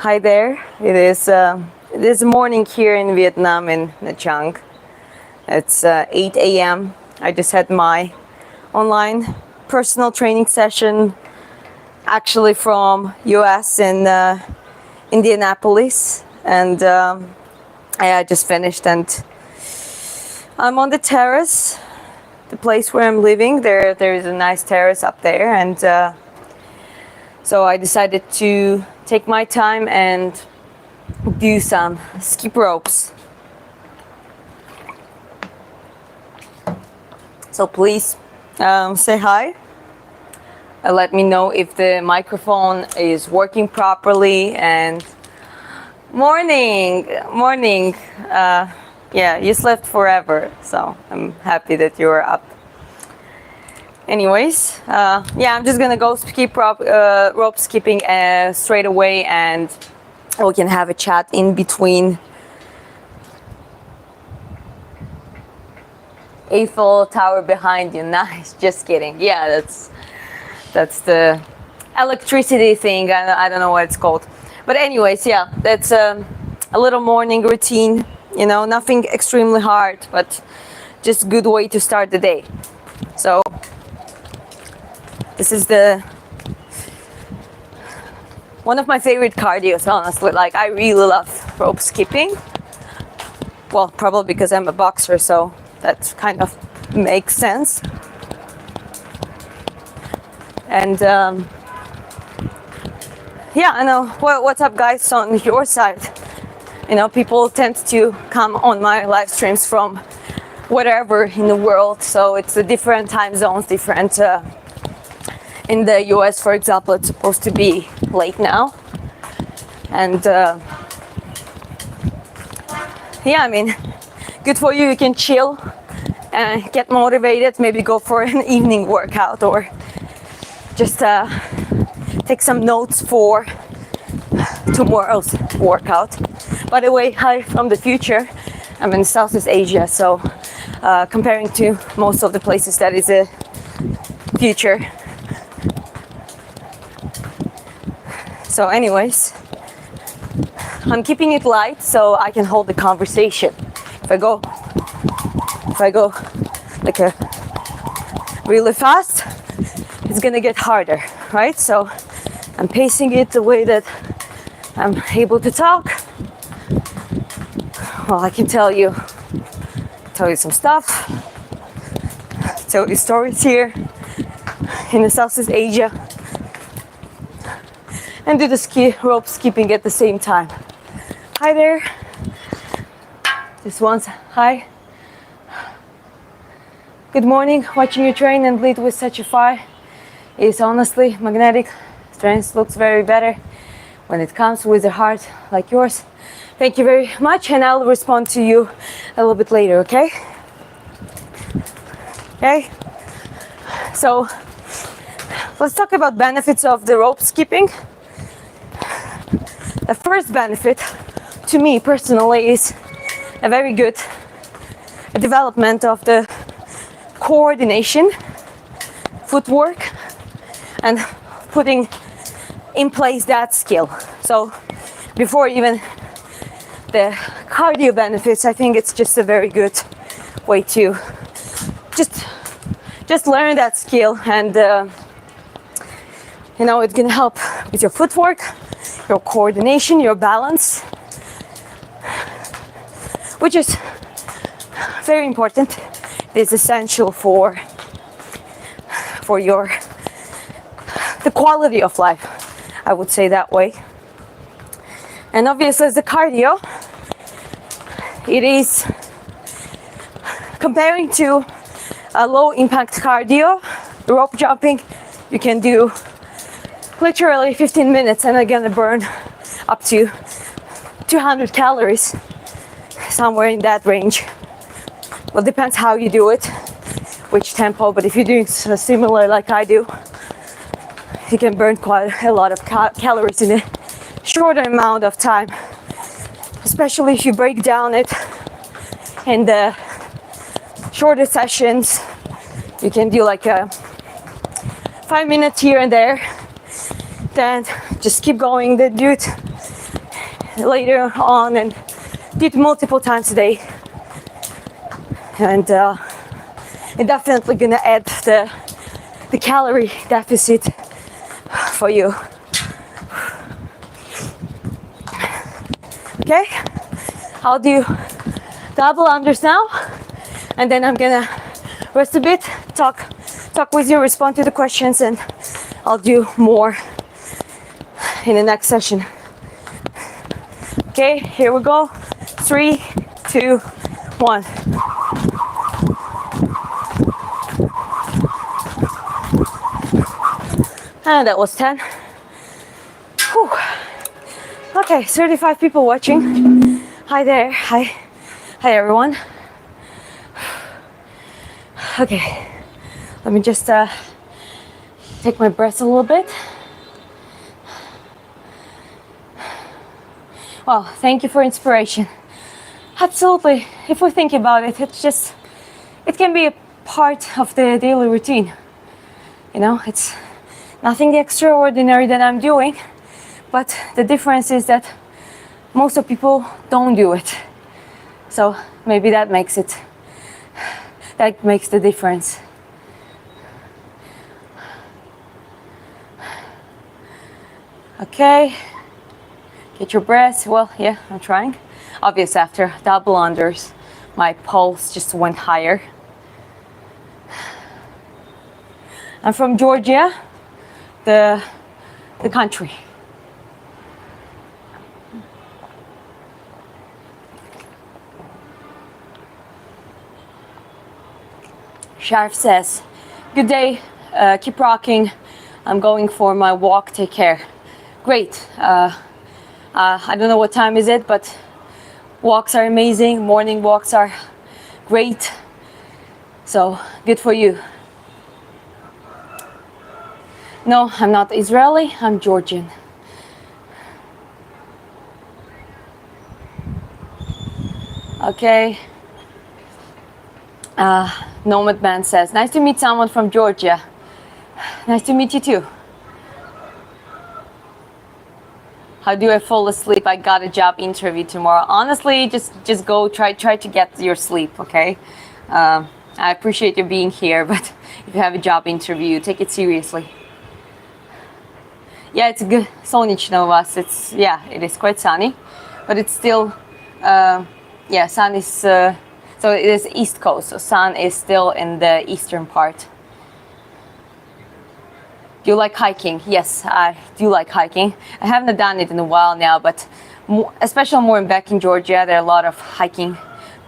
Hi there. It is morning here in Vietnam in Nha Trang. It's 8 a.m. I just had my online personal training session, actually from US in Indianapolis, and I just finished, and I'm on the terrace, the place where I'm living. There is a nice terrace up there, and so I decided to take my time and do some skip ropes. So please say hi. Let me know if the microphone is working properly. And morning. Yeah, you slept forever, so I'm happy that you're up. Anyways, yeah, I'm just gonna go skip rope skipping straight away, and we can have a chat in between. Eiffel Tower behind you. Nice. Just kidding. Yeah, that's the electricity thing. I don't know what it's called, but anyways, yeah, that's a little morning routine. You know, nothing extremely hard, but just a good way to start the day. So this is one of my favorite cardios, honestly. Like, I really love rope skipping. Well, probably because I'm a boxer, so that kind of makes sense. And yeah, I know. What's up, guys, on your side? You know, people tend to come on my live streams from wherever in the world, so it's the different time zones, different. In the US, for example, it's supposed to be late now. And yeah, I mean, good for you. You can chill and get motivated, maybe go for an evening workout, or just take some notes for tomorrow's workout. By the way, hi from the future. I'm in Southeast Asia, so comparing to most of the places, that is a future. So anyways, I'm keeping it light so I can hold the conversation. If I go like really fast, it's gonna get harder, right? So I'm pacing it the way that I'm able to talk. Well, I can tell you some stuff, tell you stories here in the Southeast Asia, and do the rope skipping at the same time. Hi there. This one's hi. Good morning. Watching you train and lead with such a fire is honestly magnetic. Strength looks very better when it comes with a heart like yours. Thank you very much, and I'll respond to you a little bit later, okay? Okay. So let's talk about benefits of the rope skipping. The first benefit to me personally is a very good development of the coordination, footwork, and putting in place that skill. So before even the cardio benefits, I think it's just a very good way to just learn that skill, and you know, it's gonna help with your footwork, your coordination, your balance, which is very important. It is essential for the quality of life, I would say that way. And obviously, as the cardio, it is comparing to a low impact cardio, rope jumping. You can do literally 15 minutes and I'm gonna burn up to 200 calories, somewhere in that range. Well, depends how you do it, which tempo, but if you're doing similar like I do, you can burn quite a lot of calories in a shorter amount of time, especially if you break down it in the shorter sessions. You can do like a 5 minutes here and there, then just keep going, then do it later on and do it multiple times a day. And it's definitely gonna add the calorie deficit for you. Okay, I'll do double unders now, and then I'm gonna rest a bit, talk with you, respond to the questions, and I'll do more in the next session. Okay, here we go. 3, 2, 1. And that was 10. Whew. Okay, 35 people watching. Hi there. Hi everyone. Okay, let me just take my breath a little bit. Well, thank you for inspiration. Absolutely. If we think about it, it can be a part of the daily routine. You know, it's nothing extraordinary that I'm doing, but the difference is that most of people don't do it. So maybe that makes the difference. Okay, get your breath. Well, yeah, I'm trying. Obviously, after double unders, my pulse just went higher. I'm from Georgia, the country. Sharif says, good day, keep rocking. I'm going for my walk, take care. Great. I don't know what time is it, but walks are amazing. Morning walks are great. So good for you. No, I'm not Israeli, I'm Georgian. Okay. Nomad Man says, nice to meet someone from Georgia. Nice to meet you too. How do I fall asleep? I got a job interview tomorrow. Honestly, just go try to get your sleep, okay? I appreciate you being here, but if you have a job interview, take it seriously. Yeah, it's good. Solnichno u vas. It is quite sunny, but it's still, sun is, so it is East Coast, so sun is still in the eastern part. Do you like hiking? Yes, I do like hiking. I haven't done it in a while now, but especially more back in Georgia, there are a lot of hiking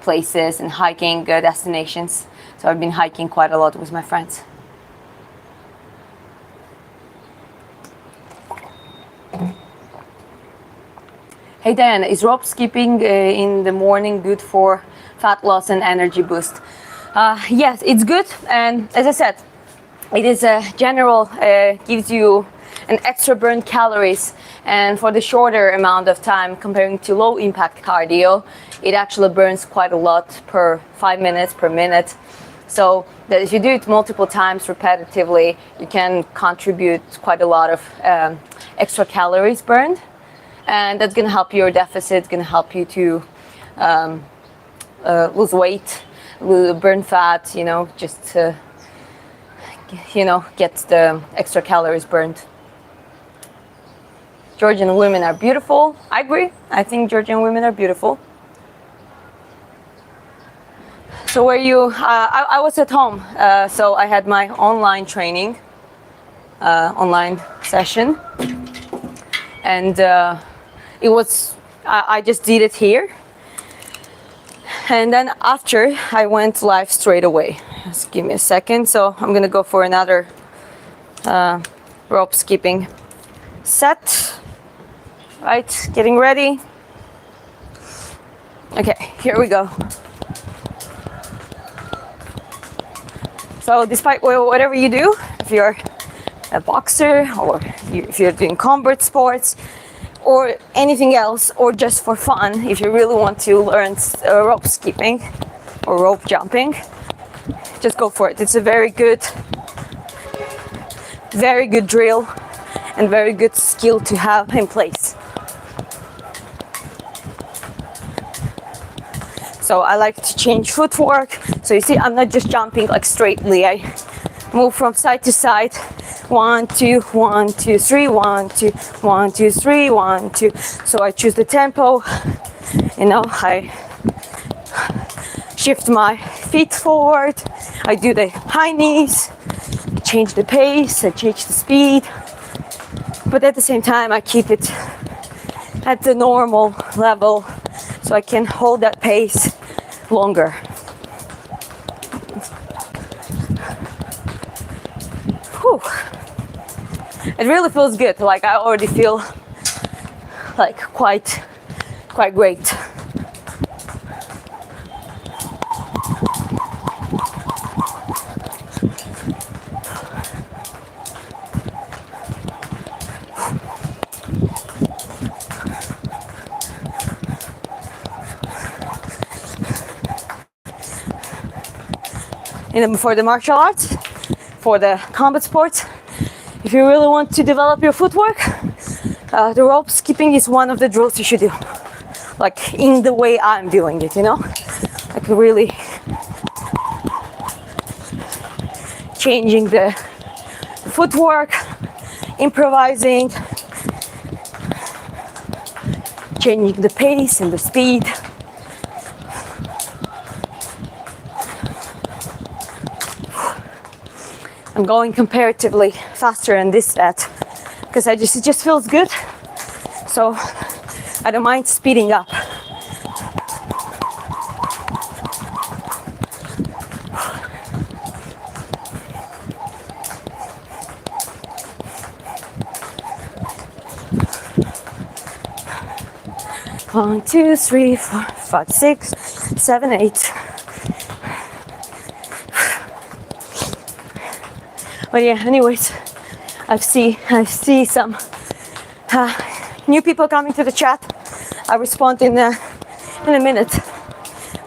places and hiking destinations. So I've been hiking quite a lot with my friends. Hey Diana, is rope skipping in the morning good for fat loss and energy boost? Yes, it's good, and as I said, it is a general, gives you an extra burn calories, and for the shorter amount of time comparing to low impact cardio, it actually burns quite a lot per 5 minutes per minute. So that if you do it multiple times repetitively, you can contribute quite a lot of extra calories burned, and that's going to help your deficit. It's going to help you to lose weight, burn fat, just to get the extra calories burned. Georgian women are beautiful. I agree. I think Georgian women are beautiful. So were you, I was at home, so I had my online training, online session, and it was, I just did it here. And then after, I went live straight away. Just give me a second. So I'm gonna go for another rope skipping set. Right, getting ready. Okay, here we go. So despite whatever you do, if you're a boxer or if you're doing combat sports or anything else, or just for fun, if you really want to learn rope skipping or rope jumping, just go for it. It's a very good drill and very good skill to have in place. So I like to change footwork. So you see, I'm not just jumping like straightly. I move from side to side. 1, 2, 1, 2, 3, 1, 2, 1, 2, 3, 1, 2. So I choose the tempo. I shift my feet forward. I do the high knees. Change the pace. I change the speed. But at the same time, I keep it at the normal level so I can hold that pace longer. Whew. It really feels good. Like I already feel like quite great. And for the martial arts, for the combat sports, if you really want to develop your footwork, the rope skipping is one of the drills you should do. Like in the way I'm doing it, like really changing the footwork, improvising, changing the pace and the speed. I'm going comparatively faster in this set because it just feels good. So I don't mind speeding up. One, 2, 3, 4, 5, 6, 7, 8. But yeah, anyways, I see some new people coming to the chat. I respond in a minute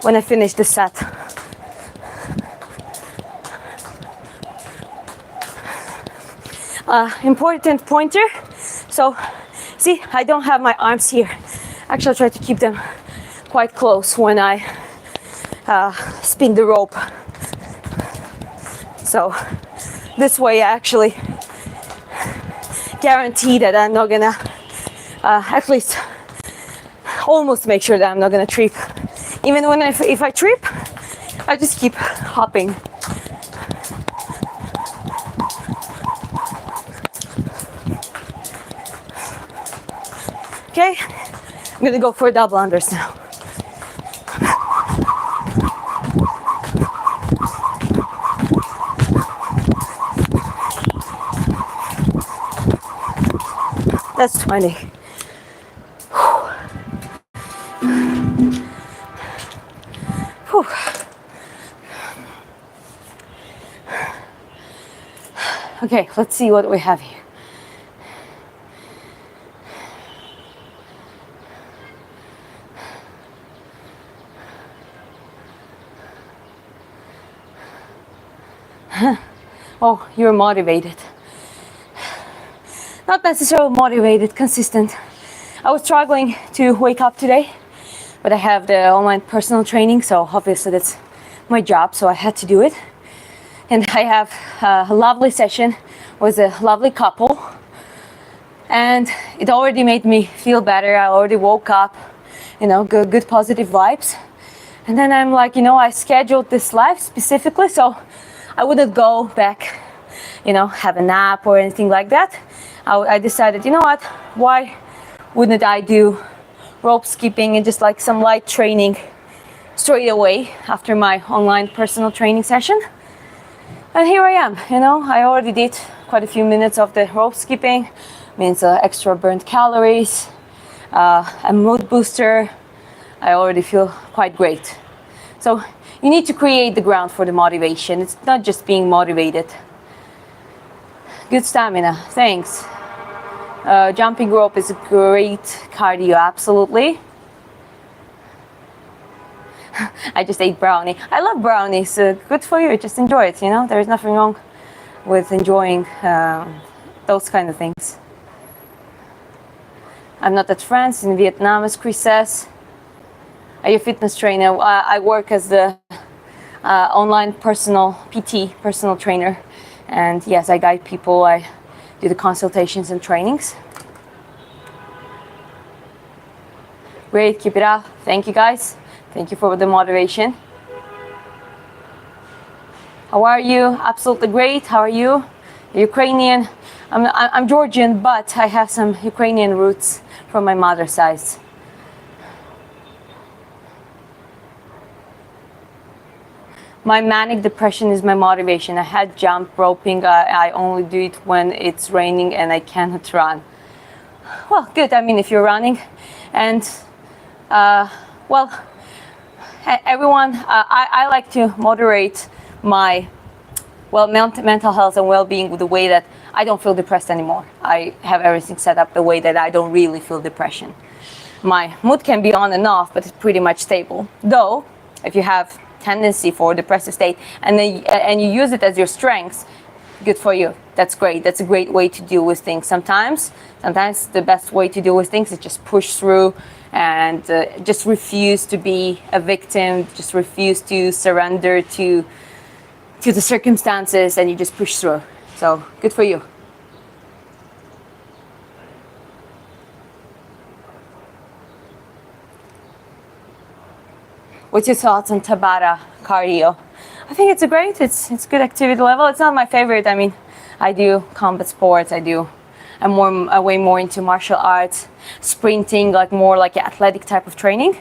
when I finish the set. Important pointer. So, see, I don't have my arms here. Actually, I try to keep them quite close when I spin the rope. So this way I actually guarantee that I'm not gonna, at least almost make sure that I'm not gonna trip. Even when if I trip, I just keep hopping. Okay, I'm gonna go for double unders now. That's 20. Whew. Okay, let's see what we have here. Oh, you're motivated. Not necessarily motivated, consistent. I was struggling to wake up today, but I have the online personal training, so obviously that's my job, so I had to do it. And I have a lovely session with a lovely couple, and it already made me feel better. I already woke up, good positive vibes. And then I'm like, I scheduled this live specifically so I wouldn't go back, have a nap or anything like that. I decided, what, why wouldn't I do rope skipping and just like some light training straight away after my online personal training session. And here I am, I already did quite a few minutes of the rope skipping, means extra burnt calories, a mood booster. I already feel quite great. So you need to create the ground for the motivation. It's not just being motivated. Good stamina, thanks. Jumping rope is a great cardio, absolutely. I just ate brownie. I love brownies, good for you, just enjoy it, There's nothing wrong with enjoying those kind of things. I'm not at France, in Vietnam, as Chris says. a fitness trainer. I work as the online personal PT, personal trainer. And yes, I guide people. I do the consultations and trainings. Great, keep it up. Thank you guys. Thank you for the motivation. How are you? Absolutely great. How are you? Ukrainian. I'm Georgian, but I have some Ukrainian roots from my mother's side. My manic depression is my motivation. I had jump roping. I only do it when it's raining and I cannot run. Well, good. I mean, if you're running, and well, everyone, I like to moderate my mental health and well-being with the way that I don't feel depressed anymore. I have everything set up the way that I don't really feel depression. My mood can be on and off, but it's pretty much stable. Though, if you have tendency for depressive state and you use it as your strengths, good for you. That's great. That's a great way to deal with things. Sometimes the best way to deal with things is just push through and just refuse to be a victim, just refuse to surrender to the circumstances, and you just push through. So good for you. What's your thoughts on Tabata cardio? I think it's it's good activity level. It's not my favorite. I mean, I do combat sports. I'm way more into martial arts, sprinting, more like athletic type of training.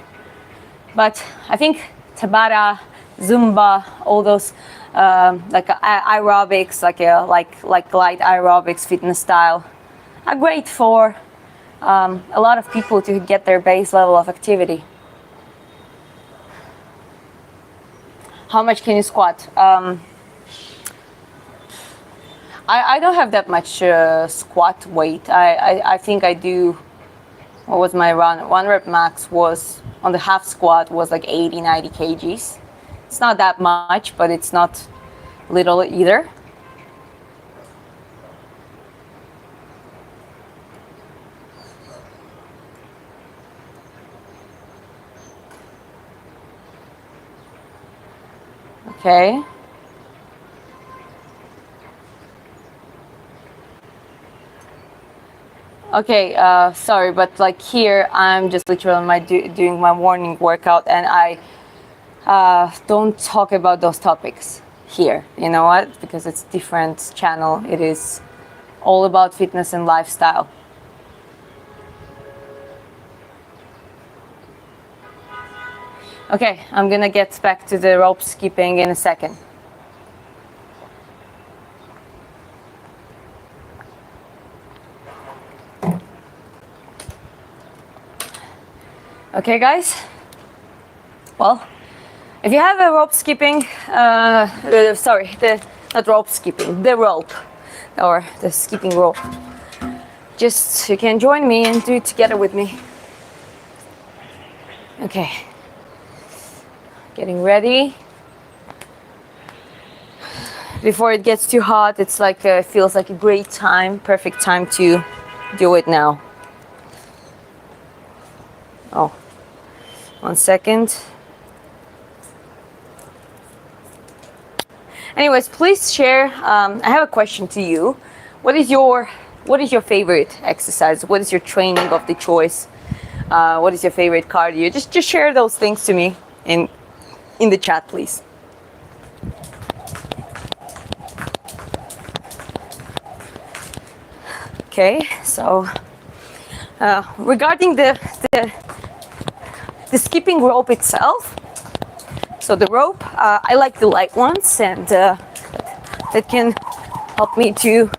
But I think Tabata, Zumba, all those aerobics, like light aerobics, fitness style, are great for a lot of people to get their base level of activity. How much can you squat? I don't have that much squat weight. I think I do. What was my one rep max was on the half squat was like 80-90 kgs. It's not that much, but it's not little either. Okay. Okay, sorry, but here I'm just literally doing my morning workout, and I don't talk about those topics here. You know what? Because it's different channel. It is all about fitness and lifestyle. Okay, I'm gonna get back to the rope skipping in a second. Okay, guys. Well, if you have a rope skipping, not rope skipping, the rope, or the skipping rope, you can join me and do it together with me. Okay. Getting ready. Before it gets too hot, it's feels like a great time, perfect time to do it now. Oh, 1 second. Anyways, please share. I have a question to you. What is your favorite exercise? What is your training of the choice? What is your favorite cardio? Just share those things to me in the chat, please. Okay, so regarding the skipping rope itself, so the rope, I like the light ones, and that can help me to,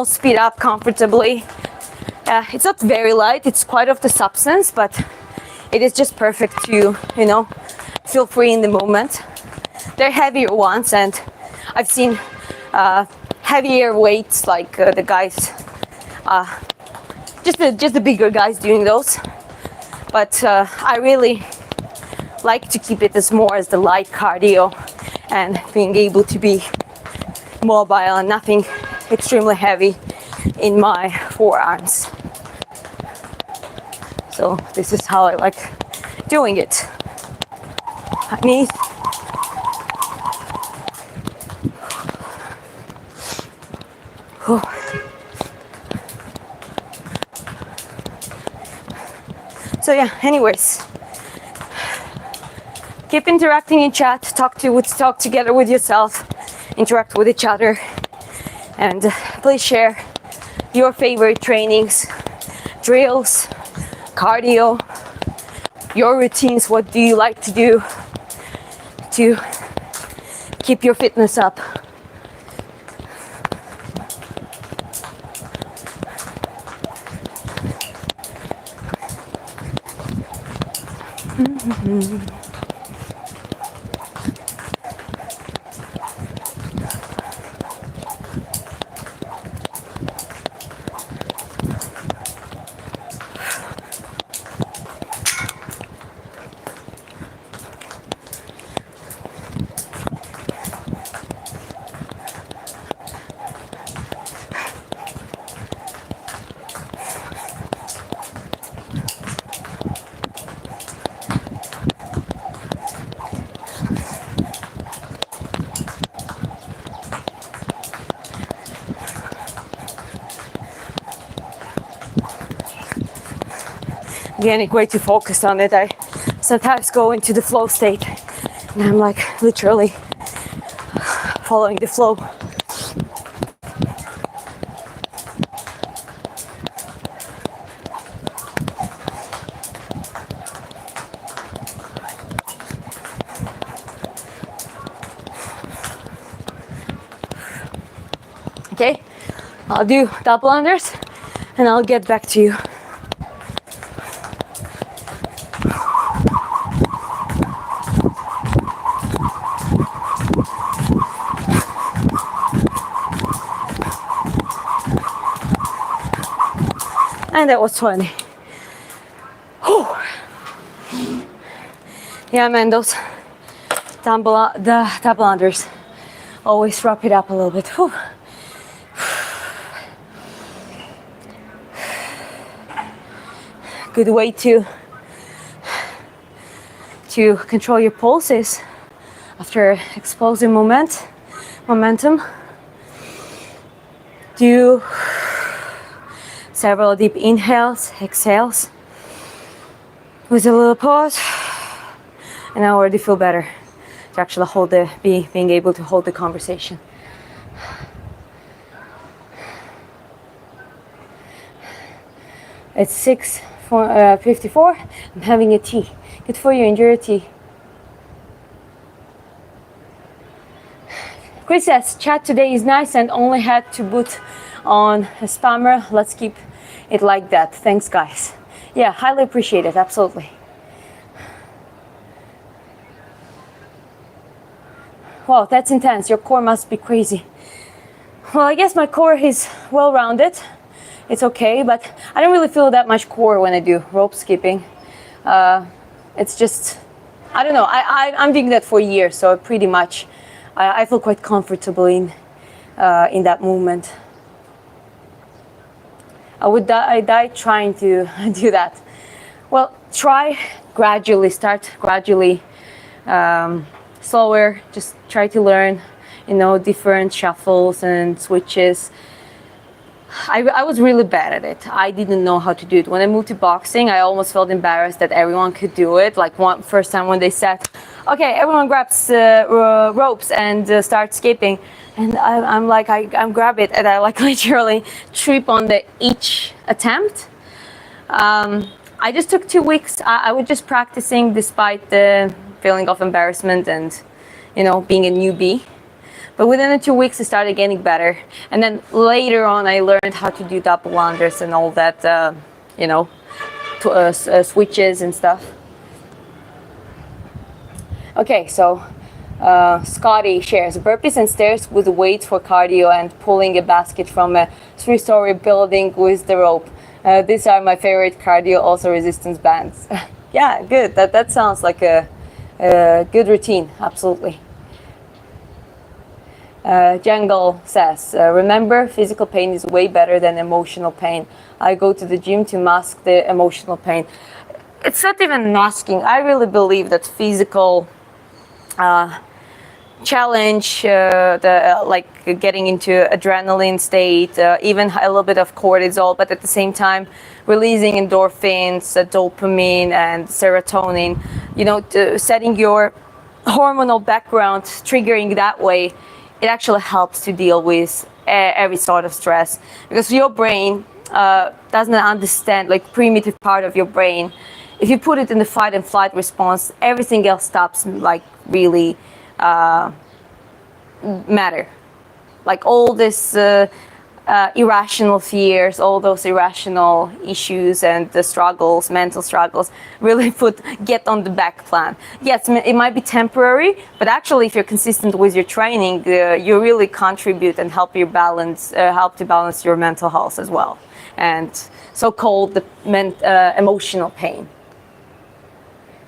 speed up comfortably. It's not very light, it's quite of the substance, but it is just perfect to, feel free in the moment. They're heavier ones, and I've seen heavier weights, like the guys, just the bigger guys doing those. But I really like to keep it as the light cardio, and being able to be mobile and nothing extremely heavy in my forearms. So this is how I like doing it. Knees. So yeah, anyways, keep interacting in chat, talk together with yourself, interact with each other, and please share your favorite trainings, drills, cardio, your routines. What do you like to do to keep your fitness up? Getting way too focused on it, I sometimes go into the flow state and I'm like literally following the flow. Okay, I'll do double unders and I'll get back to you. And that was 20. Whew. Yeah, man, those double unders always wrap it up a little bit. Whew. Good way to control your pulses after explosive momentum. Do several deep inhales, exhales with a little pause, and I already feel better to actually hold being able to hold the conversation. It's 6:54. I'm having a tea. Good for you. Enjoy your tea. Chris says, chat today is nice and only had to boot on a spammer. Let's keep it like that. Thanks, guys. Yeah, highly appreciate it. Absolutely. Wow, that's intense. Your core must be crazy. Well, I guess my core is well-rounded. It's okay, but I don't really feel that much core when I do rope skipping. It's just, I don't know. I'm doing that for years, so pretty much I feel quite comfortable in that movement. I die trying to do that. Well, try gradually, start gradually, slower. Just try to learn, different shuffles and switches. I was really bad at it. I didn't know how to do it. When I moved to boxing, I almost felt embarrassed that everyone could do it. Like first time when they said, okay, everyone grabs ropes and start skipping. And I'm like, I grab it and I like literally trip on each attempt. I just took 2 weeks. I was just practicing despite the feeling of embarrassment and, being a newbie. But within the 2 weeks, I started getting better. And then later on, I learned how to do double unders and all that, switches and stuff. Okay, so Scotty shares burpees and stairs with weights for cardio and pulling a basket from a 3-story building with the rope. These are my favorite cardio, also resistance bands. Yeah, good. That sounds like a good routine, absolutely. Jungle says, remember, physical pain is way better than emotional pain. I go to the gym to mask the emotional pain. It's not even masking. I really believe that physical challenge, like getting into adrenaline state, even a little bit of cortisol, but at the same time releasing endorphins, dopamine, and serotonin. Setting your hormonal background, triggering that way, it actually helps to deal with every sort of stress, because your brain doesn't understand, like primitive part of your brain. If you put it in the fight and flight response, everything else stops, like really matter. Like all this irrational fears, all those irrational issues and the struggles, mental struggles, really get on the back plan. Yes, it might be temporary, but actually if you're consistent with your training, you really contribute and help to balance your mental health as well. And so-called emotional pain.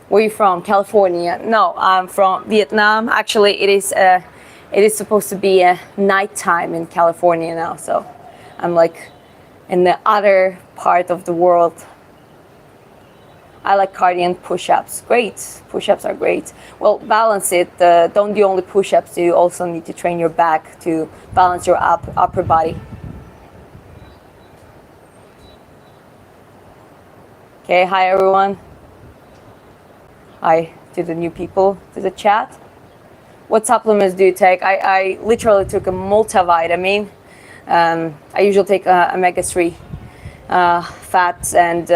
Where are you from? California? No, I'm from Vietnam. Actually, it is supposed to be nighttime in California now, so I'm like in the other part of the world. I like cardio and push-ups. Great, push-ups are great. Well, balance it. Don't do only push-ups. You also need to train your back to balance your upper body. Okay, hi everyone. Hi to the new people to the chat. What supplements do you take? I literally took a multivitamin. I usually take omega-3 fats and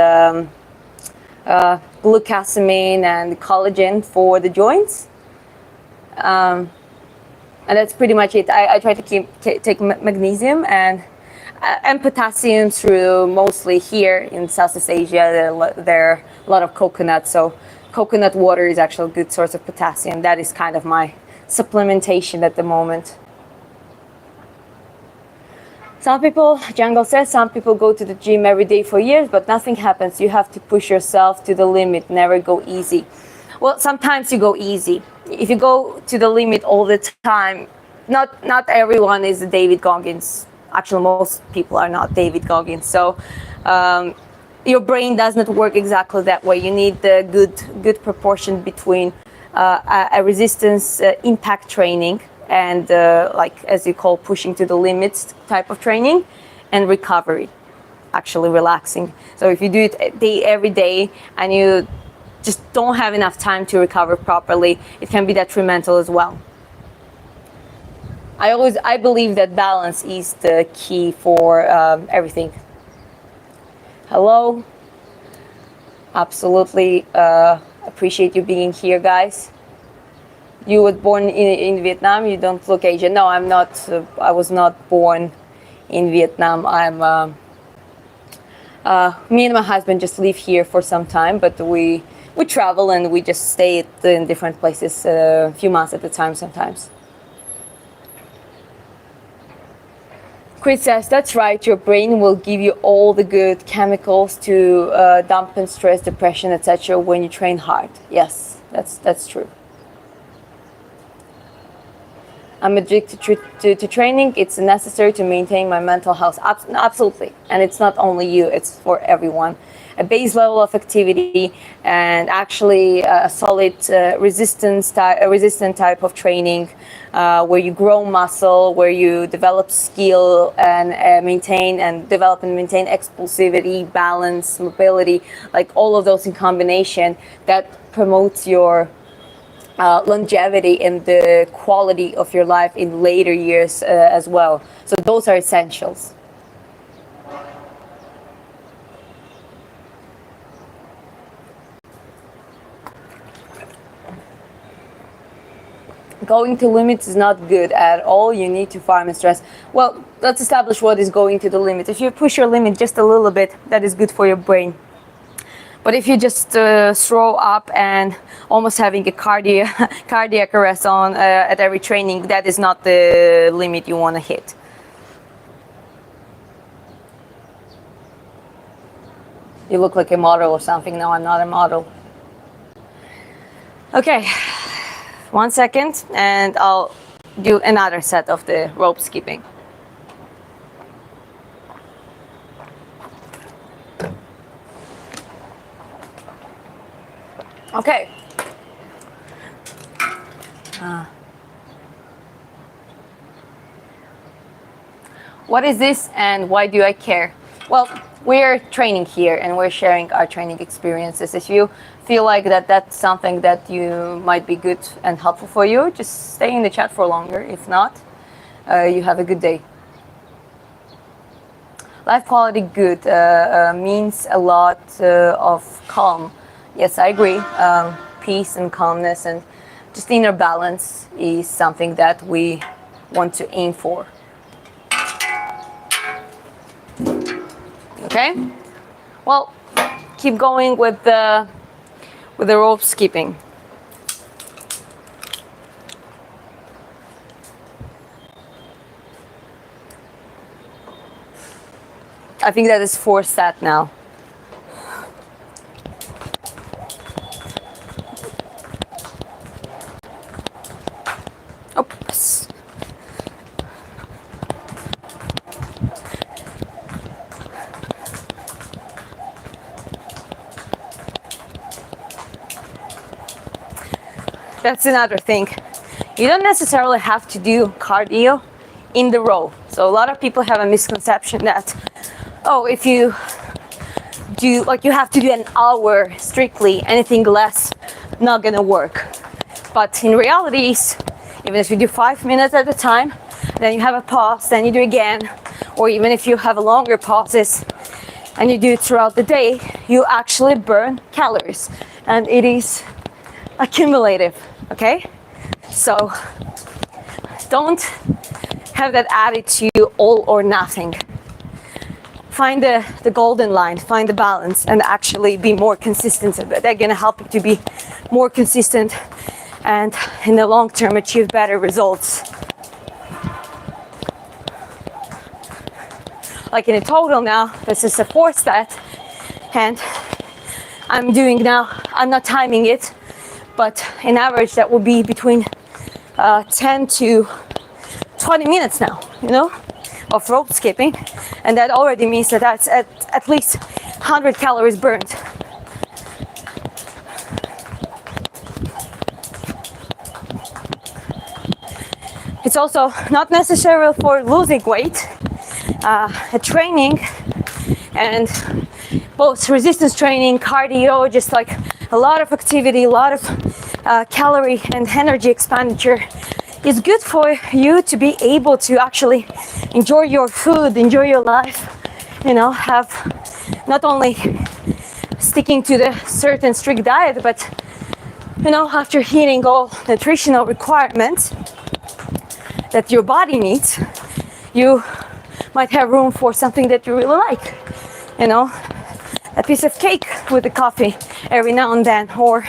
glucosamine and collagen for the joints. And that's pretty much it. I try to take magnesium and potassium through mostly here in Southeast Asia. There are a lot of coconuts, so coconut water is actually a good source of potassium. That is kind of my supplementation at the moment. Some people, Jungle says, some people go to the gym every day for years, but nothing happens. You have to push yourself to the limit, never go easy. Well, sometimes you go easy. If you go to the limit all the time, not everyone is David Goggins. Actually, most people are not David Goggins. So your brain does not work exactly that way. You need the good proportion between a resistance impact training and like, as you call, pushing to the limits type of training, and recovery, actually relaxing. So if you do it every day and you just don't have enough time to recover properly, it can be detrimental as well. I believe that balance is the key for everything. Hello. Absolutely appreciate you being here, guys. You were born in Vietnam. You don't look Asian. No, I'm not. I was not born in Vietnam. Me and my husband just live here for some time, but we travel and we just stay in different places a few months at a time sometimes. Chris says, that's right, your brain will give you all the good chemicals to dampen stress, depression, etc. when you train hard. Yes, that's true. I'm addicted to training. It's necessary to maintain my mental health. Absolutely. And it's not only you, it's for everyone. A base level of activity and actually a solid resistant type of training where you grow muscle, where you develop skill and develop and maintain explosivity, balance, mobility, like all of those in combination that promotes your longevity and the quality of your life in later years as well. So those are essentials. Going to limits is not good at all. You need to farm and stress. Well, let's establish what is going to the limit. If you push your limit just a little bit, that is good for your brain. But if you just throw up and almost having a cardiac arrest on at every training, that is not the limit you want to hit. You look like a model or something. No, I'm not a model. Okay, 1 second, and I'll do another set of the rope skipping. Okay. What is this and why do I care? Well, we're training here and we're sharing our training experiences. If you feel like that's something that you might be good and helpful for you, just stay in the chat for longer. If not, you have a good day. Life quality good means a lot of calm. Yes, I agree. Peace and calmness and just inner balance is something that we want to aim for. Okay, well, keep going with the rope skipping. I think that is 4 set now. Oops. That's another thing. You don't necessarily have to do cardio in the row. So a lot of people have a misconception that, oh, if you do, like, you have to do an hour strictly, anything less, not gonna work. But in reality, even if you do 5 minutes at a time, then you have a pause, then you do again, or even if you have a longer pauses and you do it throughout the day, you actually burn calories, and it is accumulative. Okay, so don't have that attitude all or nothing. Find the golden line, find the balance, and actually be more consistent. They're gonna help you to be more consistent and in the long term achieve better results. Like in a total now, this is a 4 set, and I'm doing now, I'm not timing it, but in average that will be between 10 to 20 minutes now, you know, of rope skipping, and that already means that that's at least 100 calories burned. It's also not necessary for losing weight. Training and both resistance training, cardio, just like a lot of activity, a lot of calorie and energy expenditure is good for you to be able to actually enjoy your food, enjoy your life, you know, have not only sticking to the certain strict diet, but, you know, after hitting all nutritional requirements that your body needs, you might have room for something that you really like, you know, a piece of cake with a coffee every now and then, or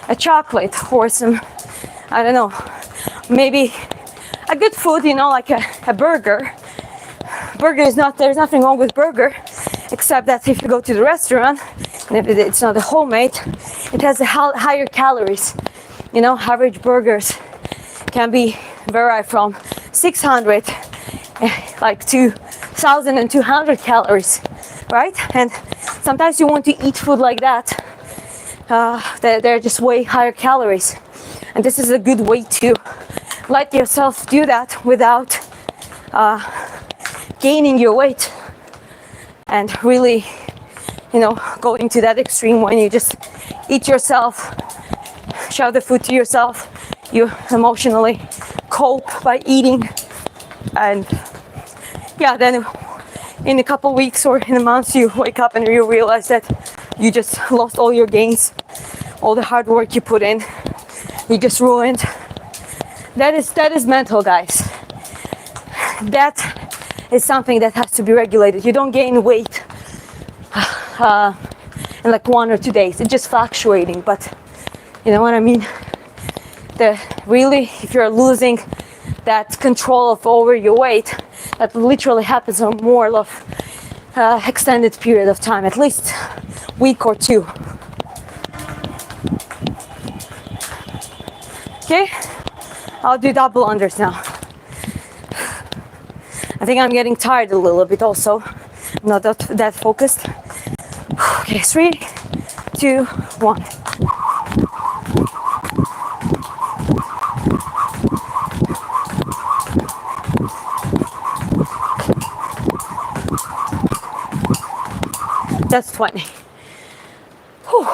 a chocolate, or some, I don't know, maybe a good food, you know, like a burger. Burger is not, there's nothing wrong with burger, except that if you go to the restaurant, and if it's not a homemade, it has a higher calories. You know, average burgers can be vary from 600 like to 1,200 calories, right? And sometimes you want to eat food like that. They're just way higher calories. And this is a good way to let yourself do that without gaining your weight and really, you know, going to that extreme when you just eat yourself, shove the food to yourself, you emotionally cope by eating, and yeah, then in a couple weeks or in a month you wake up and you realize that you just lost all your gains, all the hard work you put in, you just ruined. That is mental, guys. That is something that has to be regulated. You don't gain weight in like 1 or 2 days. It's just fluctuating, but you know what I mean? Really, if you're losing that control of over your weight, that literally happens on more of extended period of time, at least week or 2. Okay, I'll do double unders now. I think I'm getting tired a little bit also. I'm not that focused. Okay, 3, 2, 1. That's 20. Whew.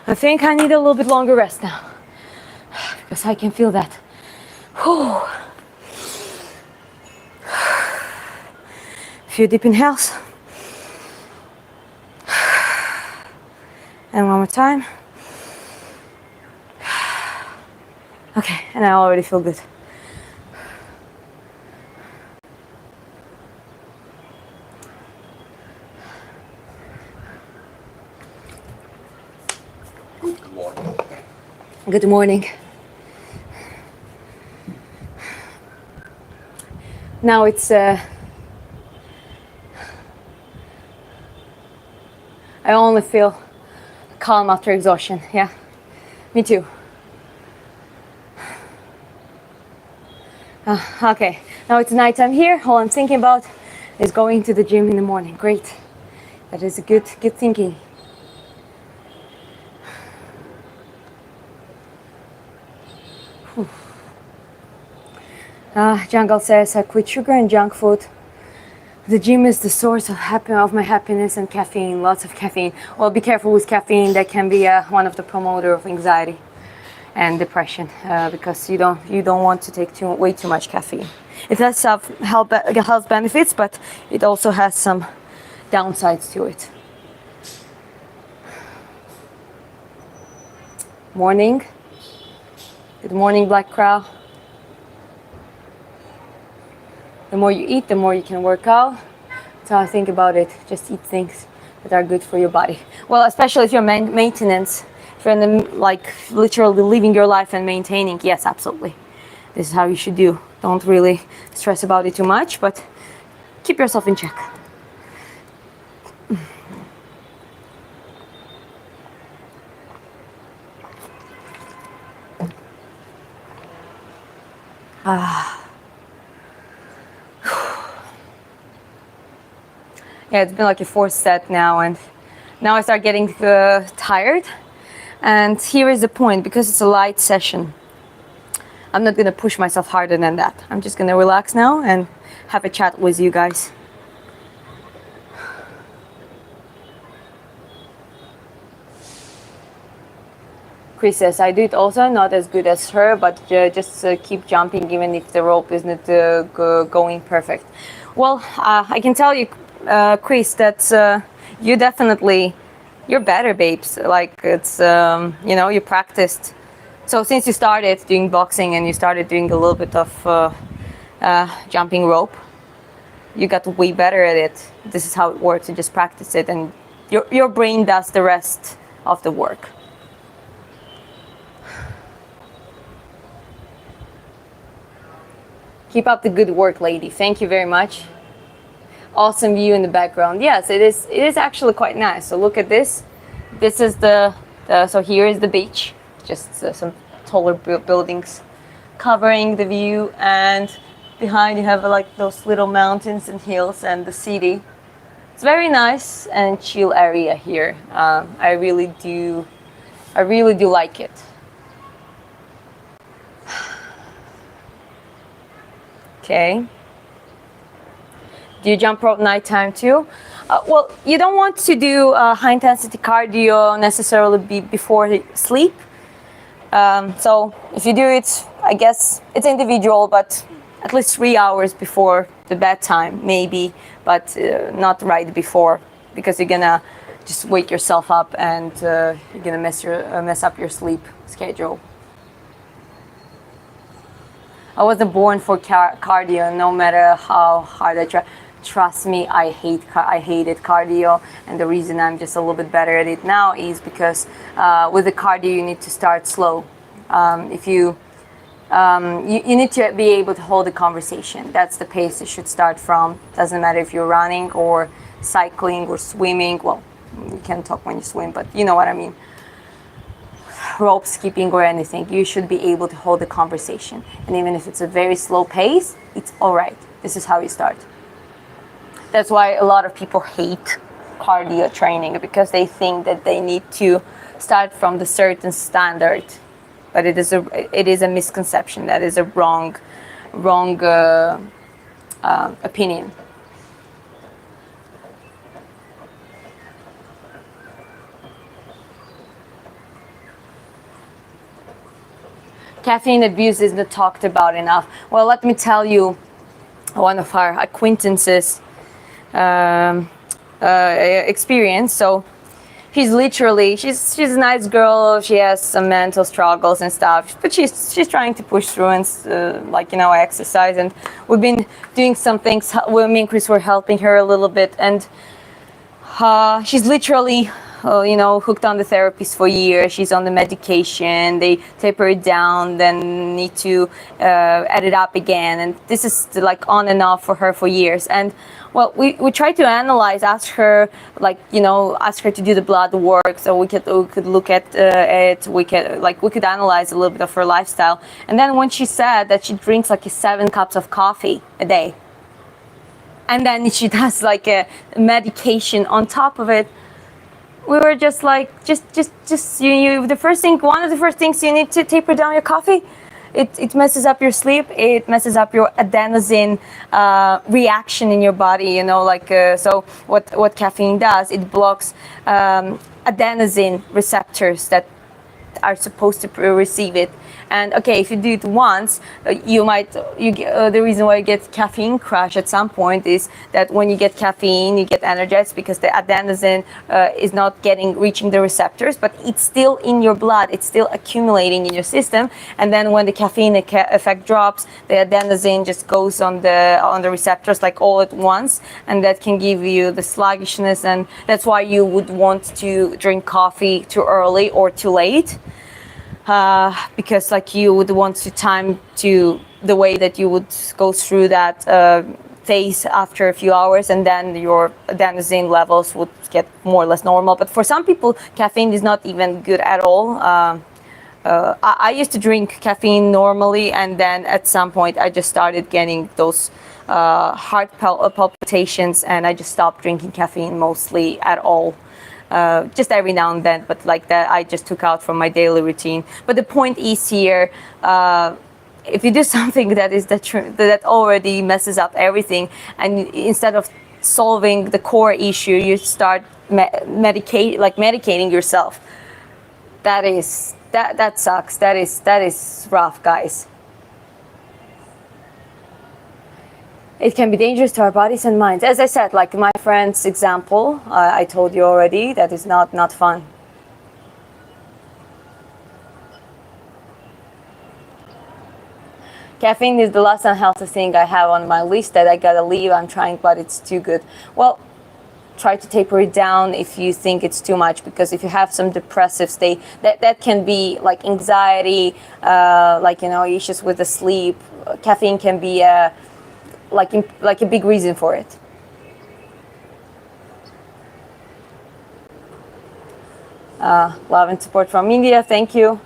I think I need a little bit longer rest now because I can feel that. Whew. A few deep inhales. And one more time. Okay, and I already feel good. Good morning. Good morning. Now it's I only feel calm after exhaustion. Yeah, me too. Okay, now it's nighttime here. All I'm thinking about is going to the gym in the morning. Great. That is a good thinking. Jungle says, I quit sugar and junk food. The gym is the source of my happiness and caffeine, lots of caffeine. Well, be careful with caffeine. That can be one of the promoter of anxiety and depression because you don't want to take way too much caffeine. It has some health benefits, but it also has some downsides to it. Morning. Good morning, Black Crow. The more you eat, the more you can work out. That's how I think about it. Just eat things that are good for your body. Well, especially if you're maintenance, if you're in the, like literally living your life and maintaining. Yes, absolutely. This is how you should do. Don't really stress about it too much, but keep yourself in check. Yeah, it's been like a fourth set now, and now I start getting tired. And here is the point, because it's a light session, I'm not gonna push myself harder than that. I'm just gonna relax now and have a chat with you guys. Chris says, I do it also, not as good as her, but just keep jumping even if the rope isn't going perfect. Well, I can tell you, Chris, that you're better, babes. Like it's, you practiced. So since you started doing boxing and you started doing a little bit of jumping rope, you got way better at it. This is how it works. You just practice it, and your brain does the rest of the work. Keep up the good work, lady. Thank you very much. Awesome view in the background. Yes, it is actually quite nice. So look at this. This is so here is the beach. Just some taller buildings covering the view, and behind you have like those little mountains and hills and the city. It's very nice and chill area here. I really do like it. Okay. Do you jump rope nighttime too? Well, you don't want to do high intensity cardio necessarily before sleep. So if you do it, I guess it's individual, but at least 3 hours before the bedtime, maybe, but not right before, because you're gonna just wake yourself up and you're gonna mess up your sleep schedule. I wasn't born for cardio, no matter how hard I try. Trust me, I hated cardio, and the reason I'm just a little bit better at it now is because with the cardio you need to start slow. You need to be able to hold a conversation. That's the pace you should start from. Doesn't matter if you're running or cycling or swimming. Well, you can talk when you swim, but you know what I mean. Rope skipping or anything, you should be able to hold a conversation. And even if it's a very slow pace, it's all right. This is how you start. That's why a lot of people hate cardio training, because they think that they need to start from the certain standard. But it is a misconception. That is a wrong opinion. caffeine abuse isn't talked about enough. Well, let me tell you one of our acquaintances experience. So she's a nice girl. She has some mental struggles and stuff, but she's trying to push through and exercise. And we've been doing some things. Me and Chris were helping her a little bit, and she's literally hooked on the therapies for years. She's on the medication. They taper it down, then need to add it up again. And this is like on and off for her for years. And well, we tried to analyze, ask her to do the blood work, so we could look at it. We could analyze a little bit of her lifestyle. And then when she said that she drinks like 7 cups of coffee a day, and then she does like a medication on top of it, we were just like, one of the first things you need to taper down your coffee. It messes up your sleep. It messes up your adenosine reaction in your body. So what caffeine does, it blocks adenosine receptors that are supposed to receive it. And okay, if you do it once, the reason why you get caffeine crash at some point is that when you get caffeine, you get energized because the adenosine is not reaching the receptors, but it's still in your blood. It's still accumulating in your system. And then when the caffeine effect drops, the adenosine just goes on the receptors like all at once, and that can give you the sluggishness. And that's why you would want to drink coffee too early or too late. Because you would want to time to the way that you would go through that phase after a few hours, and then your adenosine levels would get more or less normal. But for some people, caffeine is not even good at all. I used to drink caffeine normally, and then at some point I just started getting those heart palpitations, and I just stopped drinking caffeine mostly at all. Just every now and then, but like that I just took out from my daily routine. But the point is here, if you do something that already messes up everything, and instead of solving the core issue, you start medicating yourself. That sucks. That is rough, guys. It can be dangerous to our bodies and minds. As I said, like my friend's example, I told you already, that is not fun. Caffeine is the last unhealthy thing I have on my list that I gotta leave. I'm trying, but it's too good. Well, try to taper it down if you think it's too much, because if you have some depressive state, that can be like anxiety, issues with the sleep. Caffeine can be like a big reason for it. Love and support from India, thank you.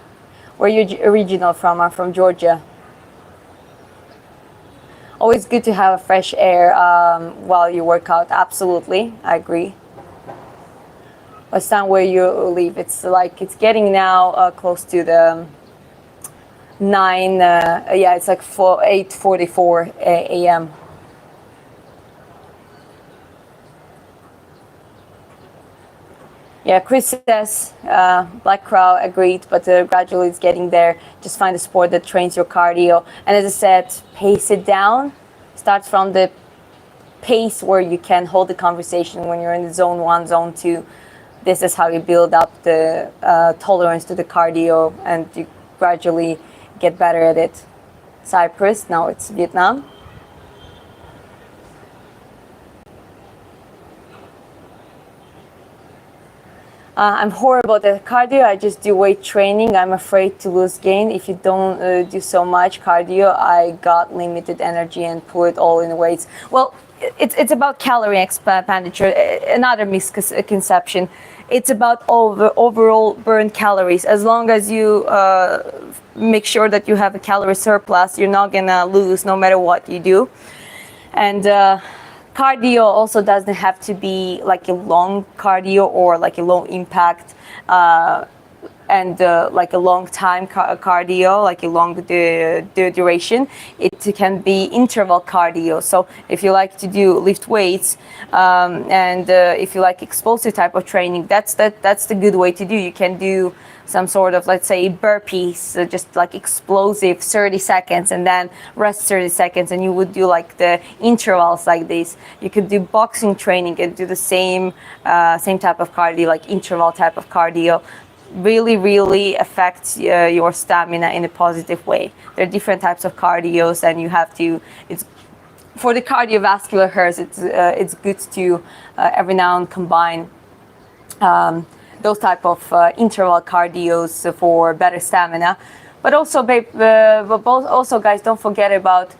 Where are you original from? I'm from Georgia. Always good to have fresh air while you work out. Absolutely, I agree. What's time where you live? It's getting now close to the 9, it's like 8:44 a.m. Yeah, Chris says, Black Crow agreed, but gradually it's getting there. Just find a sport that trains your cardio. And as I said, pace it down. Start from the pace where you can hold the conversation when you're in the zone 1, zone 2. This is how you build up the tolerance to the cardio, and you gradually get better at it. Cyprus, now it's Vietnam. I'm horrible at cardio. I just do weight training. I'm afraid to lose gain. If you don't do so much cardio, I got limited energy and put it all in weights. Well, it's about calorie expenditure. Another misconception. It's about overall burned calories. As long as you make sure that you have a calorie surplus, you're not gonna lose no matter what you do. And cardio also doesn't have to be like a long cardio or like a low impact and like a long time cardio, like a long duration. It can be interval cardio. So if you like to lift weights and if you like explosive type of training, that's the good way to do. You can do some sort of, let's say, burpees, just like explosive 30 seconds and then rest 30 seconds, and you would do like the intervals like this. You could do boxing training and do the same type of cardio, like interval type of cardio. Really affects your stamina in a positive way. There are different types of cardios, and you have to, it's for the cardiovascular health, it's good to every now and combine those type of interval cardios for better stamina. But also, also guys, don't forget about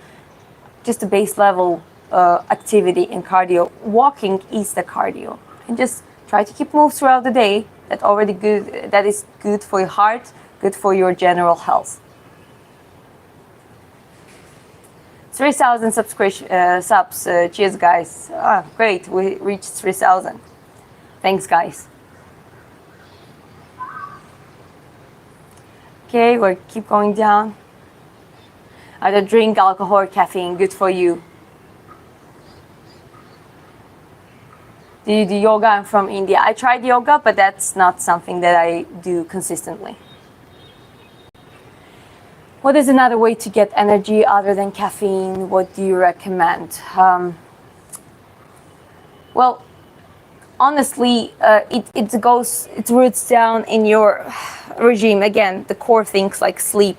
just the base level activity in cardio. Walking is the cardio, and just try to keep moves throughout the day. That is good for your heart, good for your general health. 3,000 subs. Cheers, guys. Great, we reached 3,000. Thanks, guys. Okay, we'll keep going down. I don't drink alcohol or caffeine. Good for you. Do you do yoga? I'm from India. I tried yoga, but that's not something that I do consistently. What is another way to get energy other than caffeine? What do you recommend? Well, honestly, it roots down in your regime. Again, the core things like sleep.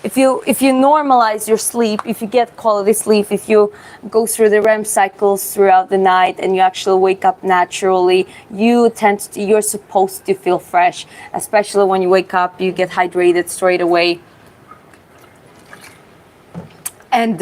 If you normalize your sleep, if you get quality sleep, if you go through the REM cycles throughout the night and you actually wake up naturally, you're supposed to feel fresh. Especially when you wake up, you get hydrated straight away, and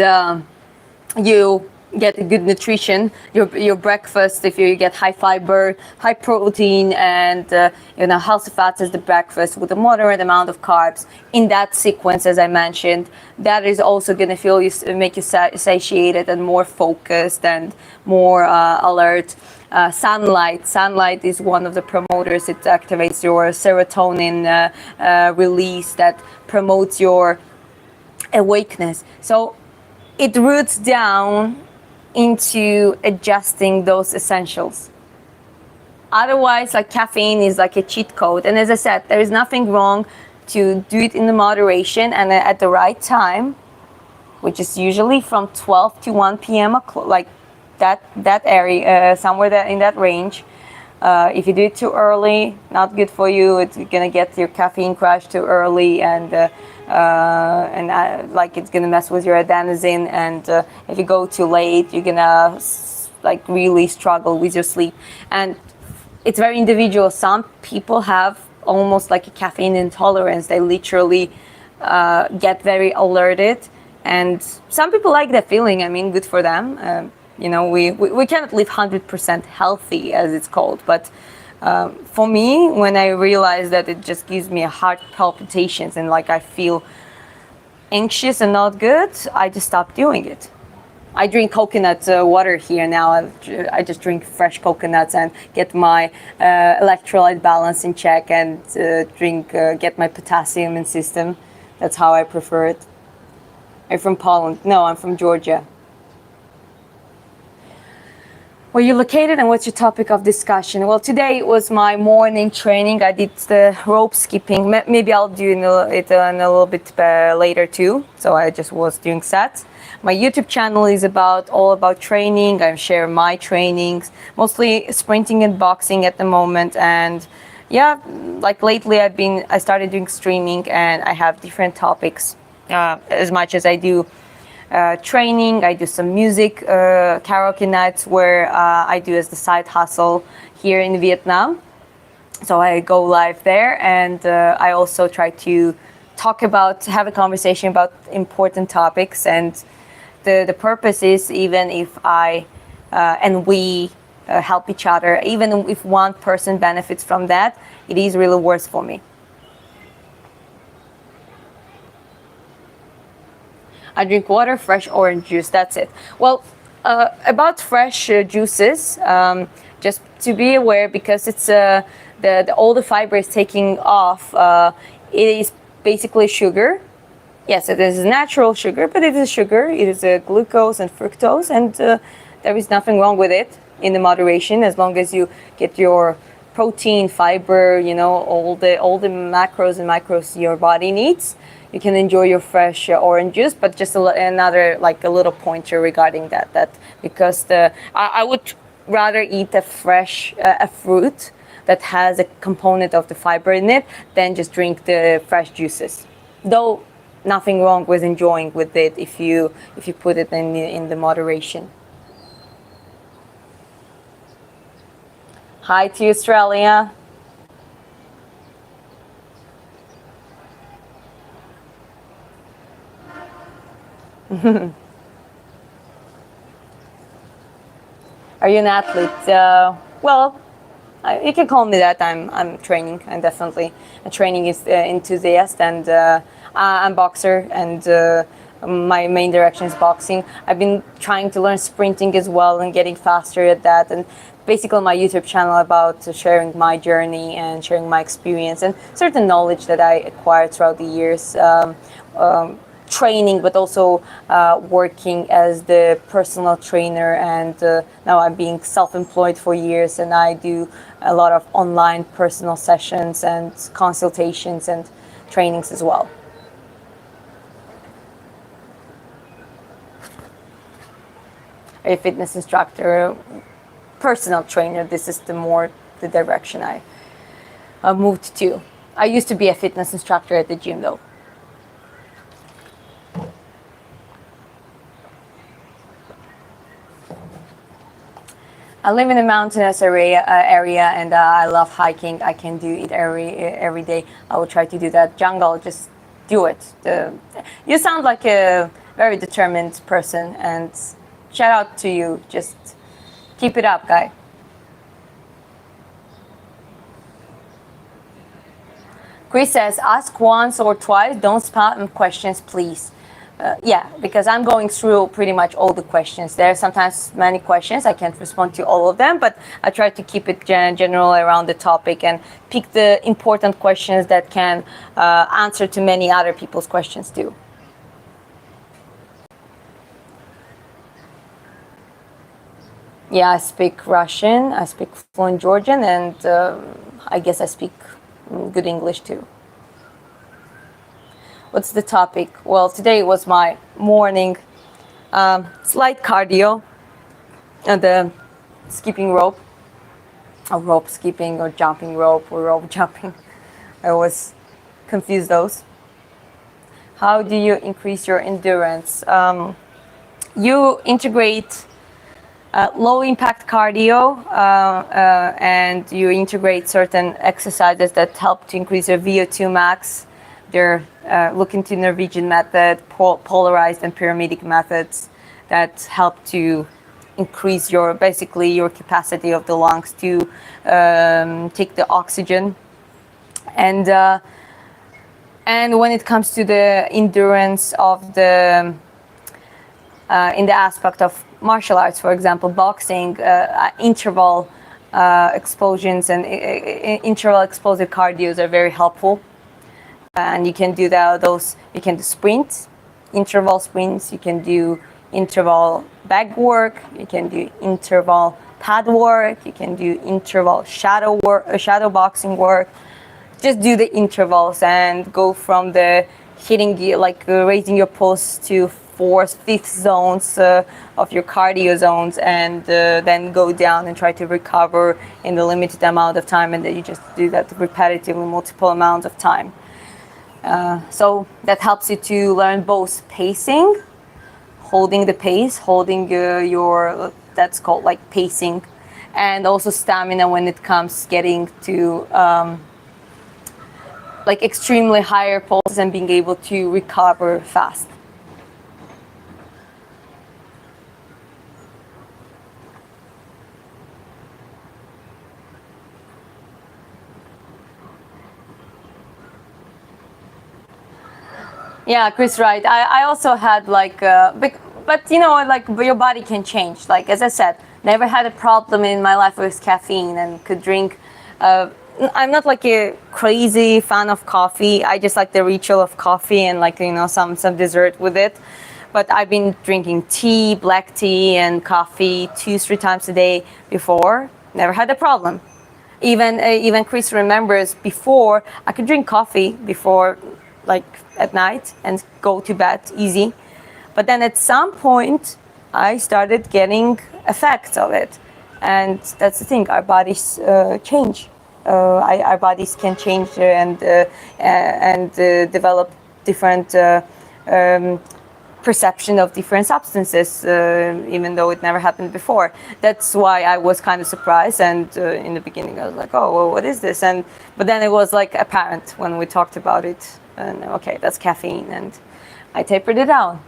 you get a good nutrition. Your breakfast, if you get high fiber, high protein, and healthy fats as the breakfast with a moderate amount of carbs in that sequence, as I mentioned, that is also going to make you satiated and more focused and more alert. Sunlight is one of the promoters. It activates your serotonin release that promotes your awakeness. So it roots down into adjusting those essentials. Otherwise, like caffeine is like a cheat code. And as I said, there is nothing wrong to do it in the moderation and at the right time, which is usually from 12 to 1 p.m. like that area, somewhere in that range. If you do it too early, not good for you. It's gonna get your caffeine crash too early, and like it's gonna mess with your adenosine. And if you go too late, you're gonna like really struggle with your sleep. And it's very individual. Some people have almost like a caffeine intolerance. They literally get very alerted, and some people like that feeling. I mean, good for them. We cannot live 100% healthy, as it's called, but for me, when I realize that it just gives me a heart palpitations and like I feel anxious and not good, I just stop doing it. I drink coconut water here now. I just drink fresh coconuts and get my electrolyte balance in check, and get my potassium in system. That's how I prefer it. Are you from Poland? No, I'm from Georgia. Where you located and what's your topic of discussion? Well, today was my morning training. I did the rope skipping. Maybe I'll do it a little bit later too. So I just was doing sets. My YouTube channel is all about training. I share my trainings, mostly sprinting and boxing at the moment. And yeah, like lately I started doing streaming, and I have different topics as much as I do training. I do some music, karaoke nights where I do as the side hustle here in Vietnam. So I go live there, and I also try to have a conversation about important topics. And the purpose is, even if I and we help each other, even if one person benefits from that, it is really worth for me. I drink water, fresh orange juice, that's it. Well, about fresh juices, just to be aware, because it's all the fiber is taking off, it is basically sugar. Yes, it is natural sugar, but it is sugar. It is glucose and fructose, and there is nothing wrong with it in the moderation, as long as you get your protein, fiber, all the macros and micros your body needs. You can enjoy your fresh orange juice, but just another like a little pointer regarding that because I would rather eat a fruit that has a component of the fiber in it than just drink the fresh juices. Though nothing wrong with enjoying with it if you put it in the moderation. Hi to Australia. Are you an athlete? Well, you can call me that. I'm training. I'm definitely a training enthusiast, and I'm boxer, and my main direction is boxing. I've been trying to learn sprinting as well and getting faster at that, and basically my YouTube channel about sharing my journey and sharing my experience and certain knowledge that I acquired throughout the years. Training, but also working as the personal trainer, and now I'm being self-employed for years, and I do a lot of online personal sessions and consultations and trainings as well. A fitness instructor, personal trainer, this is the direction I moved to. I used to be a fitness instructor at the gym though. I live in a mountainous area, and I love hiking. I can do it every day. I will try to do that. Jungle, just do it. You sound like a very determined person, and shout out to you. Just keep it up, guy. Chris says, ask once or twice. Don't spam questions, please. Yeah, because I'm going through pretty much all the questions. There are sometimes many questions. I can't respond to all of them, but I try to keep it general around the topic and pick the important questions that can answer to many other people's questions too. Yeah, I speak Russian, I speak fluent Georgian, and I guess I speak good English too. What's the topic? Well, today was my morning slight cardio and the skipping rope, or rope skipping, or jumping rope, or rope jumping. I always confuse those. How do you increase your endurance? You integrate low impact cardio and you integrate certain exercises that help to increase your VO2 max. They're looking to Norwegian method, polarized and pyramidal methods that help to increase your capacity of the lungs to take the oxygen. And when it comes to the endurance of the in the aspect of martial arts, for example, boxing, interval explosions and interval explosive cardios are very helpful. And you can do those. You can do sprints, interval sprints. You can do interval bag work. You can do interval pad work. You can do interval shadow work, shadow boxing work. Just do the intervals and go from the hitting, raising your pulse to fourth, fifth zones of your cardio zones, and then go down and try to recover in the limited amount of time, and then you just do that repetitively multiple amounts of time. So that helps you to learn both pacing, holding the pace, holding your that's called like pacing, and also stamina when it comes getting to like extremely higher pulses and being able to recover fast. Yeah, Chris, right. I also had but your body can change. Like, as I said, never had a problem in my life with caffeine and could drink. I'm not like a crazy fan of coffee. I just like the ritual of coffee and some dessert with it. But I've been drinking tea, black tea and coffee 2-3 times a day before. Never had a problem. Even Chris remembers before I could drink coffee before, like at night, and go to bed easy. But then at some point, I started getting effects of it, and that's the thing. Our bodies change. Our bodies can change and develop different perception of different substances, even though it never happened before. That's why I was kind of surprised, and in the beginning I was like, oh, well, what is this? But then it was like apparent when we talked about it, and okay, that's caffeine, and I tapered it down.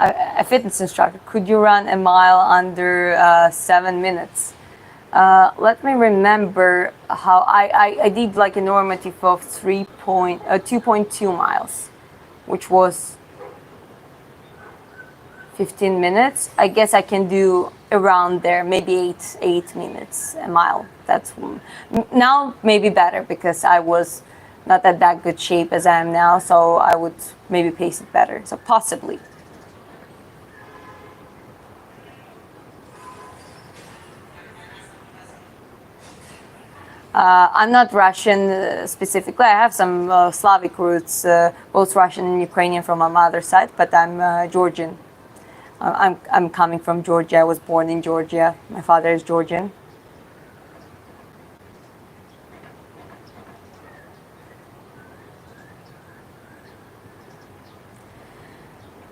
A fitness instructor, could you run a mile under 7 minutes? Let me remember how I did like a normative of 2.2 miles, which was 15 minutes. I guess I can do around there, maybe 8 minutes a mile. That's now maybe better because I was not at that good shape as I am now, so I would maybe pace it better. So possibly. I'm not Russian specifically. I have some Slavic roots, both Russian and Ukrainian from my mother's side, but I'm Georgian. I'm coming from Georgia. I was born in Georgia. My father is Georgian.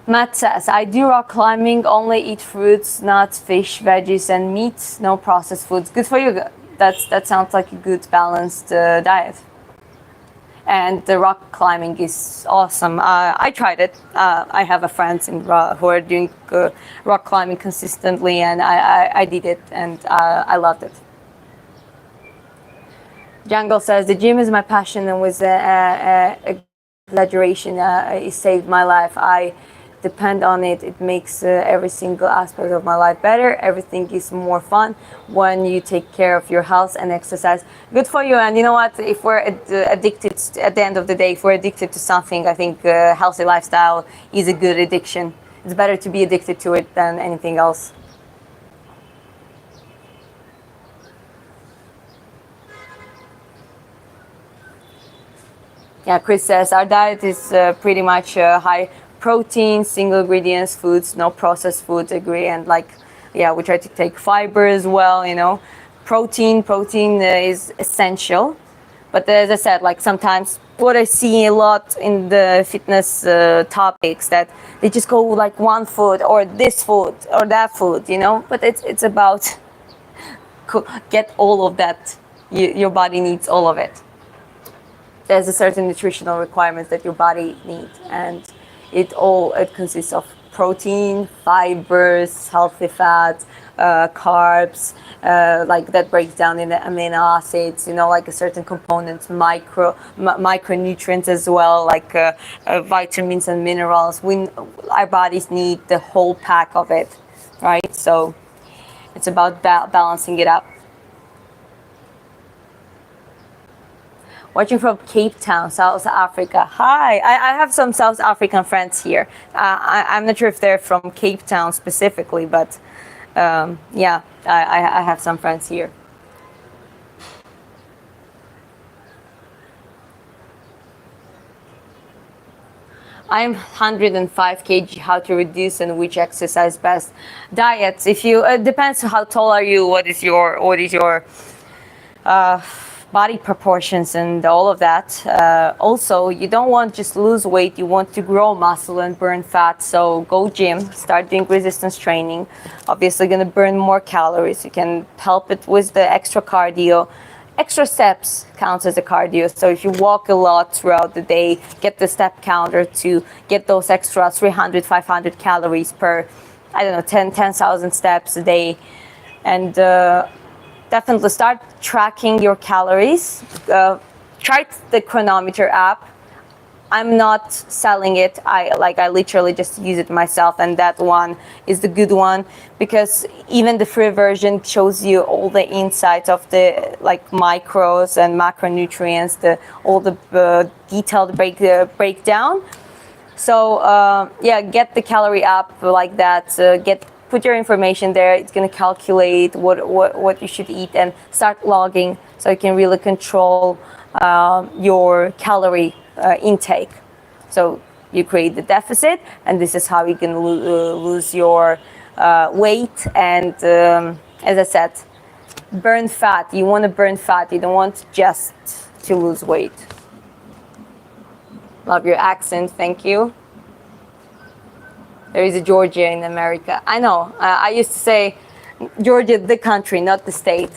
Matt says, I do rock climbing, only eat fruits, nuts, fish, veggies, and meats, no processed foods. Good for you. That sounds like a good balanced diet. And the rock climbing is awesome. I tried it. I have a friends who are doing rock climbing consistently, and I did it, and I loved it. Jungle says, the gym is my passion, and with exaggeration, it saved my life. I depend on it. It makes every single aspect of my life better. Everything is more fun when you take care of your health and exercise. Good for you. And you know what, if we're addicted, at the end of the day, if we're addicted to something, I think healthy lifestyle is a good addiction. It's better to be addicted to it than anything else. Yeah, Chris says our diet is pretty much high protein, single ingredients foods, no processed foods. Agree. And like, yeah, we try to take fiber as well. You know, protein is essential. But as I said, like sometimes what I see a lot in the fitness topics, that they just go like one food or this food or that food. You know, but it's about get all of that. Your body needs all of it. There's a certain nutritional requirements that your body needs, and it consists of protein, fibers, healthy fats, carbs, like that breaks down in the amino acids, you know, like a certain components, micronutrients as well, like vitamins and minerals. Our bodies need the whole pack of it, right? So it's about balancing it up. Watching from Cape Town, South Africa. Hi, I have some South African friends here. I'm not sure if they're from Cape Town specifically, but yeah, I have some friends here. I'm 105 kg. How to reduce and which exercise best? Diets. If you it depends how tall are you. What is your body proportions and all of that. Also, you don't want just lose weight, you want to grow muscle and burn fat. So go gym, start doing resistance training. Obviously going to burn more calories. You can help it with the extra cardio. Extra steps counts as a cardio. So if you walk a lot throughout the day, get the step counter to get those extra 300, 500 calories per, I don't know, 10,000 steps a day. And definitely start tracking your calories. Try the chronometer app. I'm not selling it. I literally just use it myself, and that one is the good one, because even the free version shows you all the insights of the like micros and macronutrients, all the detailed breakdown. So yeah, get the calorie app like that. Put your information there. It's gonna calculate what you should eat, and start logging so you can really control your calorie intake. So you create the deficit, and this is how you can lose your weight. And as I said, burn fat. You want to burn fat. You don't want just to lose weight. Love your accent. Thank you. There is a Georgia in America. I know. I used to say Georgia, the country, not the state.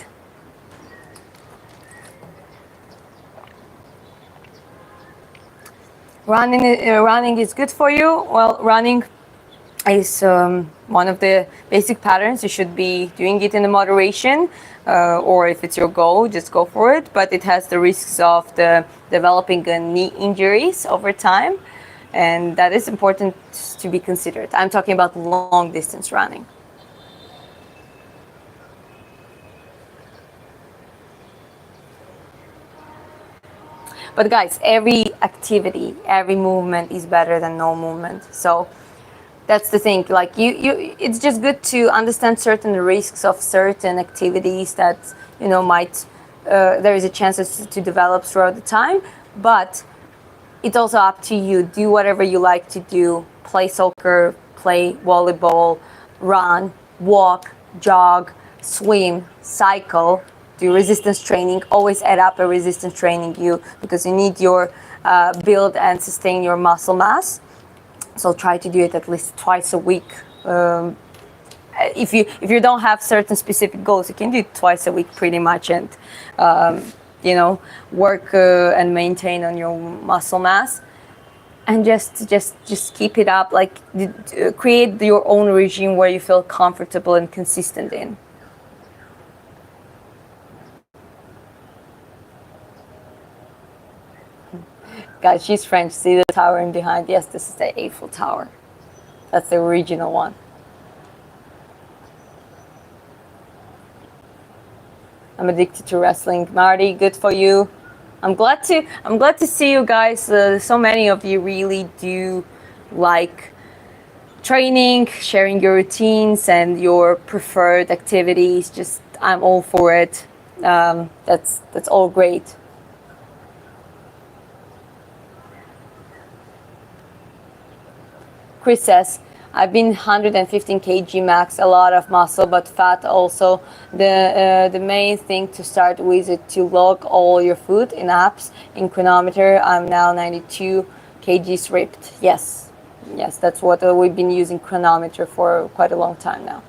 Running is good for you. Well, running is one of the basic patterns. You should be doing it in moderation, or if it's your goal, just go for it. But it has the risks of developing knee injuries over time, and that is important to be considered. I'm talking about long distance running. But guys, every activity, every movement is better than no movement. So that's the thing. Like it's just good to understand certain risks of certain activities that might there is a chance to develop throughout the time. But it's also up to you. Do whatever you like to do. Play soccer, play volleyball, run, walk, jog, swim, cycle. Do resistance training. Always add up a resistance training because you need your build and sustain your muscle mass. So try to do it at least twice a week. If you don't have certain specific goals, you can do it twice a week pretty much, and work and maintain on your muscle mass, and just keep it up. Like create your own regime where you feel comfortable and consistent in. Guys, she's French. See the tower in behind? Yes, this is the Eiffel Tower. That's the original one. I'm addicted to wrestling. Marty, good for you. I'm glad to see you guys. So many of you really do like training, sharing your routines and your preferred activities. Just I'm all for it. That's all great. Chris says, I've been 115 kg max, a lot of muscle, but fat also. The main thing to start with is to log all your food in apps, in Chronometer. I'm now 92 kgs ripped. Yes, that's what we've been using Chronometer for quite a long time now.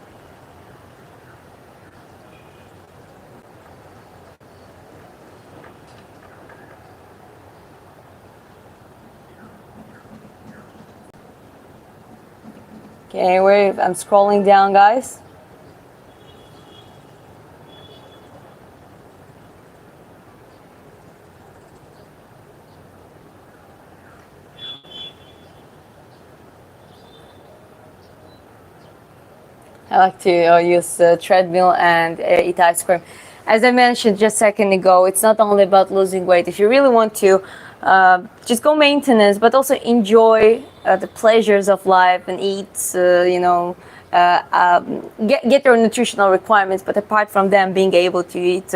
Okay, I'm scrolling down, guys. I like to use treadmill and eat ice cream. As I mentioned just a second ago, it's not only about losing weight. If you really want to, just go maintenance, but also enjoy the pleasures of life and eat, get your nutritional requirements. But apart from them, being able to eat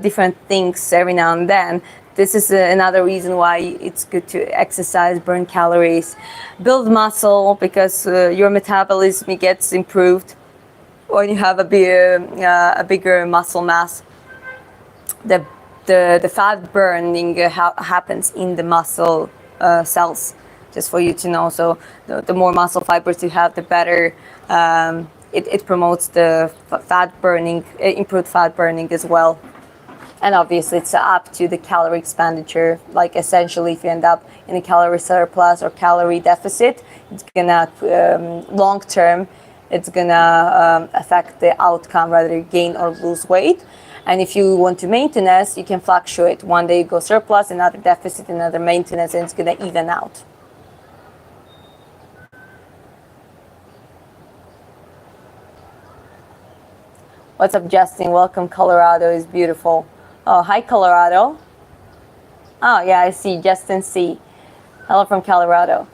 different things every now and then, this is another reason why it's good to exercise, burn calories, build muscle, because your metabolism gets improved when you have a bigger muscle mass. The fat burning happens in the muscle cells, just for you to know. So the more muscle fibers you have, the better. It promotes the fat burning, improved fat burning as well. And obviously it's up to the calorie expenditure. Like essentially, if you end up in a calorie surplus or calorie deficit, it's gonna long term, it's gonna affect the outcome, whether you gain or lose weight. And if you want to maintenance, you can fluctuate. One day you go surplus, another deficit, another maintenance, and it's going to even out. What's up, Justin? Welcome. Colorado is beautiful. Oh, hi, Colorado. Oh, yeah, I see. Justin C. Hello from Colorado.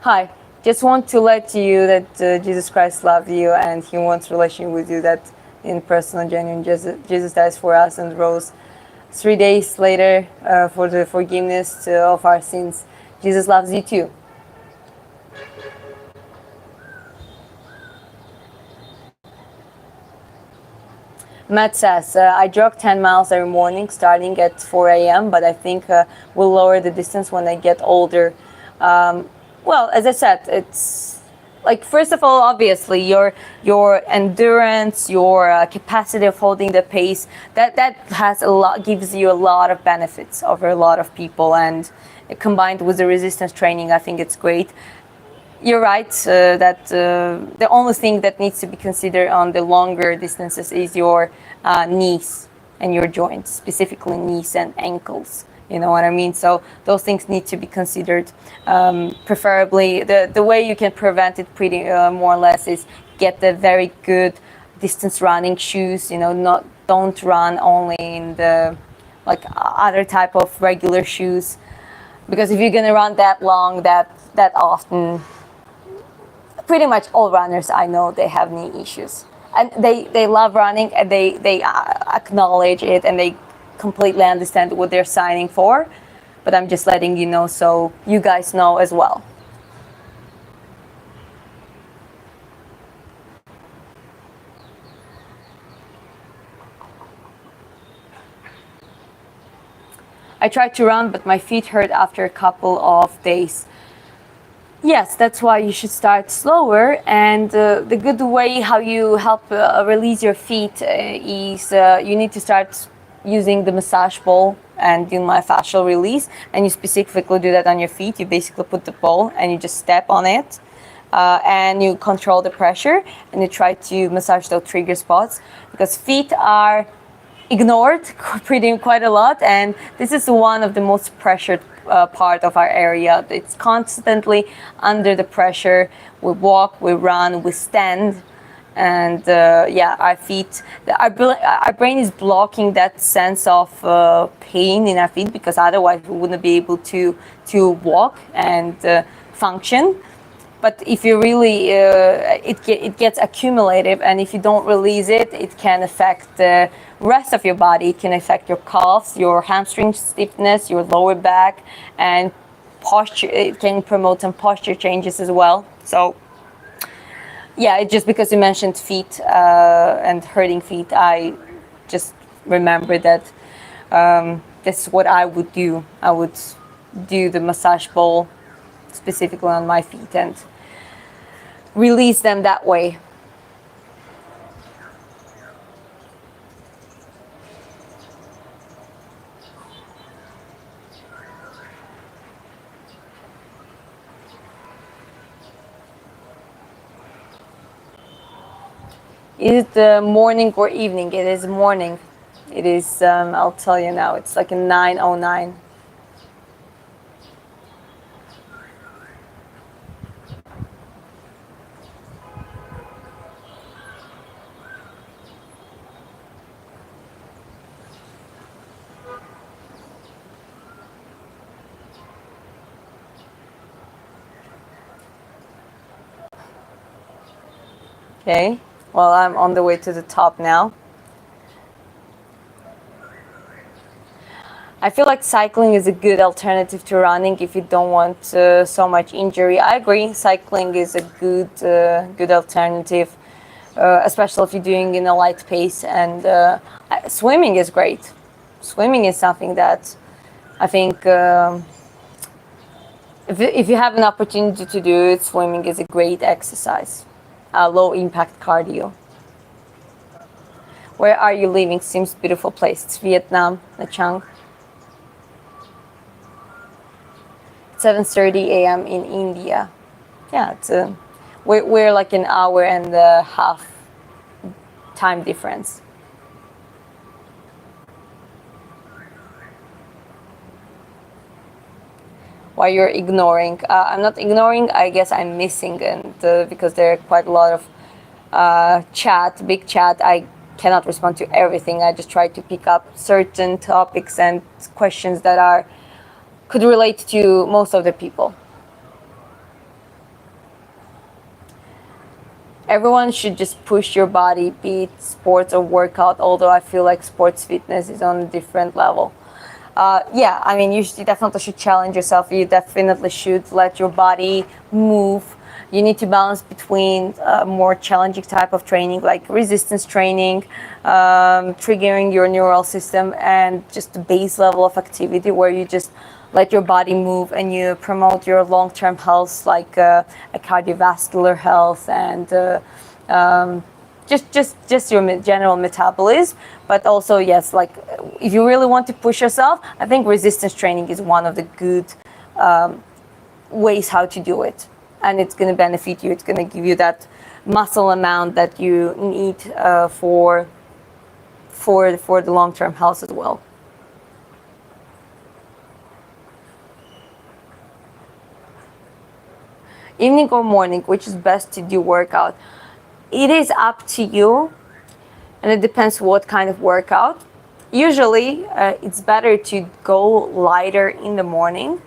Hi. Just want to let you that Jesus Christ loves you and He wants relation with you. That in person, genuine Jesus dies for us and rose 3 days later for the forgiveness of our sins. Jesus loves you too. Matt says, I jog 10 miles every morning starting at 4 a.m., but I think we'll lower the distance when I get older. Well, as I said, it's like, first of all, obviously, your endurance, your capacity of holding the pace, that has a lot, gives you a lot of benefits over a lot of people. And combined with the resistance training, I think it's great. You're right that the only thing that needs to be considered on the longer distances is your knees and your joints, specifically knees and ankles. You know what I mean? So those things need to be considered. Preferably, the way you can prevent it pretty more or less is get the very good distance running shoes. You know, don't run only in the like other type of regular shoes, because if you're gonna run that long, that often, pretty much all runners I know, they have knee issues, and they love running, and they acknowledge it, and they completely understand what they're signing for. But I'm just letting you know so you guys know as well. I tried to run, but my feet hurt after a couple of days. Yes, that's why you should start slower. And the good way how you help release your feet is you need to start using the massage ball and do myofascial release. And you specifically do that on your feet. You basically put the ball and you just step on it. And you control the pressure and you try to massage those trigger spots, because feet are ignored quite a lot, and this is one of the most pressured part of our area. It's constantly under the pressure. We walk, we run, we stand, and yeah, our feet, our brain is blocking that sense of pain in our feet, because otherwise we wouldn't be able to walk and function. But if you really, it gets accumulative, and if you don't release it, it can affect the rest of your body. It can affect your calves, your hamstring stiffness, your lower back, and posture. It can promote some posture changes as well. So yeah, just because you mentioned feet and hurting feet, I just remember that this is what I would do. I would do the massage ball specifically on my feet and release them that way. Is it morning or evening? It is morning. It is, I'll tell you now, it's like a 9:09. Okay, well, I'm on the way to the top now. I feel like cycling is a good alternative to running if you don't want so much injury. I agree, cycling is a good alternative, especially if you're doing in a light pace. And swimming is great. Swimming is something that I think if you have an opportunity to do it, swimming is a great exercise. Low impact cardio. Where are you living? Seems beautiful place. It's Vietnam, Nha Trang. 7:30 a.m. in India. Yeah, it's we're like an hour and a half time difference. Why you're ignoring? I'm not ignoring. I guess I'm missing, and because there are quite a lot of big chat. I cannot respond to everything. I just try to pick up certain topics and questions that could relate to most of the people. Everyone should just push your body, be it sports or workout, although I feel like sports fitness is on a different level. Yeah, I mean, you definitely should challenge yourself. You definitely should let your body move. You need to balance between more challenging type of training, like resistance training, triggering your neural system, and just the base level of activity where you just let your body move and you promote your long-term health, like a cardiovascular health and just your general metabolism. But also, yes, like if you really want to push yourself, I think resistance training is one of the good ways how to do it, and it's going to benefit you. It's going to give you that muscle amount that you need for the long-term health as well. Evening or morning, which is best to do workout? It is up to you, and it depends what kind of workout. Usually, it's better to go lighter in the morning,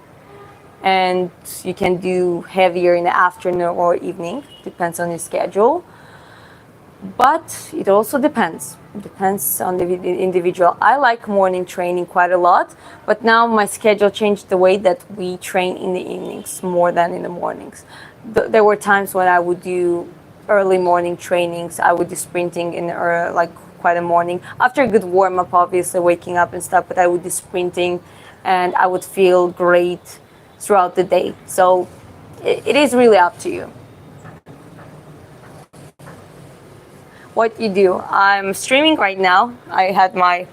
and you can do heavier in the afternoon or evening, depends on your schedule. But it also depends. It depends on the individual. I like morning training quite a lot, but now my schedule changed the way that we train in the evenings more than in the mornings. There were times when I would do early morning trainings. I would do sprinting in like quite a morning after a good warm up, obviously waking up and stuff. But I would do sprinting, and I would feel great throughout the day. So it is really up to you. What you do? I'm streaming right now. I had my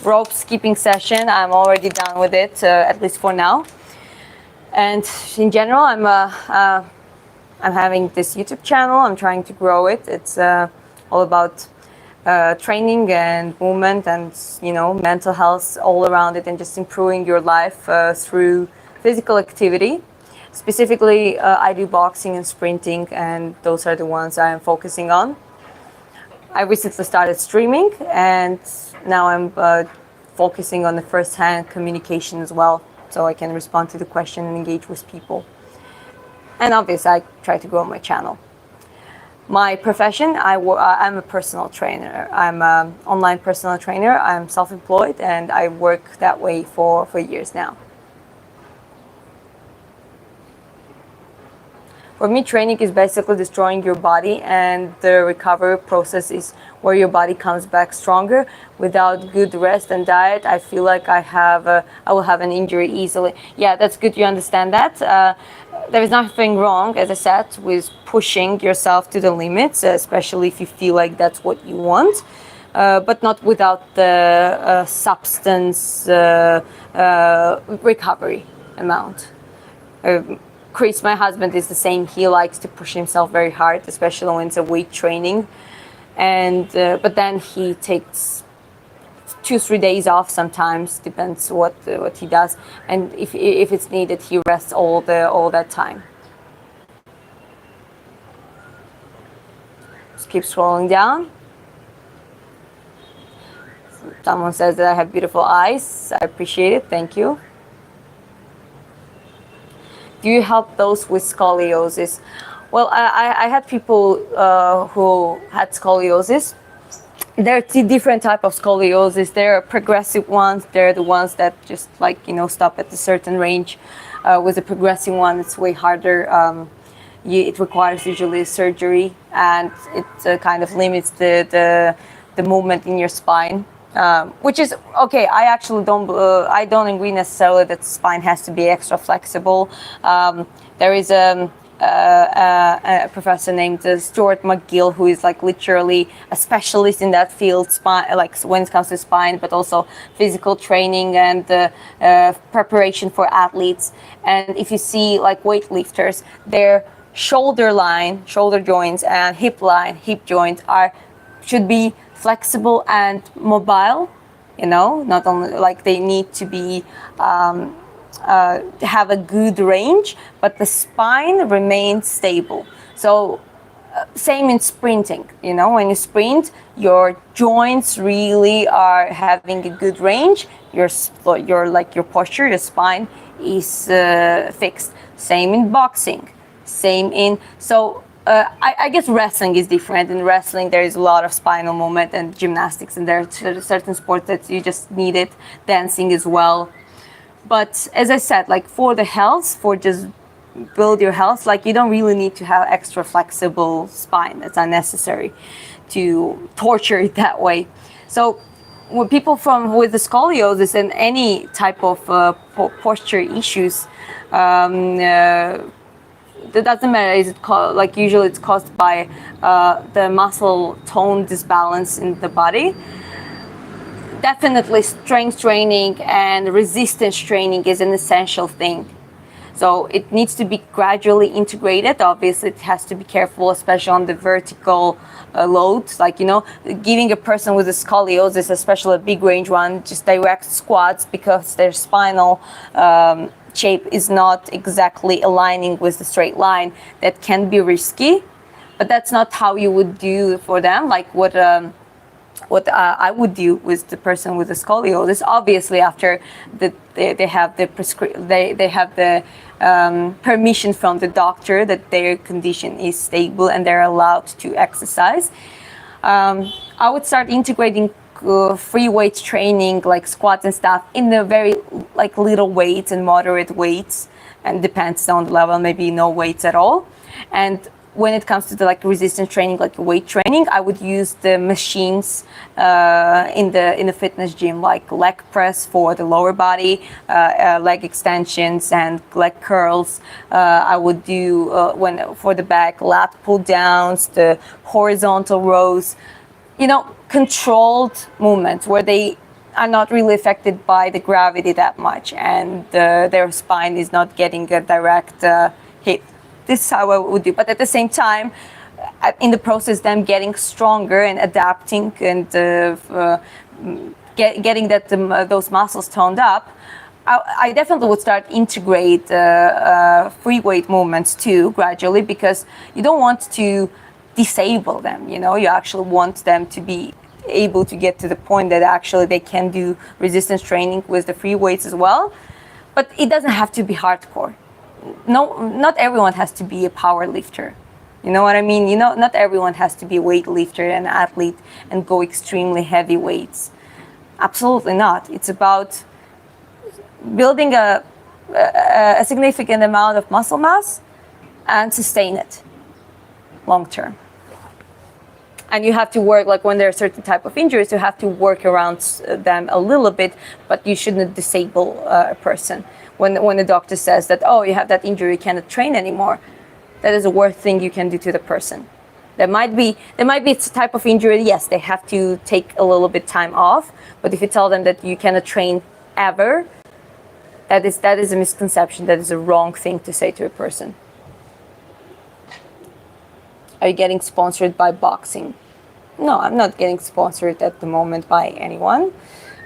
rope skipping session. I'm already done with it, at least for now. And in general, I'm having this YouTube channel. I'm trying to grow it. It's all about training and movement and mental health all around it, and just improving your life through physical activity. Specifically, I do boxing and sprinting, and those are the ones I am focusing on. I recently started streaming, and now I'm focusing on the first-hand communication as well, so I can respond to the question and engage with people. And obviously, I try to grow my channel. My profession, I'm a personal trainer. I'm an online personal trainer. I'm self-employed, and I work that way for years now. For me, training is basically destroying your body, and the recovery process is where your body comes back stronger. Without good rest and diet, I feel like I will have an injury easily. Yeah, that's good you understand that. There is nothing wrong, as I said, with pushing yourself to the limits, especially if you feel like that's what you want, but not without the substance recovery amount. Chris, my husband, is the same. He likes to push himself very hard, especially when it's a weight training. And but then he takes 2-3 days off sometimes, depends what he does. And if it's needed, he rests all that time. Just keep scrolling down. Someone says that I have beautiful eyes. I appreciate it. Thank you. Do you help those with scoliosis? Well, I had people who had scoliosis. There are two different types of scoliosis. There are progressive ones. There are the ones that just stop at a certain range. With a progressive one, it's way harder. It requires usually surgery, and it kind of limits the movement in your spine. Which is okay. I actually don't agree necessarily that the spine has to be extra flexible. There is a professor named Stuart McGill, who is literally a specialist in that field, spine, when it comes to spine, but also physical training and preparation for athletes. And if you see weightlifters, their shoulder joints, and hip joints should be flexible and mobile. Not only like they need to be have a good range, but the spine remains stable. So same in sprinting. When you sprint, your joints really are having a good range. Your posture, your spine is fixed. Same in boxing. I guess wrestling is different. In wrestling, there is a lot of spinal movement, and gymnastics, and there are certain sports that you just need it. Dancing as well. But as I said, like for the health, for just build your health, like you don't really need to have extra flexible spine. That's unnecessary to torture it that way. So with people with the scoliosis and any type of posture issues, it doesn't matter. Usually it's caused by the muscle tone disbalance in the body. Definitely strength training and resistance training is an essential thing. So it needs to be gradually integrated. Obviously, it has to be careful, especially on the vertical loads. Giving a person with a scoliosis, especially a big range one, just direct squats because their spinal shape is not exactly aligning with the straight line. That can be risky, but that's not how you would do for them. Like what I would do with the person with the scoliosis. Obviously, after they have the permission from the doctor that their condition is stable and they're allowed to exercise. I would start integrating free weight training, like squats and stuff, in the very little weights and moderate weights, and depends on the level, maybe no weights at all. And when it comes to the resistance training, like weight training, I would use the machines in the fitness gym, like leg press for the lower body, leg extensions and leg curls. I would do for the back, lat pull downs, the horizontal rows. Controlled movements where they are not really affected by the gravity that much, and their spine is not getting a direct hit. This is how I would do. But at the same time, in the process, them getting stronger and adapting and getting those muscles toned up, I definitely would start integrate free weight movements too, gradually, because you don't want to disable them. You actually want them to be able to get to the point that actually they can do resistance training with the free weights as well. But it doesn't have to be hardcore. No, not everyone has to be a power lifter. You know what I mean? Not everyone has to be a weightlifter and athlete and go extremely heavy weights. Absolutely not. It's about building a significant amount of muscle mass and sustain it long term. And you have to work, when there are certain type of injuries, you have to work around them a little bit, but you shouldn't disable a person. When the doctor says that, oh, you have that injury, you cannot train anymore, that is the worst thing you can do to the person. There might be a type of injury, yes, they have to take a little bit time off, but if you tell them that you cannot train ever, that is a misconception, that is a wrong thing to say to a person. Are you getting sponsored by boxing? No, I'm not getting sponsored at the moment by anyone.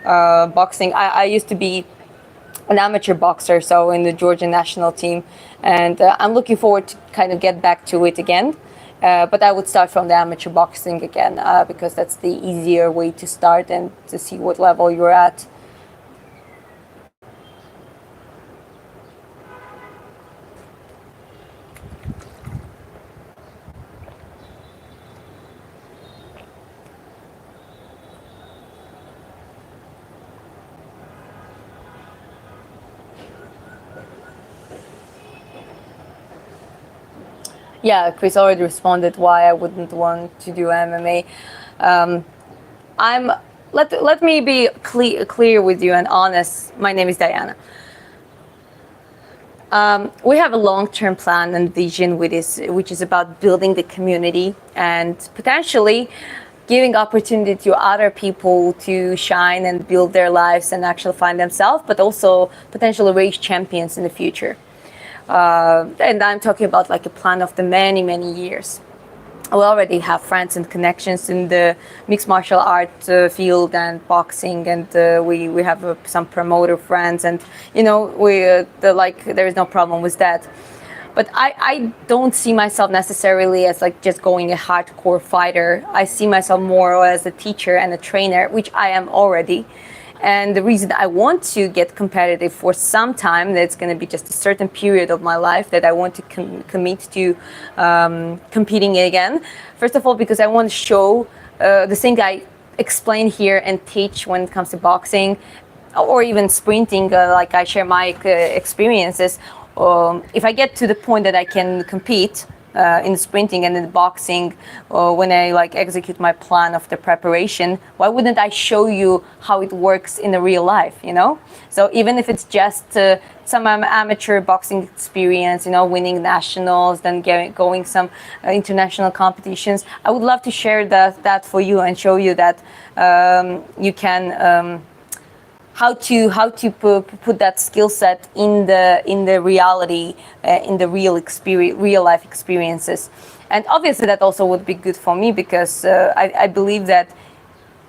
Boxing, I used to be an amateur boxer, so in the Georgian national team, and I'm looking forward to kind of get back to it again. But I would start from the amateur boxing again, because that's the easier way to start and to see what level you're at. Yeah, Chris already responded why I wouldn't want to do MMA. Let me be clear with you and honest. My name is Diana. We have a long-term plan and vision with this, which is about building the community and potentially giving opportunity to other people to shine and build their lives and actually find themselves, but also potentially raise champions in the future. And I'm talking about like a plan of the many, many years. We already have friends and connections in the mixed martial art field and boxing, and we have some promoter friends, and there is no problem with that. But I don't see myself necessarily as like just going a hardcore fighter. I see myself more as a teacher and a trainer, which I am already. And the reason I want to get competitive for some time, that's going to be just a certain period of my life that I want to commit to competing again. First of all, because I want to show the thing I explain here and teach when it comes to boxing or even sprinting, like I share my experiences. If I get to the point that I can compete in sprinting and in boxing, when I like execute my plan of the preparation, why wouldn't I show you how it works in the real life, you know? So even if it's just some amateur boxing experience, you know, winning nationals, then going some international competitions, I would love to share that for you and show you that you can how to put that skill set in the reality, in the real life experiences. And obviously that also would be good for me, because I believe that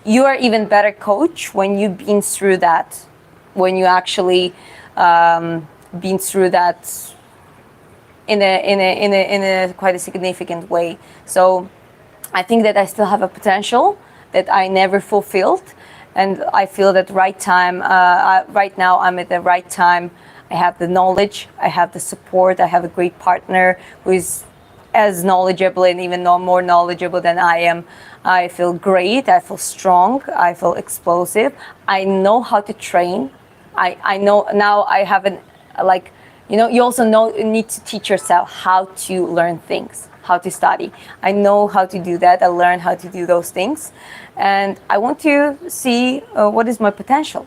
you are even better coach when you've been through that, when you actually been through that in a quite a significant way. So I think that I still have a potential that I never fulfilled. And I feel that right now I'm at the right time. I have the knowledge, I have the support, I have a great partner who is as knowledgeable and even more knowledgeable than I am. I feel great, I feel strong, I feel explosive. I know how to train. I know now I haven't, like, you know, you also need to teach yourself how to learn things, how to study. I know how to do that. I learned how to do those things. And I want to see what is my potential.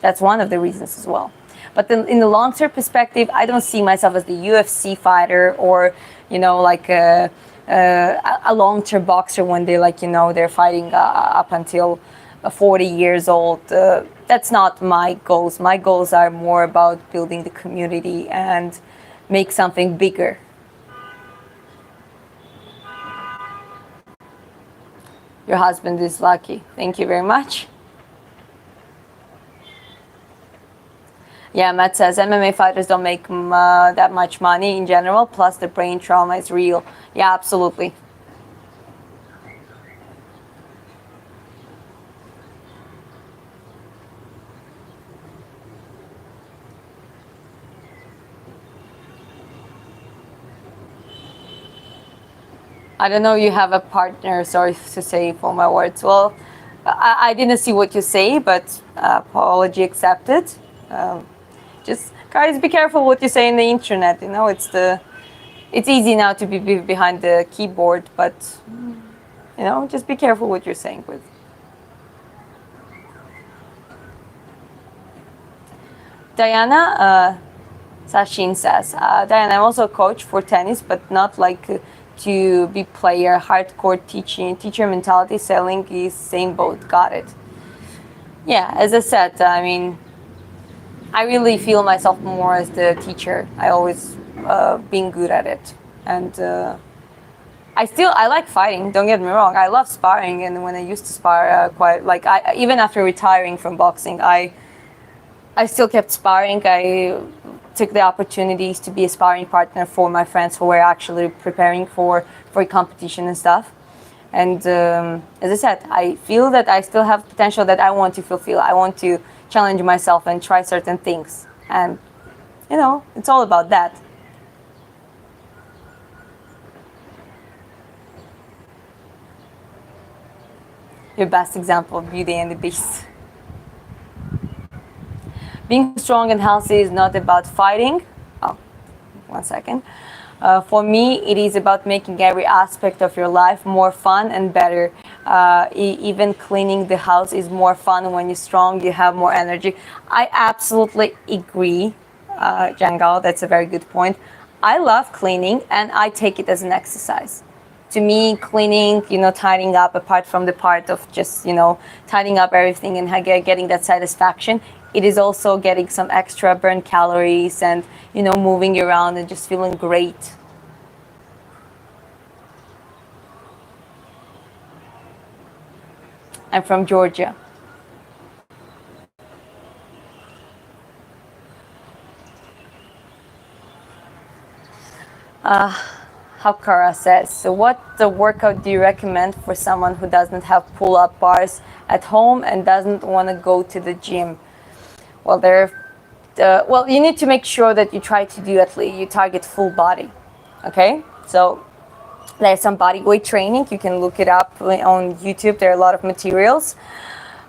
That's one of the reasons as well. But then in the long-term perspective, I don't see myself as the UFC fighter or, you know, like a long-term boxer when they, like, you know, they're fighting up until 40 years old. That's not my goals. My goals are more about building the community and make something bigger. Your husband is lucky. Thank you very much. Yeah, Matt says MMA fighters don't make that much money in general, plus the brain trauma is real. Yeah, absolutely. I don't know, you have a partner, sorry to say for my words. Well, I didn't see what you say, but apology accepted. Just, guys, be careful what you say in the internet. You know, it's easy now to be behind the keyboard, but, you know, just be careful what you're saying with. Diana, Sashin says, Diana, I'm also a coach for tennis, but not like to be player, hardcore teacher mentality, selling is same boat. Got it. Yeah, as I said, I mean, I really feel myself more as the teacher. I always been good at it. And I like fighting, don't get me wrong. I love sparring, and when I used to spar even after retiring from boxing, I still kept sparring. I took the opportunities to be a sparring partner for my friends who were actually preparing for a competition and stuff. And as I said, I feel that I still have potential that I want to fulfill. I want to challenge myself and try certain things. And, you know, it's all about that. Your best example of Beauty and the Beast. Being strong and healthy is not about fighting. Oh, 1 second. For me, it is about making every aspect of your life more fun and better. Even cleaning the house is more fun when you're strong, you have more energy. I absolutely agree, Jangal, that's a very good point. I love cleaning and I take it as an exercise. to me, cleaning, tidying up, apart from the part of just, tidying up everything and getting that satisfaction, it is also getting some extra burn calories and, moving around and just feeling great. I'm from Georgia. Hakara says, so what the workout do you recommend for someone who doesn't have pull-up bars at home and doesn't want to go to the gym? Well, you need to make sure that you try to do you target full body. Okay, so there's some body weight training. You can look it up on YouTube. There are a lot of materials.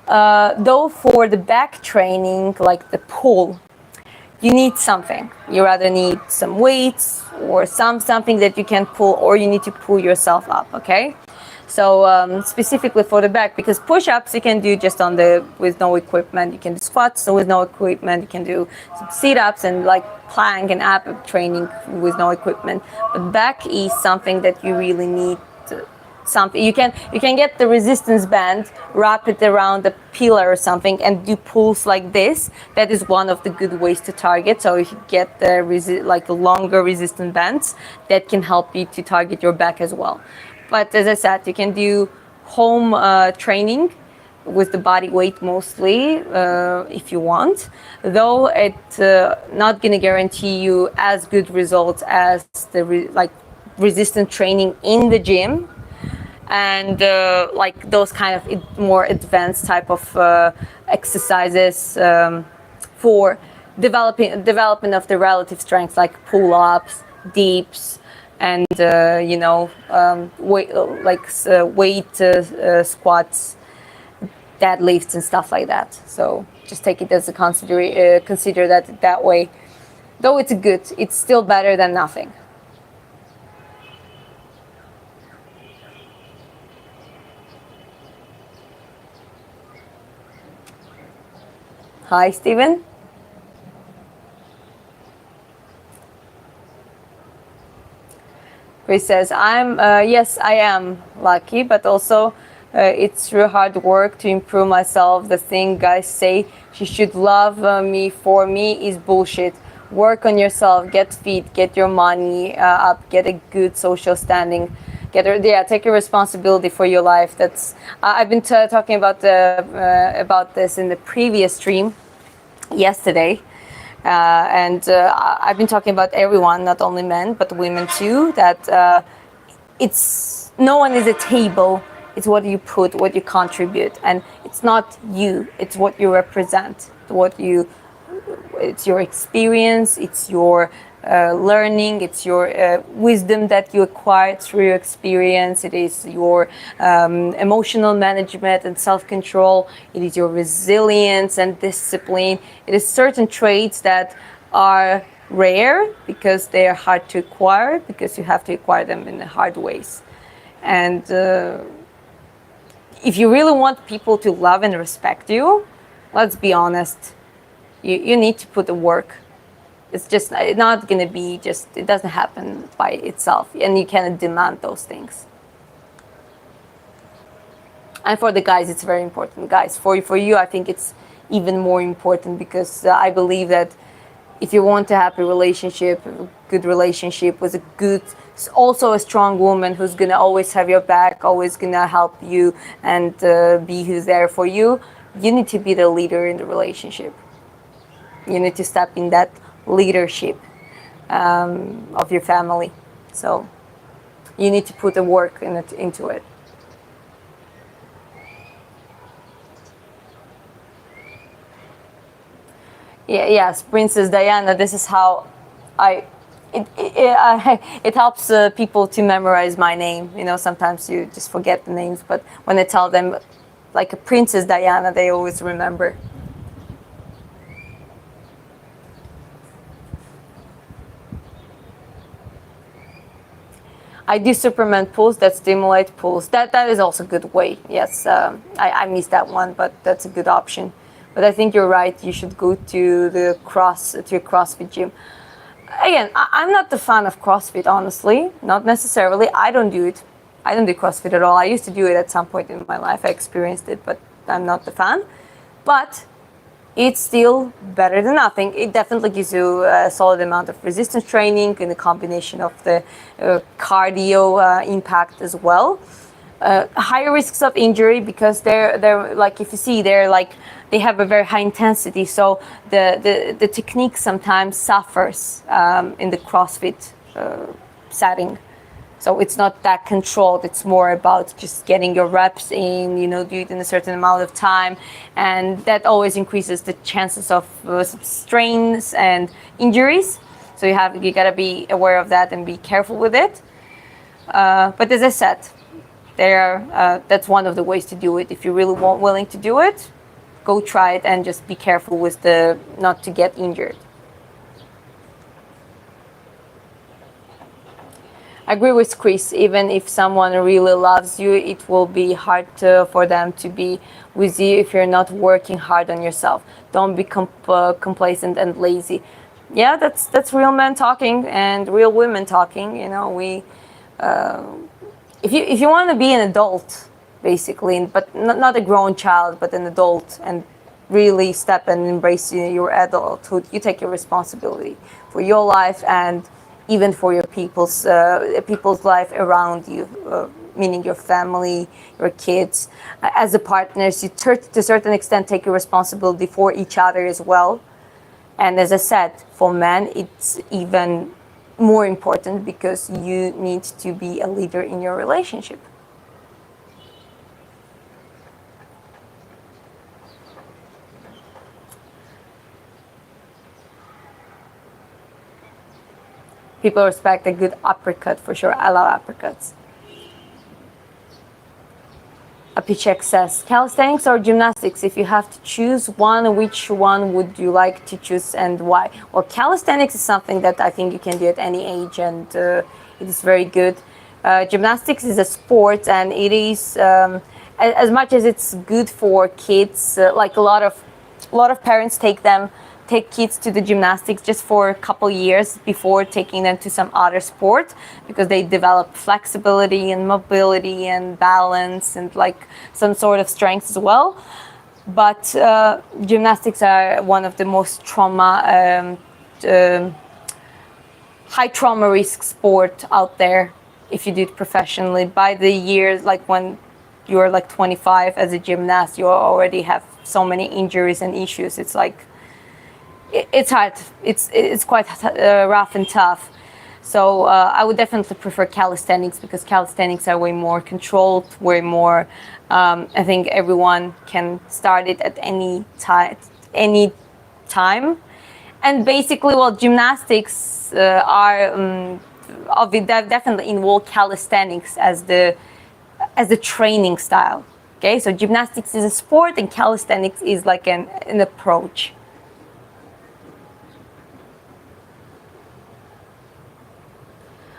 Though for the back training, like the pull, you need something. You rather need some weights or something that you can pull, or you need to pull yourself up, okay? So specifically for the back, because push-ups you can do just with no equipment. You can do squats with no equipment. You can do some sit-ups and like plank and ab training with no equipment. But back is something that you really need. Something you can get the resistance band, wrap it around a pillar or something, and do pulls like this. That is one of the good ways to target. So if you get the longer resistance bands, that can help you to target your back as well. But as I said, you can do home training with the body weight mostly if you want. Though it's not going to guarantee you as good results as the resistance training in the gym. And those kind of more advanced type of exercises for development of the relative strength, like pull-ups, dips, and weight squats, deadlifts, and stuff like that. So just take it as a consider that way. Though it's still better than nothing. Hi, Steven. Chris says, yes, I am lucky, but also it's through hard work to improve myself. The thing guys say she should love me for me is bullshit. Work on yourself, get fit, get your money up, get a good social standing. Take a responsibility for your life. That's I've been talking about this in the previous stream yesterday, and I've been talking about everyone, not only men but women too. That it's no one is a table. It's what you put, what you contribute, and it's not you. It's what you represent. It's your experience. It's your learning, it's your wisdom that you acquired through your experience. It is your emotional management and self-control. It is your resilience and discipline. It is certain traits that are rare because they are hard to acquire, because you have to acquire them in the hard ways. And if you really want people to love and respect you, let's be honest, you need to put the work. It's just not going to be it doesn't happen by itself, and you cannot demand those things. And for the guys, it's very important. Guys, for you, I think it's even more important, because I believe that if you want to have a relationship, a good relationship with also a strong woman who's going to always have your back, always going to help you and be who's there for you, you need to be the leader in the relationship. You need to step in that leadership of your family. So you need to put the work into it. Yes, Princess Diana, this is how it helps people to memorize my name. Sometimes you just forget the names, but when I tell them like a Princess Diana, they always remember. I do Superman pulls that stimulate pulls. That is also a good way. Yes, I missed that one, but that's a good option. But I think you're right. You should go to your CrossFit gym. Again, I'm not the fan of CrossFit, honestly. Not necessarily. I don't do it. I don't do CrossFit at all. I used to do it at some point in my life. I experienced it, but I'm not the fan. But it's still better than nothing. It definitely gives you a solid amount of resistance training in the combination of the cardio impact as well. Higher risks of injury because they're like, if you see, they have a very high intensity, so the technique sometimes suffers in the CrossFit setting. So it's not that controlled. It's more about just getting your reps in, do it in a certain amount of time. And that always increases the chances of strains and injuries. So you gotta be aware of that and be careful with it. But as I said, that's one of the ways to do it. If you're really willing to do it, go try it and just be careful with not to get injured. I agree with Chris. Even if someone really loves you, it will be hard for them to be with you if you're not working hard on yourself. Don't be complacent and lazy. Yeah, that's real men talking and real women talking. If you want to be an adult, basically, but not a grown child, but an adult, and really step and embrace your adulthood, you take your responsibility for your life and even for your people's life around you, meaning your family, your kids. As a partners, you to a certain extent take your responsibility for each other as well. And as I said, for men, it's even more important because you need to be a leader in your relationship. People respect a good uppercut for sure. I love uppercuts. Apichek says, calisthenics or gymnastics? If you have to choose one, which one would you like to choose and why? Well, calisthenics is something that I think you can do at any age, and it is very good. Gymnastics is a sport, and it is as much as it's good for kids. Like a lot of parents take kids to the gymnastics just for a couple years before taking them to some other sport, because they develop flexibility and mobility and balance and like some sort of strength as well. But gymnastics are one of the most high trauma risk sport out there if you do it professionally. By the years, like when you're like 25 as a gymnast, you already have so many injuries and issues. It's like, it's hard. It's quite rough and tough. So I would definitely prefer calisthenics because calisthenics are way more controlled, way more. I think everyone can start it at any time. And basically, well, gymnastics definitely involve calisthenics as the training style. Okay, so gymnastics is a sport and calisthenics is like an approach.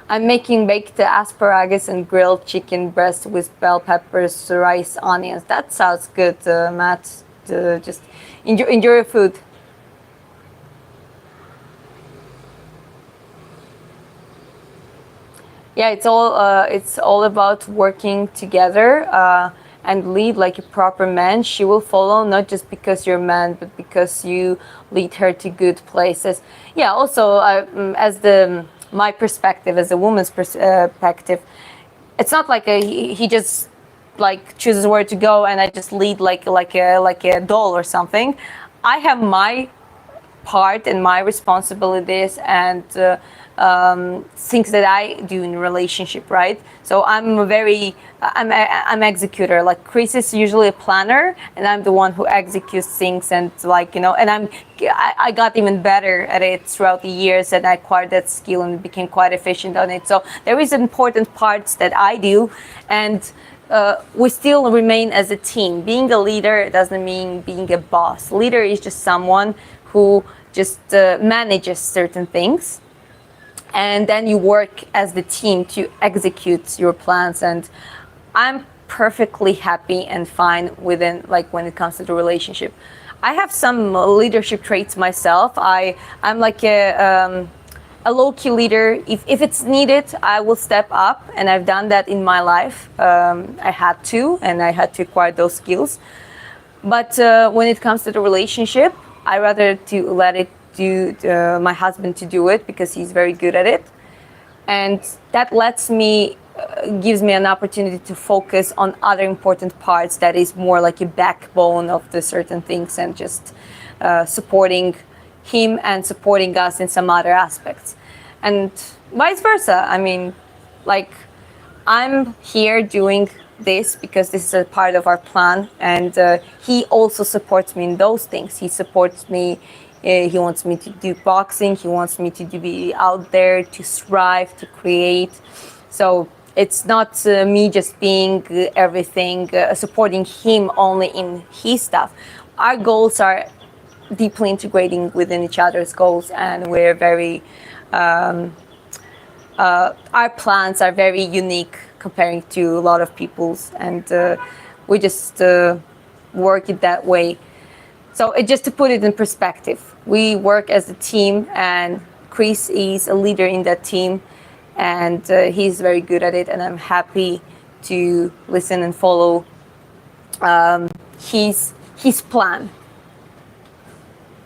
I'm making baked asparagus and grilled chicken breast with bell peppers, rice, onions. That sounds good, Matt. Just enjoy your food. Yeah, it's all about working together and lead like a proper man. She will follow not just because you're a man, but because you lead her to good places. Yeah. Also, my perspective as a woman's perspective, it's not like he just like chooses where to go and I just lead like a doll or something. I have my part and my responsibilities and things that I do in a relationship, right? So I'm executor. Like Chris is usually a planner, and I'm the one who executes things, and and I got even better at it throughout the years, and I acquired that skill and became quite efficient on it. So there is important parts that I do, and we still remain as a team. Being a leader doesn't mean being a boss. Leader is just someone who just manages certain things, and then you work as the team to execute your plans. And I'm perfectly happy and fine when it comes to the relationship. I have some leadership traits myself. I'm like a low-key leader. If it's needed, I will step up, and I've done that in my life. I had to, and I had to acquire those skills. But when it comes to the relationship, I rather to let it do my husband to do it, because he's very good at it, and that lets me gives me an opportunity to focus on other important parts that is more like a backbone of the certain things, and just supporting him and supporting us in some other aspects, and vice versa. I mean, like, I'm here doing this because this is a part of our plan, and he also supports me in those things. He supports me. He wants me to do boxing. He wants me to be out there, to strive, to create. So it's not me just being everything, supporting him only in his stuff. Our goals are deeply integrating within each other's goals, and we're very our plans are very unique comparing to a lot of people's, and we just work it that way. So just to put it in perspective, we work as a team, and Chris is a leader in that team, and he's very good at it, and I'm happy to listen and follow his plan.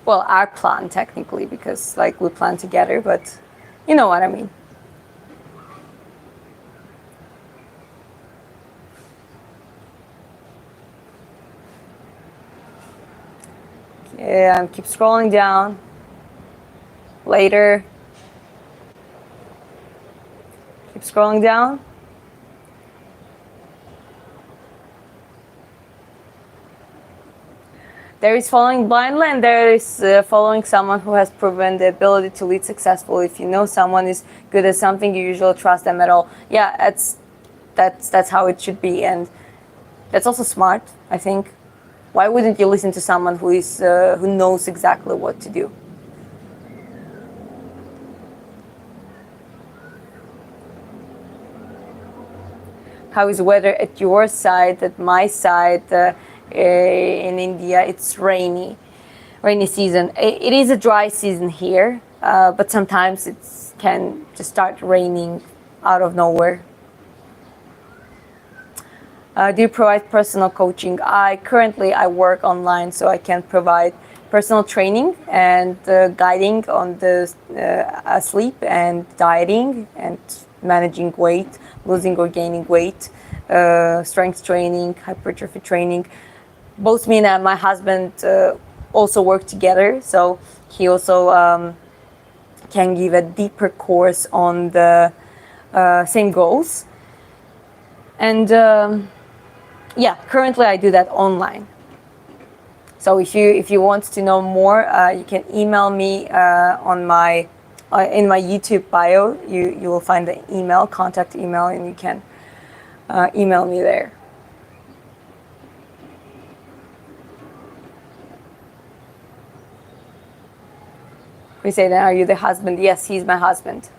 Well, our plan technically, because like we plan together, but you know what I mean. Yeah, keep scrolling down. Later. Keep scrolling down. There is following blindly, and there is following someone who has proven the ability to lead successfully. If you know someone is good at something, you usually trust them at all. Yeah, that's how it should be, and that's also smart, I think. Why wouldn't you listen to someone who knows exactly what to do? How is weather at your side? At my side, in India, it's rainy season. It is a dry season here, but sometimes it can just start raining out of nowhere. Do you provide personal coaching? Currently I work online, so I can provide personal training and guiding on the sleep and dieting and managing weight, losing or gaining weight, strength training, hypertrophy training. Both me and my husband also work together, so he also can give a deeper course on the same goals. And yeah, currently I do that online. So if you want to know more, you can email me on my in my YouTube bio. You will find the email, contact email, and you can email me there. We say then, are you the husband? Yes, he's my husband.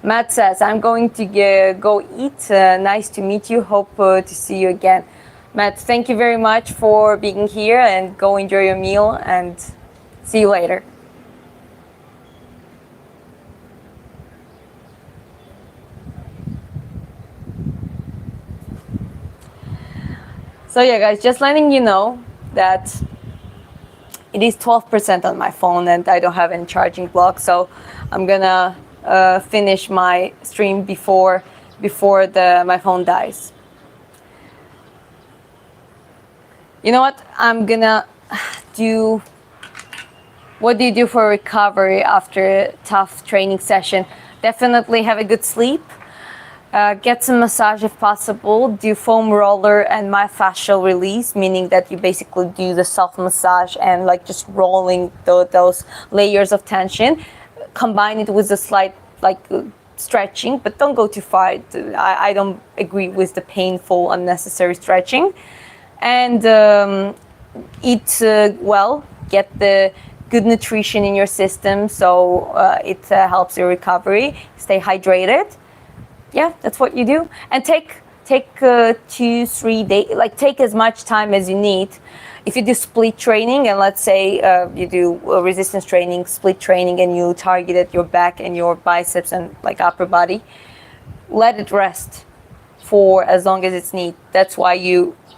Matt says, I'm going to go eat. Nice to meet you. Hope to see you again. Matt, thank you very much for being here, and go enjoy your meal, and see you later. So yeah, guys, just letting you know that it is 12% on my phone, and I don't have any charging block, so I'm gonna finish my stream before my phone dies. You know what? I'm gonna do. What do you do for recovery after a tough training session? Definitely have a good sleep. Get some massage if possible. Do foam roller and myofascial release, meaning that you basically do the self massage and like just rolling those layers of tension. Combine it with a slight stretching, but don't go too far. I don't agree with the painful, unnecessary stretching. And eat well. Get the good nutrition in your system, so it helps your recovery. Stay hydrated. Yeah, that's what you do. And take take 2-3 days, like take as much time as you need. If you do split training, and let's say you do resistance training, split training, and you targeted your back and your biceps and like upper body, let it rest for as long as it's needed. That's why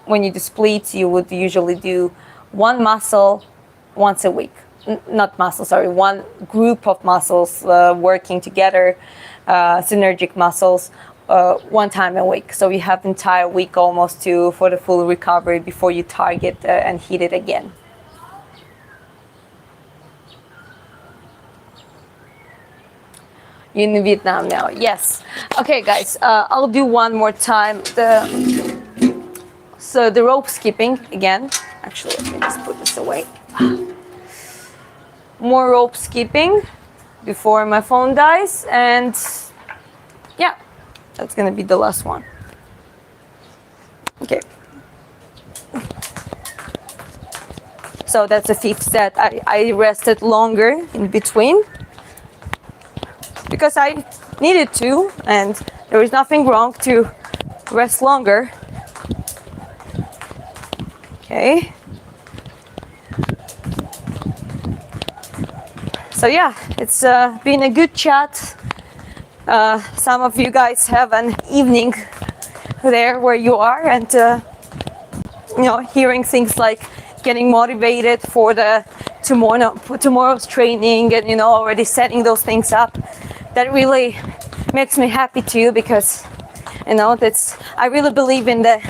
when you do splits, you would usually do one muscle once a week. Not muscle, sorry, one group of muscles working together, synergic muscles, one time a week. So you have the entire week almost for the full recovery before you target and hit it again. In Vietnam now, yes. Okay, guys, I'll do one more time. So the rope skipping again. Actually, let me just put this away. More rope skipping before my phone dies, and yeah, that's gonna be the last one. Okay. So that's the fifth set. I rested longer in between because I needed to, and there is nothing wrong to rest longer. Okay. So yeah, it's been a good chat. Some of you guys have an evening there where you are, and hearing things like getting motivated for the tomorrow's training, and already setting those things up. That really makes me happy too, because I really believe in the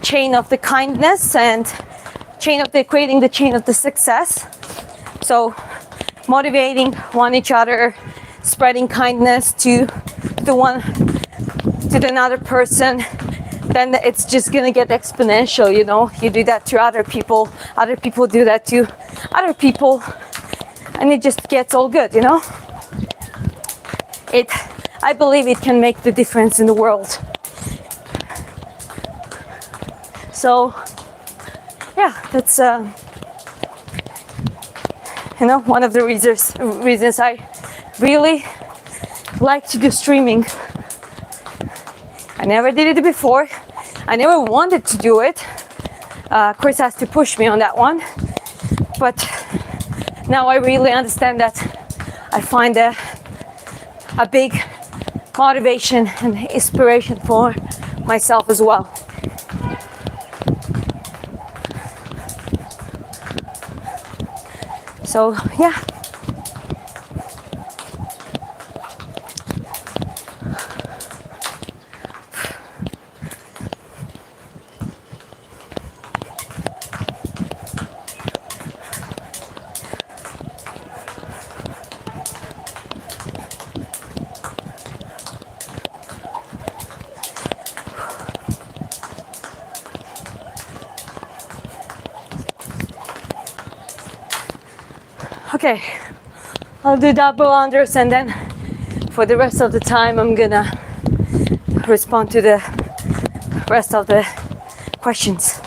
chain of the kindness and creating the chain of the success. So motivating one each other, spreading kindness to another person, then it's just gonna get exponential. You do that to other people do that to other people, and it just gets all good. I believe it can make the difference in the world. So yeah, that's one of the reasons I really like to do streaming. I never did it before. I never wanted to do it. Chris has to push me on that one. But now I really understand that I find a big motivation and inspiration for myself as well. So yeah. Okay, I'll do double unders, and then for the rest of the time I'm gonna respond to the rest of the questions.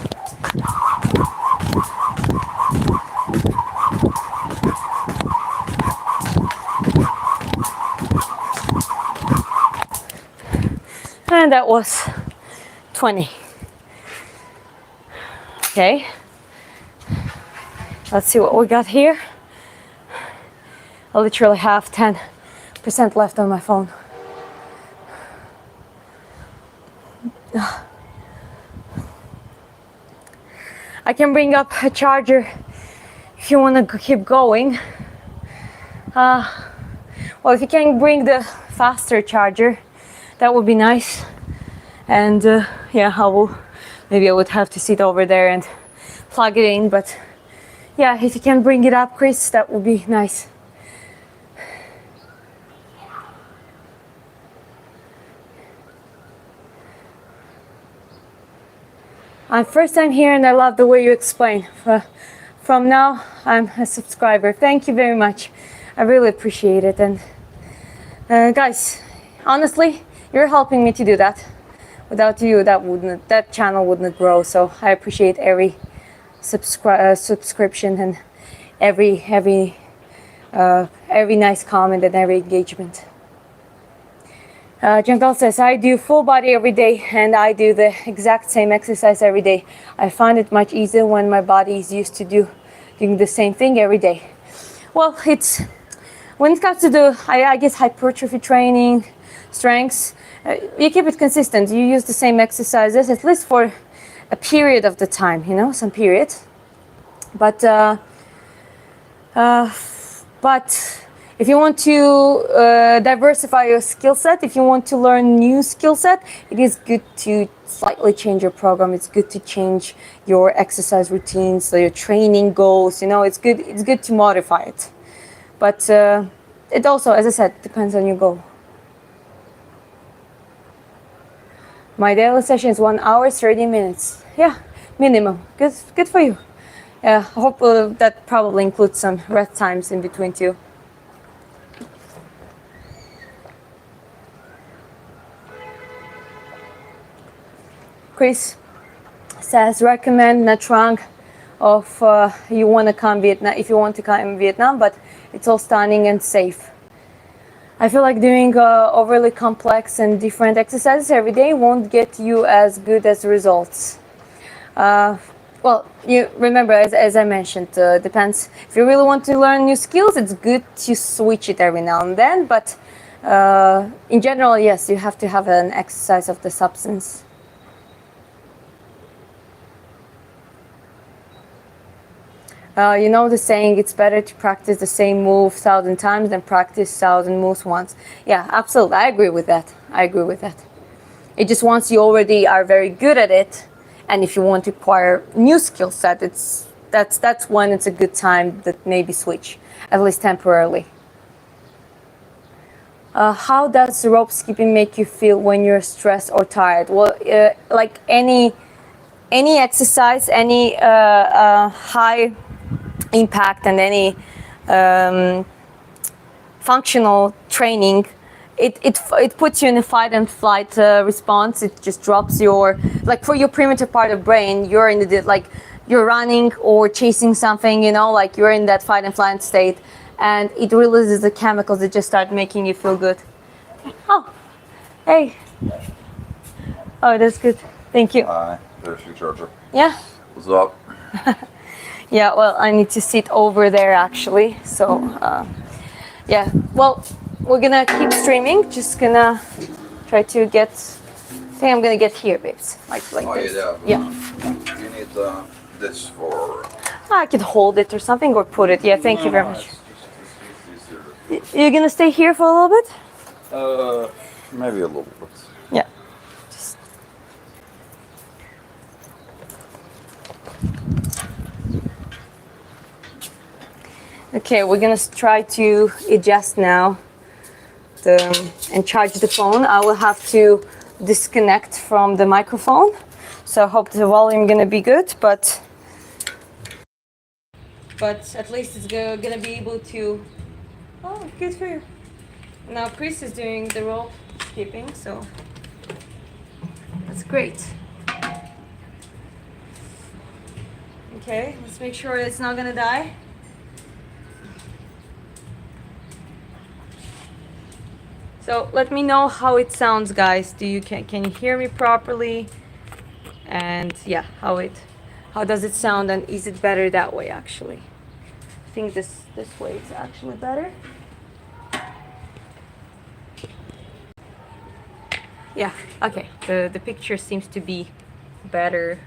And that was 20. Okay, let's see what we got here. I literally have 10% left on my phone. I can bring up a charger if you want to keep going. Well, if you can bring the faster charger, that would be nice. And yeah, maybe I would have to sit over there and plug it in. But yeah, if you can bring it up, Chris, that would be nice. First time here, and I love the way you explain. From now, I'm a subscriber. Thank you very much. I really appreciate it. And guys, honestly, you're helping me to do that. Without you, that channel wouldn't grow. So I appreciate every subscription and every nice comment and every engagement. Jean-Paul says, I do full body every day and I do the exact same exercise every day. I find it much easier when my body is used to doing the same thing every day. Well, it's when it comes to I guess hypertrophy training, strengths, you keep it consistent. You use the same exercises at least for a period of the time, some period. But if you want to diversify your skill set, if you want to learn new skill set, it is good to slightly change your program. It's good to change your exercise routines, so your training goals. It's good to modify it. But it also, as I said, depends on your goal. My daily session is 1 hour, 30 minutes. Yeah, minimum. Good for you. I hope that probably includes some rest times in between too. Chris says, recommend Nha of you want to come Vietnam, if you want to come Vietnam, but it's all stunning and safe. I feel like doing overly complex and different exercises every day won't get you as good as results. Well, you remember, as I mentioned, depends. If you really want to learn new skills, it's good to switch it every now and then. But in general, yes, you have to have an exercise of the substance. You know the saying, it's better to practice the same move 1,000 times than practice 1,000 moves once. Yeah, absolutely. I agree with that. It just once you already are very good at it, and if you want to acquire new skill set, that's when it's a good time that maybe switch, at least temporarily. How does rope skipping make you feel when you're stressed or tired? Well, like any exercise, any high impact and any functional training, it puts you in a fight and flight response. It just drops your, like for your primitive part of brain, you're in the, like you're running or chasing something, like you're in that fight and flight state, and it releases the chemicals that just start making you feel good. Oh, hey. Oh, that's good. Thank you. Hi, there's your charger. Yeah. What's up? Yeah, well, I need to sit over there actually. So, yeah. Well, we're gonna keep streaming. Just gonna try to get. I think I'm gonna get here, babes. Like this. Yeah. You need this for. I could hold it or something, or put it. Yeah. Thank you very much. You're gonna stay here for a little bit? Maybe a little bit. Yeah. Okay, we're gonna try to adjust now and charge the phone. I will have to disconnect from the microphone, so I hope the volume gonna be good, but at least it's gonna be able to. Oh, good for you. Now Chris is doing the rope skipping, so that's great. Okay, let's make sure it's not gonna die. So let me know how it sounds, guys. Can you hear me properly? And yeah, how does it sound, and is it better that way actually? I think this way is actually better. Yeah, okay. The picture seems to be better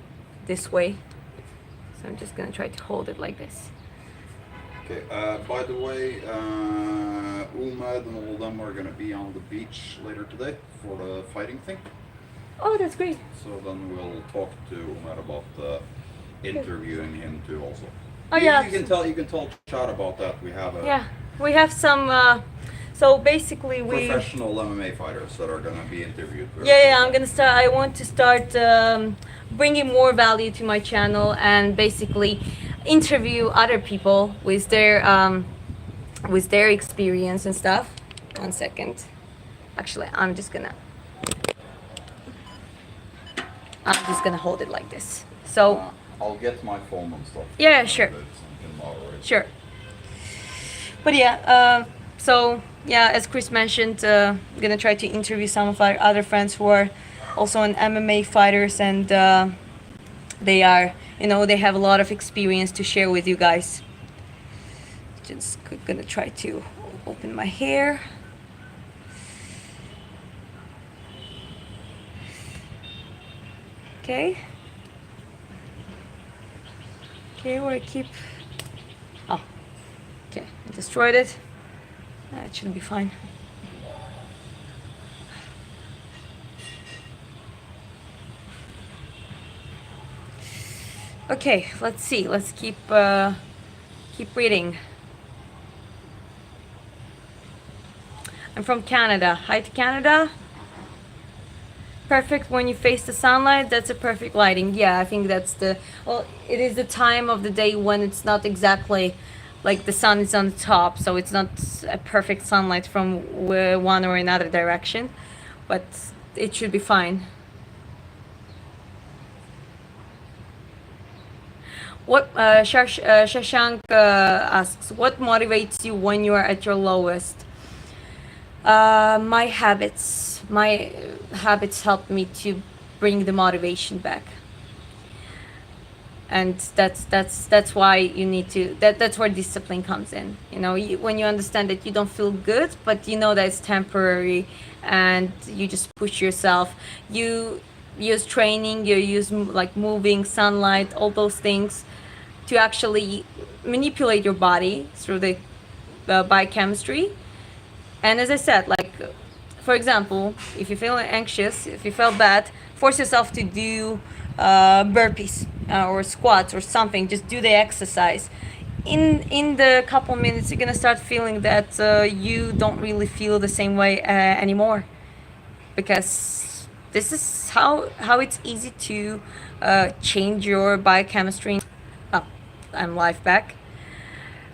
this way. So I'm just gonna try to hold it like this. Okay, by the way, Umad and all of them are going to be on the beach later today for the fighting thing. Oh, that's great. So then we'll talk to Umad about interviewing him too also. Oh yeah. You can tell Chad about that. We have some so basically professional MMA fighters that are going to be interviewed. I want to start bringing more value to my channel and basically interview other people with their experience and stuff. 1 second. Actually, I'm just gonna hold it like this. So I'll get my phone and stuff. Yeah, sure. Sure. But yeah, so Yeah, as Chris mentioned, I'm gonna try to interview some of our other friends who are also an MMA fighters, and they are, they have a lot of experience to share with you guys. Just gonna try to open my hair. Okay. Okay, where I keep. Oh, okay, I destroyed it. It shouldn't be fine. Okay, let's see. Let's keep reading. I'm from Canada. Hi to Canada. Perfect when you face the sunlight. That's a perfect lighting. Yeah, I think that's it is the time of the day when it's not exactly like the sun is on the top, so it's not a perfect sunlight from one or another direction, but it should be fine. What Shashank asks, what motivates you when you are at your lowest? My habits. My habits help me to bring the motivation back, and that's why you need to. That's where discipline comes in. When you understand that you don't feel good, but you know that it's temporary, and you just push yourself. You use training. You use like moving, sunlight, all those things to actually manipulate your body through the biochemistry. And as I said, like, for example, if you feel anxious, if you feel bad, force yourself to do burpees or squats or something. Just do the exercise. In the couple minutes, you're gonna start feeling that you don't really feel the same way anymore, because this is how it's easy to change your biochemistry. Oh, I'm live back.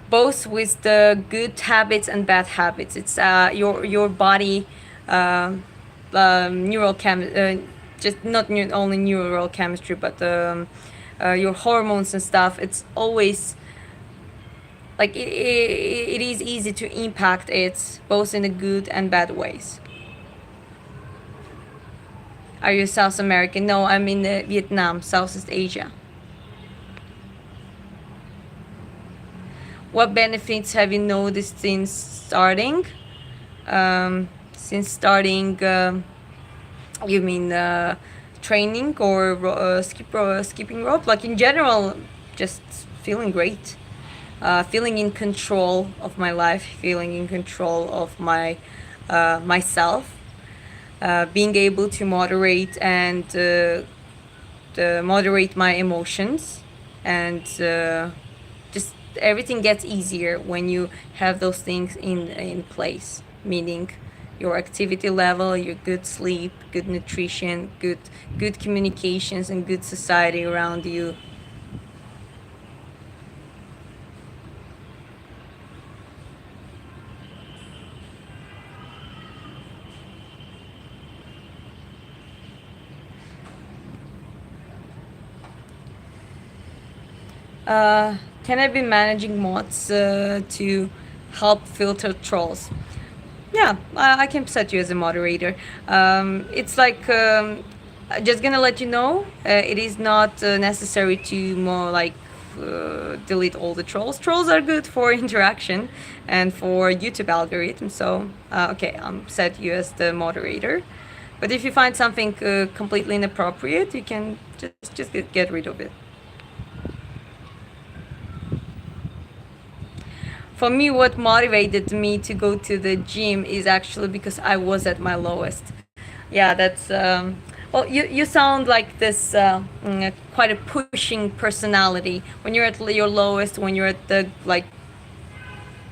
Both with the good habits and bad habits. It's your body, neural just not only neural chemistry, but your hormones and stuff. It's always like it is easy to impact it both in the good and bad ways. Are you South American? No, I'm in Vietnam, Southeast Asia. What benefits have you noticed since starting? Since starting, you mean training or skipping rope? Like in general, just feeling great, feeling in control of my life, feeling in control of my myself, being able to moderate and moderate my emotions, and just everything gets easier when you have those things in place, meaning your activity level, your good sleep, good nutrition, good communications, and good society around you. Can I be managing mods to help filter trolls? Yeah, I can set you as a moderator. It's like just gonna let you know, it is not necessary to more like delete all the trolls. Trolls are good for interaction and for YouTube algorithm. So okay, I'm set you as the moderator. But if you find something completely inappropriate, you can just get rid of it. For me, what motivated me to go to the gym is actually because I was at my lowest. Yeah, that's well, you sound like this quite a pushing personality. When you're at your lowest, when you're at the like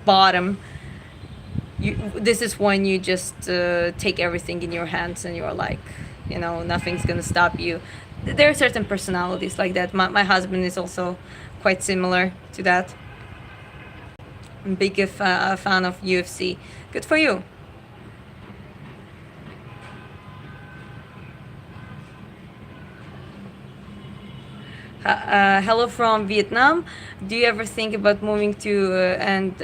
bottom, this is when you just take everything in your hands and you're like, nothing's gonna stop you. There are certain personalities like that. My husband is also quite similar to that. I'm big fan of UFC. Good for you. Hello from Vietnam. Do you ever think about moving to and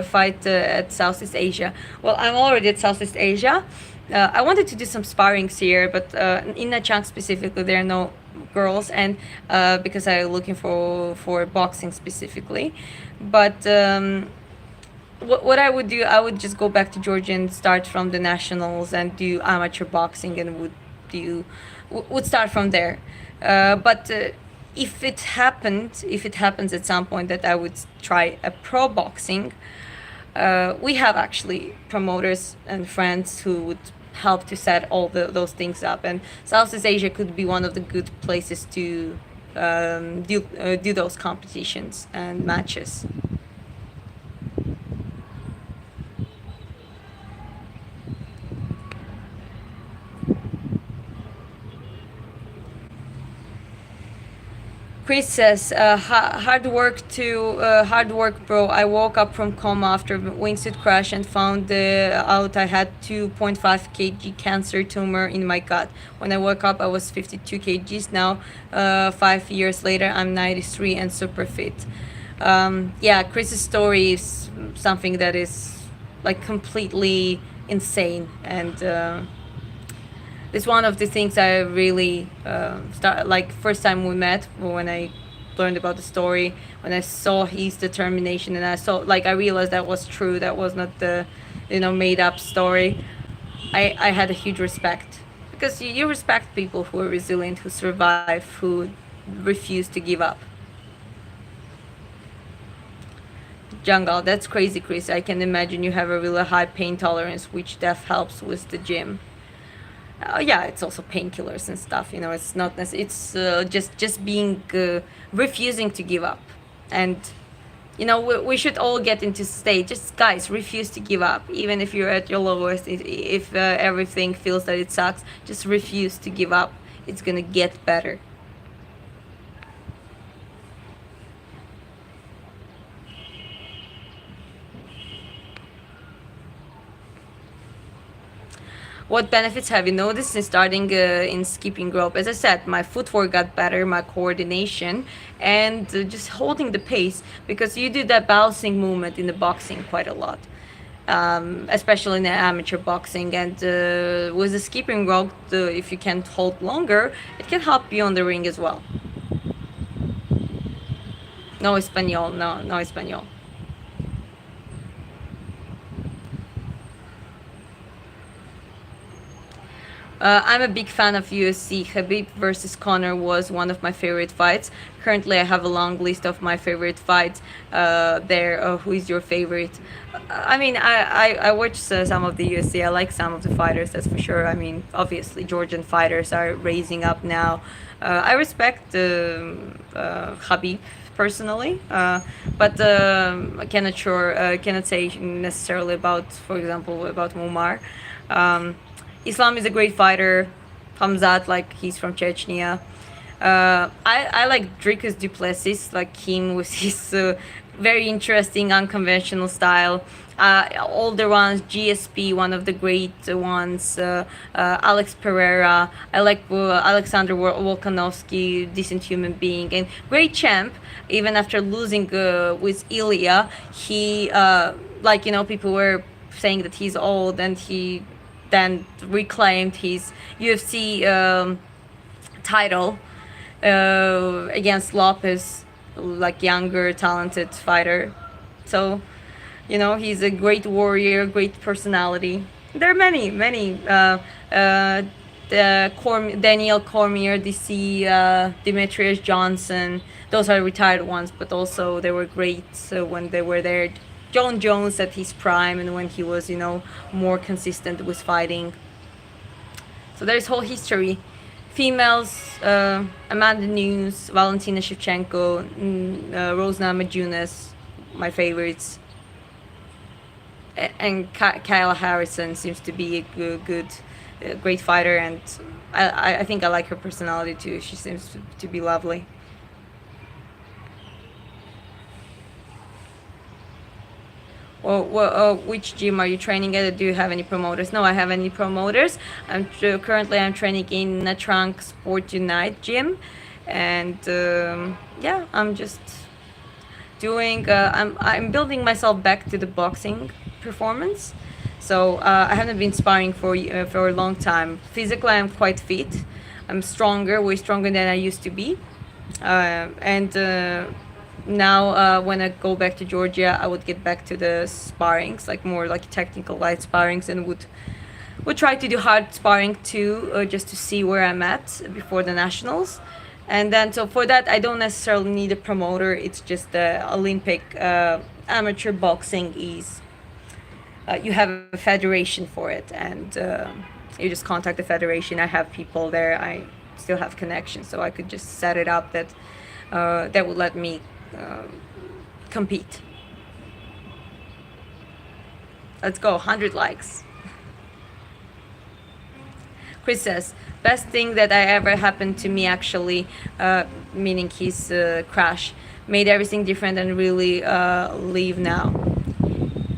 fight at Southeast Asia? Well, I'm already at Southeast Asia. I wanted to do some sparrings here, but in Nha Trang specifically, there are no girls, and because I'm looking for boxing specifically. But what I would do, I would just go back to Georgia and start from the nationals and do amateur boxing, and do would start from there. But if it happens at some point that I would try a pro boxing, we have actually promoters and friends who would help to set all those things up, and Southeast Asia could be one of the good places to do those competitions and matches. Chris says, hard work, bro. I woke up from coma after a wingsuit crash and found out I had 2.5 kg cancer tumor in my gut. When I woke up, I was 52 kgs. Now, 5 years later, I'm 93 and super fit. Yeah, Chris's story is something that is like completely insane, and it's one of the things I really start like first time we met, when I learned about the story, when I saw his determination, and I realized that was true, that was not the made up story. I had a huge respect, because you respect people who are resilient, who survive, who refuse to give up. Jungle, that's crazy, Chris. I can imagine you have a really high pain tolerance, which def helps with the gym. Yeah, it's also painkillers and stuff. It's not it's just being refusing to give up, and we should all get into state. Just guys, refuse to give up, even if you're at your lowest. If everything feels that it sucks, just refuse to give up. It's gonna get better. What benefits have you noticed in starting in skipping rope? As I said, my footwork got better, my coordination, and just holding the pace, because you do that bouncing movement in the boxing quite a lot, especially in the amateur boxing. And with the skipping rope, if you can hold longer, it can help you on the ring as well. No español, no español. I'm a big fan of UFC. Khabib versus Conor was one of my favorite fights. Currently, I have a long list of my favorite fights there. Who is your favorite? I mean, I watch some of the UFC. I like some of the fighters, that's for sure. I mean, obviously, Georgian fighters are raising up now. I respect Khabib personally, but I cannot say necessarily about, for example, about Muammar. Um, Islam is a great fighter. Hamzat, like he's from Chechnya. I like Dricus Duplessis, like him with his very interesting, unconventional style. Older ones, GSP, one of the great ones. Alex Pereira. I like Alexander Volkanovski, decent human being and great champ. Even after losing with Ilya, he people were saying that he's old, and he then reclaimed his UFC title against Lopez, like younger, talented fighter. So, he's a great warrior, great personality. There are many. Daniel Cormier, DC, Demetrius Johnson. Those are retired ones, but also they were great when they were there. John Jones at his prime, and when he was, more consistent with fighting. So there's whole history. Females, Amanda Nunes, Valentina Shevchenko, Rosna Majunas, my favorites. And Kayla Harrison seems to be a great fighter, and I think I like her personality too. She seems to be lovely. Which gym are you training at? Do you have any promoters? No, I have any promoters. Currently I'm training in Nha Trang Sport Unite gym, and yeah, I'm just doing. I'm building myself back to the boxing performance. So I haven't been sparring for a long time. Physically, I'm quite fit. I'm stronger, way stronger than I used to be. And now when I go back to Georgia, I would get back to the sparrings, like more like technical light sparrings, and would try to do hard sparring too, just to see where I'm at before the nationals. And then so for that, I don't necessarily need a promoter. It's just the Olympic amateur boxing is you have a federation for it, and you just contact the federation. I have people there. I still have connections, so I could just set it up that that would let me compete. Let's go, 100 likes. Chris says, best thing that I ever happened to me actually, meaning his crash, made everything different and really leave now.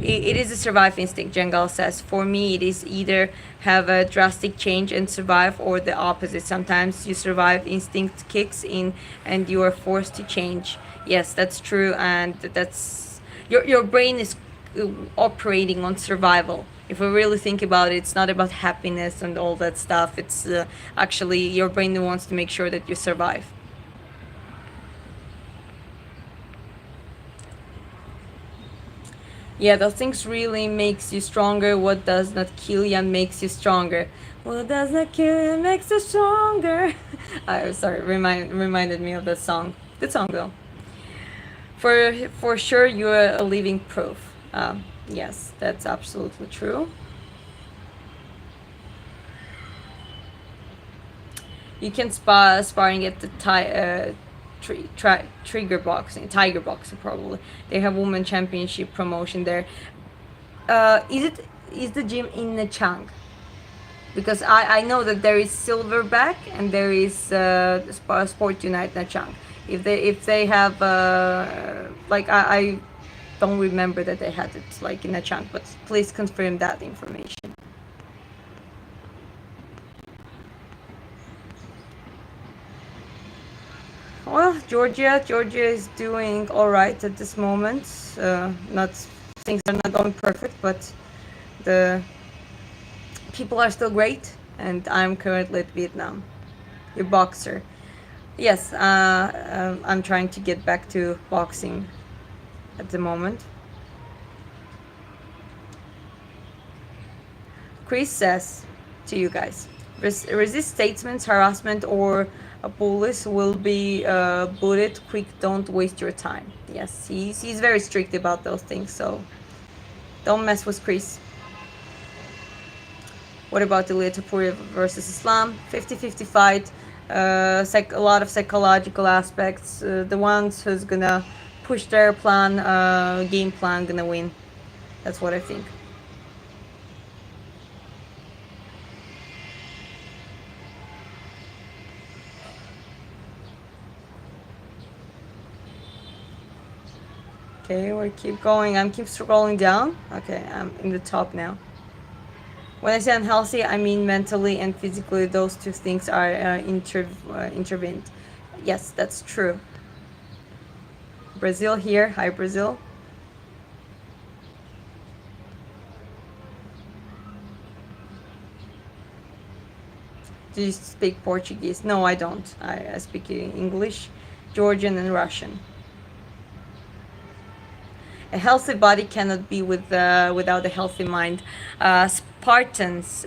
It is a survive instinct, Jengal says. For me, it is either have a drastic change and survive, or the opposite. Sometimes you survive, instinct kicks in, and you are forced to change. Yes, that's true, and that's your brain is operating on survival. If we really think about it, it's not about happiness and all that stuff. It's actually your brain wants to make sure that you survive. Yeah, those things really makes you stronger. What does not kill you makes you stronger. What does not kill you makes you stronger. Sorry, reminded me of that song. Good song though. For sure, you're a living proof. Yes, that's absolutely true. You can sparring at the trigger boxing, tiger boxing probably. They have women championship promotion there. Is the gym in Nechang? Because I know that there is Silverback and there is Sport Unite Nechang. If they have like I don't remember that they had it like in Nechang, but please confirm that information. Well, Georgia is doing all right at this moment. Not things are not going perfect, but the people are still great, and I'm currently at Vietnam. Your boxer. Yes, I'm trying to get back to boxing at the moment. Chris says to you guys, resist statements, harassment, or a police will be booted quick. Don't waste your time. Yes, he's very strict about those things, so don't mess with Chris. What about the Tapuri versus Islam? 50-50 fight. A lot of psychological aspects. The ones who's gonna push their plan, game plan, gonna win. That's what I think. Okay, we keep going. I'm keep scrolling down. Okay, I'm in the top now. When I say unhealthy, I mean mentally and physically. Those two things are intervened. Yes, that's true. Brazil here. Hi, Brazil. Do you speak Portuguese? No, I don't. I speak English, Georgian, and Russian. A healthy body cannot be without a healthy mind. Spartans,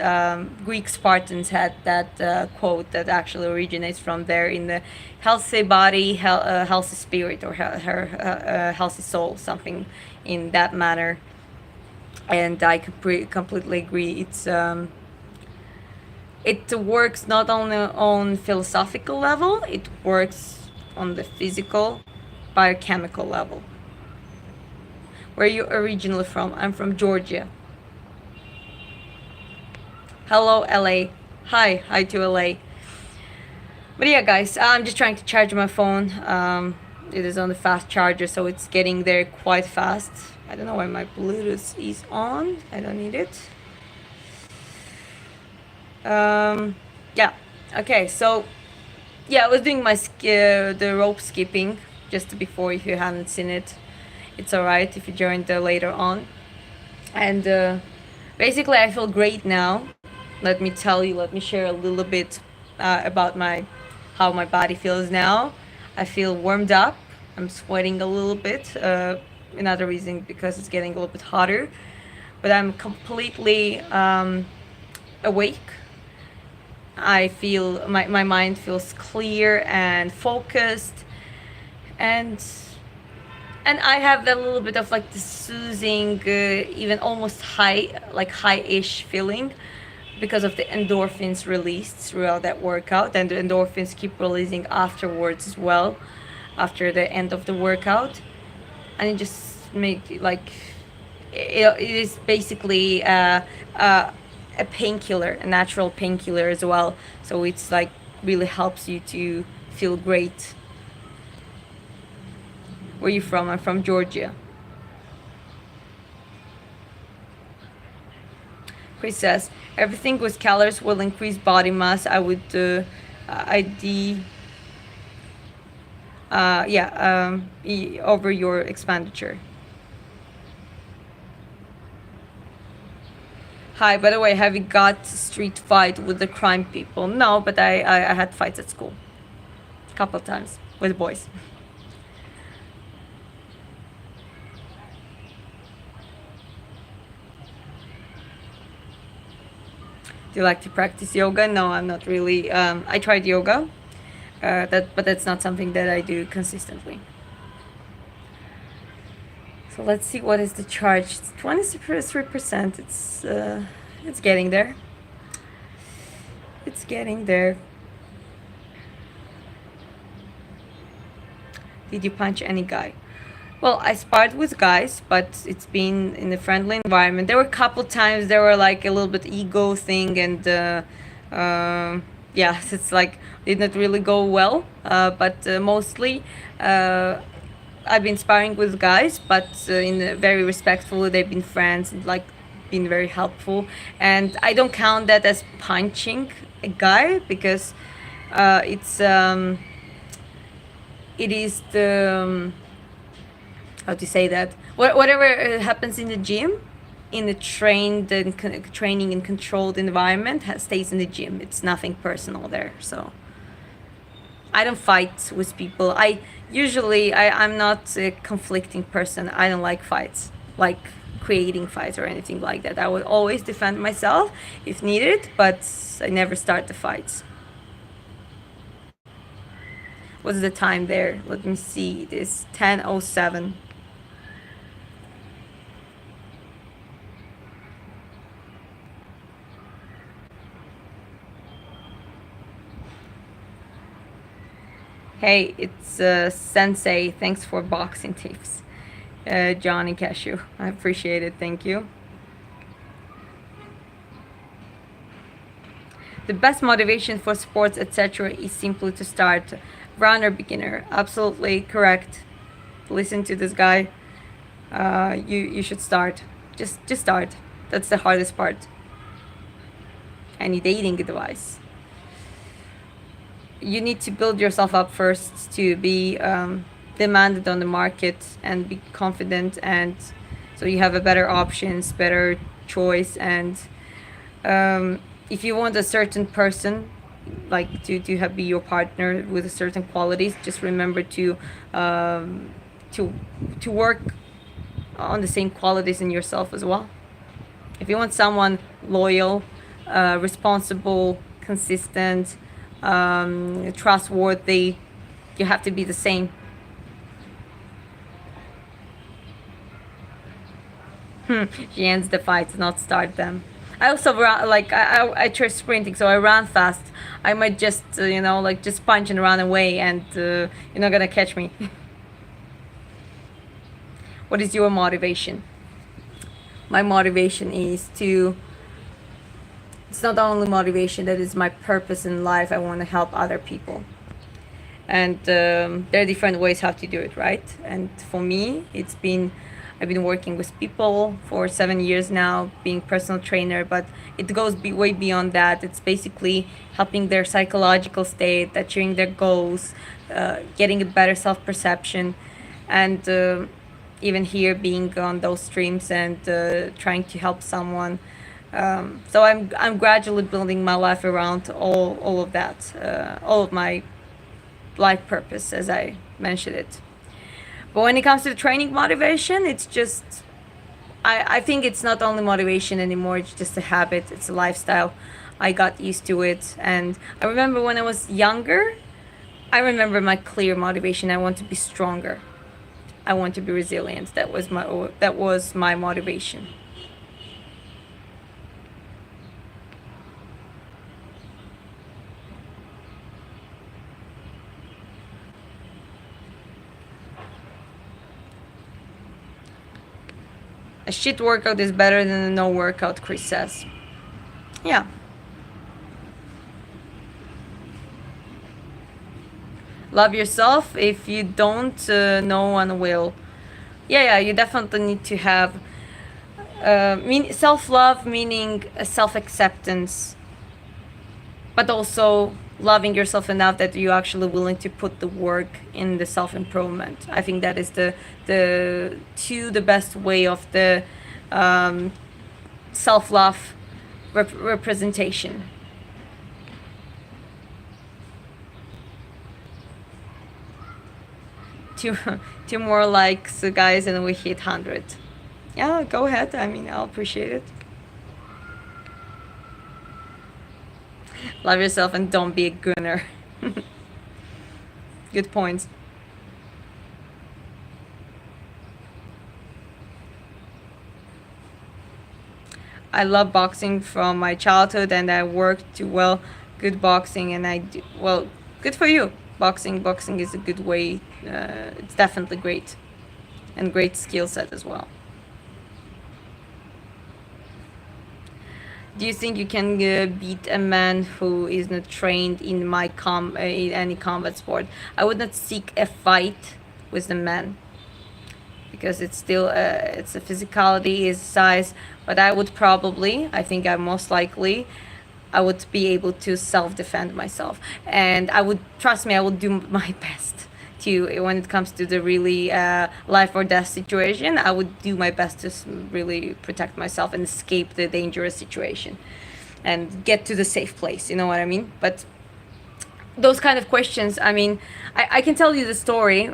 Greek Spartans had that quote that actually originates from there in the healthy body, healthy spirit, or healthy soul, something in that manner. And I completely agree. It works not only on philosophical level, it works on the physical, biochemical level. Where are you originally from? I'm from Georgia. Hello, LA. Hi to LA. But yeah, guys, I'm just trying to charge my phone. It is on the fast charger, so it's getting there quite fast. I don't know why my Bluetooth is on. I don't need it. Yeah. Okay, so Yeah, I was doing my the rope skipping just before. If you haven't seen it, it's alright if you joined later on. And basically, I feel great now. Let me tell you. Let me share a little bit about my how my body feels now. I feel warmed up. I'm sweating a little bit. Another reason because it's getting a little bit hotter, but I'm completely awake. I feel my mind feels clear and focused, and I have that little bit of like the soothing, even almost high, like high-ish feeling because of the endorphins released throughout that workout, and the endorphins keep releasing afterwards as well, after the end of the workout, and it just make like it is basically a painkiller, a natural painkiller as well. So it's like really helps you to feel great. Where are you from? I'm from Georgia. Chris says everything with calories will increase body mass. I would over your expenditure. Hi, by the way, have you got street fight with the crime people? No, but I had fights at school. A couple of times with boys. Do you like to practice yoga? No, I'm not really. I tried yoga, but that's not something that I do consistently. So let's see what is the charge. It's 23%. It's getting there. It's getting there. Did you punch any guy? Well, I sparred with guys, but it's been in a friendly environment. There were a couple times there were like a little bit ego thing, and yeah, it's like did not really go well. But mostly, I've been sparring with guys, but in a very respectful. They've been friends and like been very helpful, and I don't count that as punching a guy because it's it is the how to say that whatever happens in the gym in a trained and training and controlled environment stays in the gym. It's nothing personal there. So I don't fight with people. I'm not a conflicting person. I don't like fights, like creating fights or anything like that. I would always defend myself if needed, but I never start the fights. What's the time there? Let me see. It is 10:07. Hey, it's Sensei. Thanks for boxing tips. Johnny Cashew. I appreciate it. Thank you. The best motivation for sports, etc., is simply to start. Runner, beginner. Absolutely correct. Listen to this guy. You should start. Just start. That's the hardest part. Any dating advice? You need to build yourself up first to be demanded on the market and be confident, and so you have a better options, better choice. And if you want a certain person like to have be your partner with certain qualities, just remember to work on the same qualities in yourself as well. If you want someone loyal, responsible, consistent, trustworthy, you have to be the same. She ends the fights, not start them. I also run, like I try sprinting, so I run fast. I might just like just punch and run away, and you're not gonna catch me. What is your motivation? My motivation is to. It's not only motivation, that is my purpose in life. I want to help other people, and there are different ways how to do it, right? And for me, it's been I've been working with people for 7 years now, being personal trainer, but it goes way beyond that. It's basically helping their psychological state, achieving their goals, getting a better self-perception, and even here being on those streams and trying to help someone. So I'm gradually building my life around all of that, all of my life purpose, as I mentioned it. But when it comes to training motivation, it's just, I think it's not only motivation anymore, it's just a habit, it's a lifestyle. I got used to it. And I remember when I was younger, I remember my clear motivation. I want to be stronger. I want to be resilient. That was my motivation. A shit workout is better than a no workout, Chris says. Yeah. Love yourself. If you don't, no one will. Yeah, you definitely need to have self-love, meaning self-acceptance, but also loving yourself enough that you're actually willing to put the work in the self-improvement. I think that is the best way of the self-love representation. 2 more likes, guys, and we hit 100. Yeah, go ahead. I mean, I'll appreciate it. Love yourself and don't be a gooner. Good points. I love boxing from my childhood, and I worked to good boxing, and I do well. Good for you. Boxing is a good way. It's definitely great, and great skill set as well. Do you think you can beat a man who is not trained in in any combat sport? I would not seek a fight with the man, because it's still it's a physicality, is size. But I would probably, I think I'm most likely, I would be able to self-defend myself, and I would, trust me, I would do my best to, when it comes to the really life or death situation, I would do my best to really protect myself and escape the dangerous situation and get to the safe place, you know what I mean? But those kind of questions, I mean, I can tell you the story.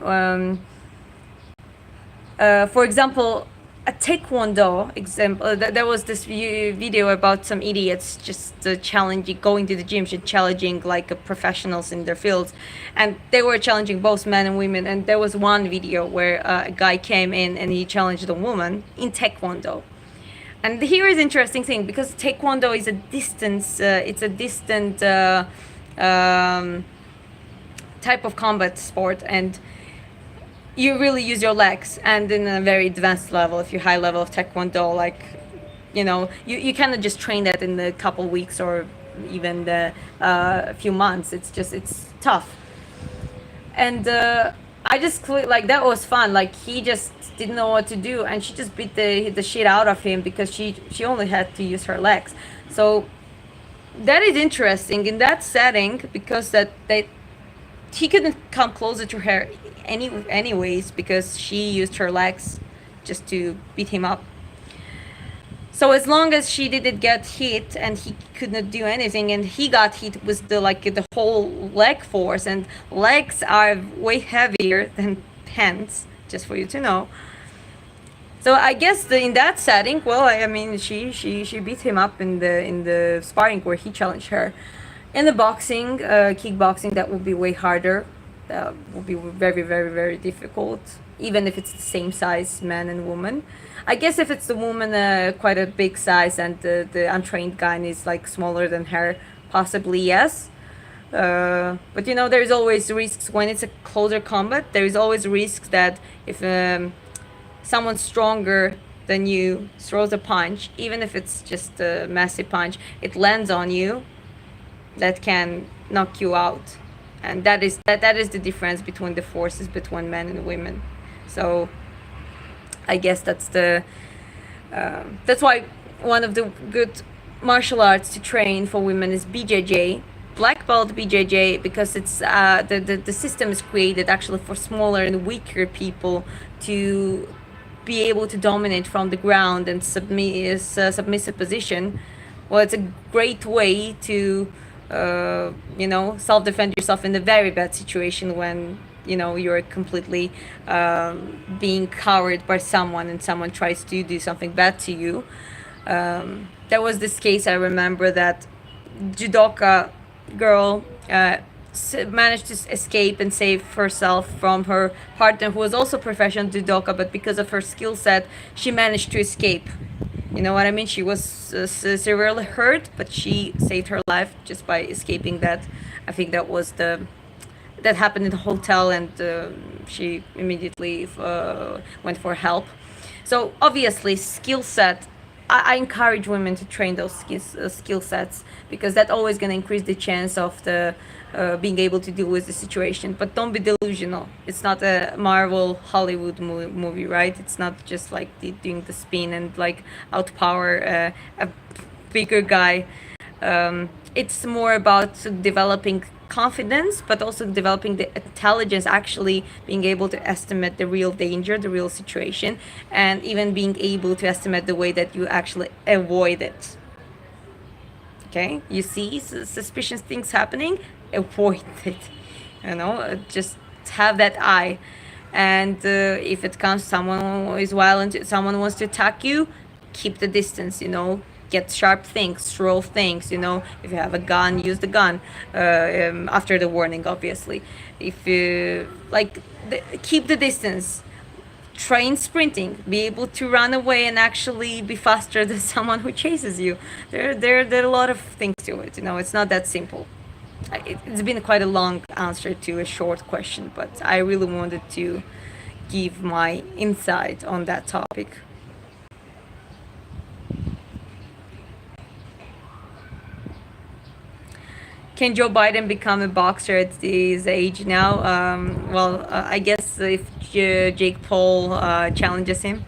For example, a taekwondo example, there was this video about some idiots just challenging, going to the gym, challenging like professionals in their fields, and they were challenging both men and women. And there was one video where a guy came in and he challenged a woman in taekwondo. And here is interesting thing, because taekwondo is a distance, it's a distant type of combat sport, and you really use your legs. And in a very advanced level, if you're high level of taekwondo, like, you know, you cannot just train that in a couple weeks or even a few months. It's tough. And I just, like, that was fun. Like, he just didn't know what to do, and she just beat the shit out of him because she only had to use her legs. So that is interesting in that setting, because he couldn't come closer to her anyways, because she used her legs just to beat him up. So as long as she didn't get hit and he could not do anything, and he got hit with the whole leg force, and legs are way heavier than hands, just for you to know. So I guess in that setting, well, I mean, she beat him up in the sparring where he challenged her. In the boxing, kickboxing, that would be way harder. That would be very, very, very difficult, even if it's the same size, man and woman. I guess if it's the woman, quite a big size, and the untrained guy is like smaller than her, possibly yes. But you know, there's always risks when it's a closer combat. There is always risks that if someone stronger than you throws a punch, even if it's just a massive punch, it lands on you, that can knock you out. And that is the difference between the forces between men and women. So I guess that's why one of the good martial arts to train for women is BJJ, black belt BJJ, because it's the system is created actually for smaller and weaker people to be able to dominate from the ground and submissive position. Well, it's a great way to self-defend yourself in a very bad situation when you're completely being cowered by someone and someone tries to do something bad to you. There was this case, I remember, that judoka girl managed to escape and save herself from her partner, who was also professional judoka, but because of her skill set she managed to escape. You know what I mean? She was severely hurt, but she saved her life just by escaping that. I think that happened in the hotel, and she immediately went for help. So obviously, skill set. I encourage women to train those skill sets, because that's always going to increase the chance of the being able to deal with the situation. But don't be delusional. It's not a Marvel Hollywood movie, right? It's not just like doing the spin and like outpower a bigger guy. It's more about developing confidence, but also developing the intelligence, actually being able to estimate the real danger, the real situation, and even being able to estimate the way that you actually avoid it. Okay, you see suspicious things happening, avoid it. Just have that eye. And if it comes, someone is violent, someone wants to attack you, keep the distance. Get sharp things, throw things. If you have a gun, use the gun after the warning, obviously. If you keep the distance. Train sprinting, be able to run away and actually be faster than someone who chases you. There are a lot of things to it. It's not that simple. It's been quite a long answer to a short question, but I really wanted to give my insight on that topic. Can Joe Biden become a boxer at his age now? I guess if Jake Paul challenges him.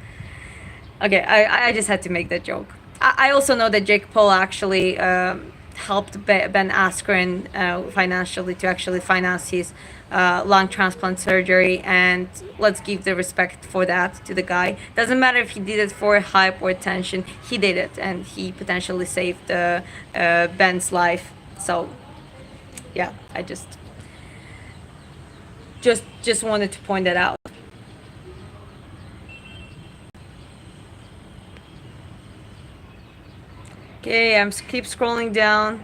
Okay, I just had to make that joke. I also know that Jake Paul actually helped Ben Askren financially to actually finance his lung transplant surgery, and let's give the respect for that to the guy. Doesn't matter if he did it for hype or attention, he did it, and he potentially saved Ben's life. So yeah, I just wanted to point that out. Okay, I'm keep scrolling down.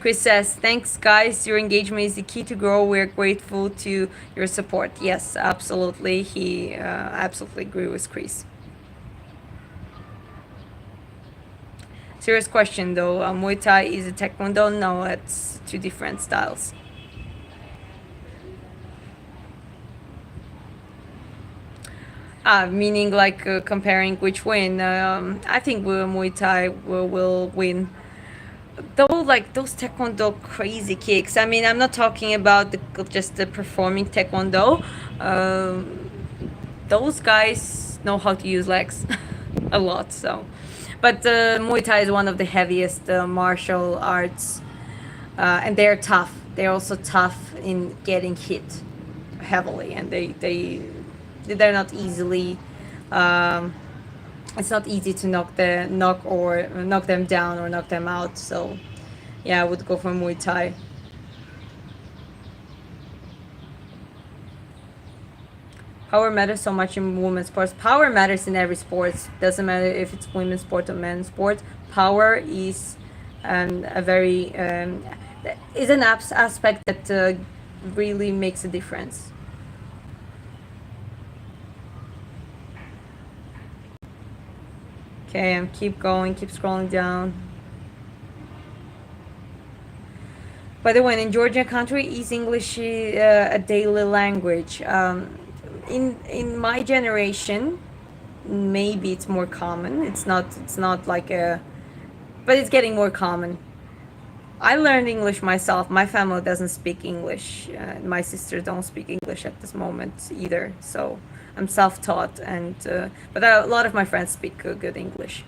Chris says, thanks guys, your engagement is the key to grow. We're grateful to your support. Yes, absolutely. He absolutely agree with Chris. Serious question though, Muay Thai is a Taekwondo? No, it's two different styles. Meaning like comparing which win. I think Muay Thai will win. Though, like those Taekwondo crazy kicks. I mean, I'm not talking about just the performing Taekwondo. Those guys know how to use legs a lot, so. But Muay Thai is one of the heaviest martial arts, and they're tough. They're also tough in getting hit heavily, and they're not easily. It's not easy to knock them down or knock them out. So, yeah, I would go for Muay Thai. Power matters so much in women's sports. Power matters in every sport. Doesn't matter if it's women's sport or men's sport. Power is a very is an aspect that really makes a difference. Okay, I'm keep going, keep scrolling down. By the way, in Georgia country, is English a daily language? In my generation, maybe it's more common. It's not like a, but it's getting more common. I learned English myself. My family doesn't speak English. My sisters don't speak English at this moment either. So I'm self-taught, and but a lot of my friends speak good English.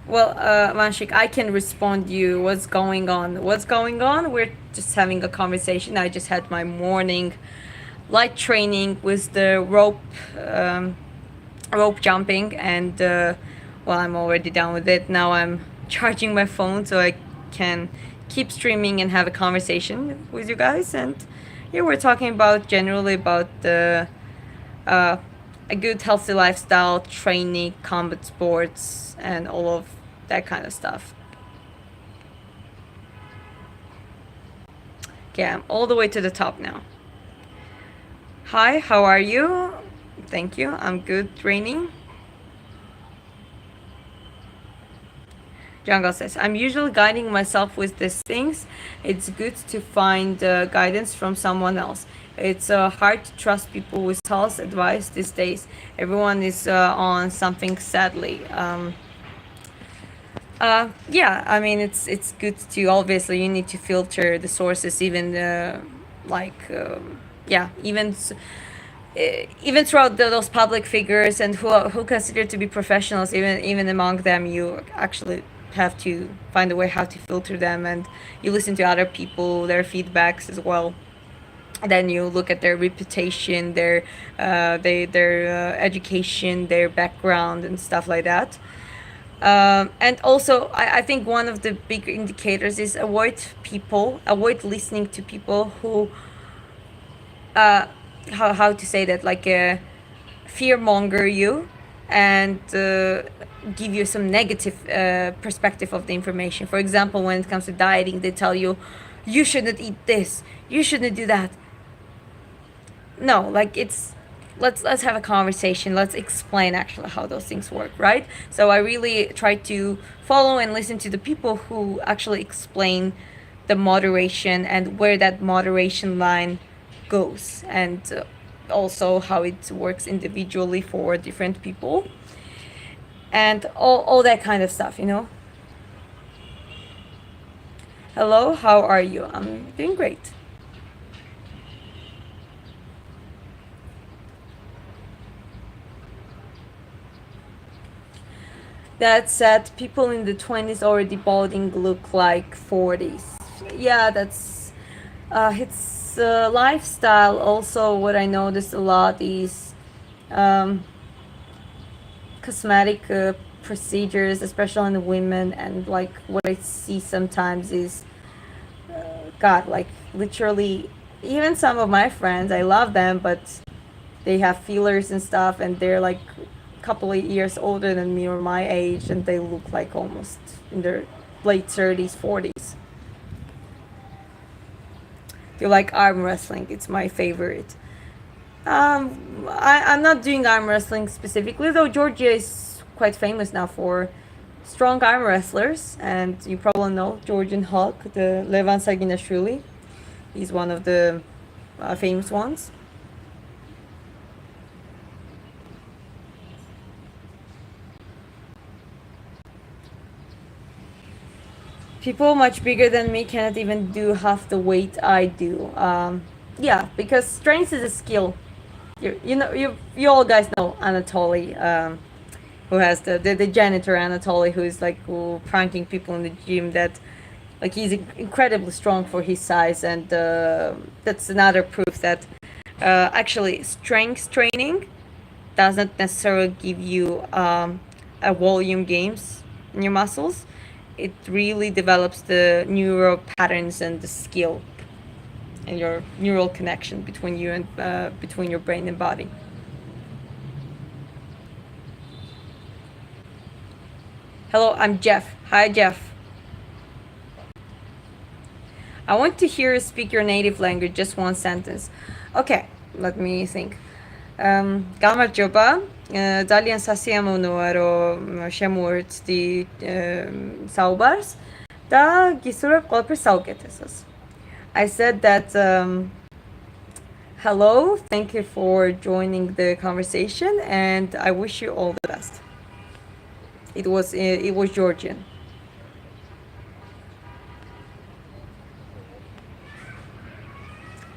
Well, Manshik, I can respond you. What's going on? What's going on? We're just having a conversation. I just had my morning light training with the rope jumping, and well, I'm already done with it. Now I'm charging my phone so I can keep streaming and have a conversation with you guys. And here we're talking about generally about the a good healthy lifestyle, training, combat sports, and all of that kind of stuff. Okay, I'm all the way to the top now. Hi, how are you? Thank you. I'm good training. Jungle says, I'm usually guiding myself with these things. It's good to find guidance from someone else. It's hard to trust people with health advice these days. Everyone is on something, sadly. Yeah, I mean, it's good to, obviously you need to filter the sources, even like yeah, even throughout those public figures and who considered to be professionals, even among them, you actually have to find a way how to filter them, and you listen to other people, their feedbacks as well. And then you look at their reputation, their education, their background, and stuff like that. And also, I think one of the big indicators is avoid listening to people who, how to say that, like fear monger you, and give you some negative perspective of the information. For example, when it comes to dieting, they tell you, you shouldn't eat this, you shouldn't do that. No, like let's have a conversation, let's explain actually how those things work, right? So I really try to follow and listen to the people who actually explain the moderation and where that moderation line goes, and also how it works individually for different people, and all that kind of stuff, you know. Hello, how are you? I'm doing great. That said, people in the 20s already balding look like 40s. Yeah, that's it's lifestyle. Also, what I noticed a lot is um, cosmetic procedures, especially in the women. And like what I see sometimes is, God, like literally, even some of my friends, I love them, but they have fillers and stuff, and they're like couple of years older than me or my age, and they look like almost in their late 30s, 40s. Do you like arm wrestling? It's my favorite. I'm not doing arm wrestling specifically, though Georgia is quite famous now for strong arm wrestlers, and you probably know Georgian Hulk, the Levan Saginashvili. He's one of the famous ones. People much bigger than me cannot even do half the weight I do. Yeah, because strength is a skill. You all guys know Anatoly, who has the janitor Anatoly, who is like pranking people in the gym. That like he's incredibly strong for his size, and that's another proof that actually strength training doesn't necessarily give you a volume gains in your muscles. It really develops the neural patterns and the skill and your neural connection between you and between your brain and body. Hello, I'm Jeff. Hi, Jeff. I want to hear you speak your native language, just one sentence. Okay, let me think. Galma Joba, Dalian Sasiamunuaro Shemurt the Saubars, da Gisurab Kolper Sauketesas. I said that hello. Thank you for joining the conversation, and I wish you all the best. It was Georgian.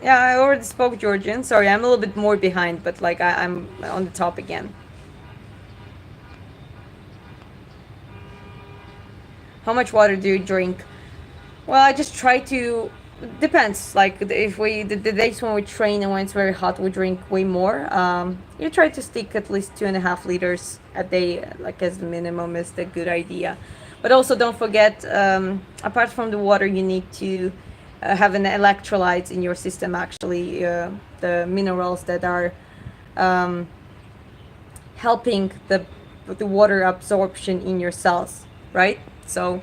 Yeah, I already spoke Georgian. Sorry, I'm a little bit more behind, but like I'm on the top again. How much water do you drink? Well, I just try to. Depends. Like if the days when we train and when it's very hot, we drink way more. You try to stick at least 2.5 liters a day, like as the minimum, is the good idea. But also don't forget, apart from the water, you need to have an electrolytes in your system. Actually, the minerals that are um, helping the water absorption in your cells, right? So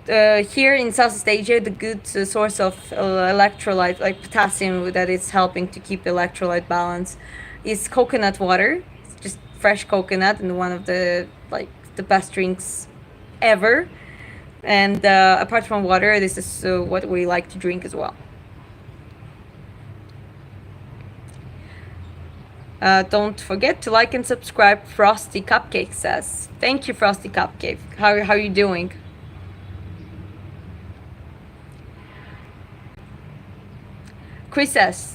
here in Southeast Asia, the good source of electrolyte, like potassium, that is helping to keep electrolyte balance, is coconut water. It's just fresh coconut, and one of the best drinks ever. And apart from water, this is what we like to drink as well. Don't forget to like and subscribe. Frosty Cupcake says, "Thank you, Frosty Cupcake. How are you doing?" Chris says,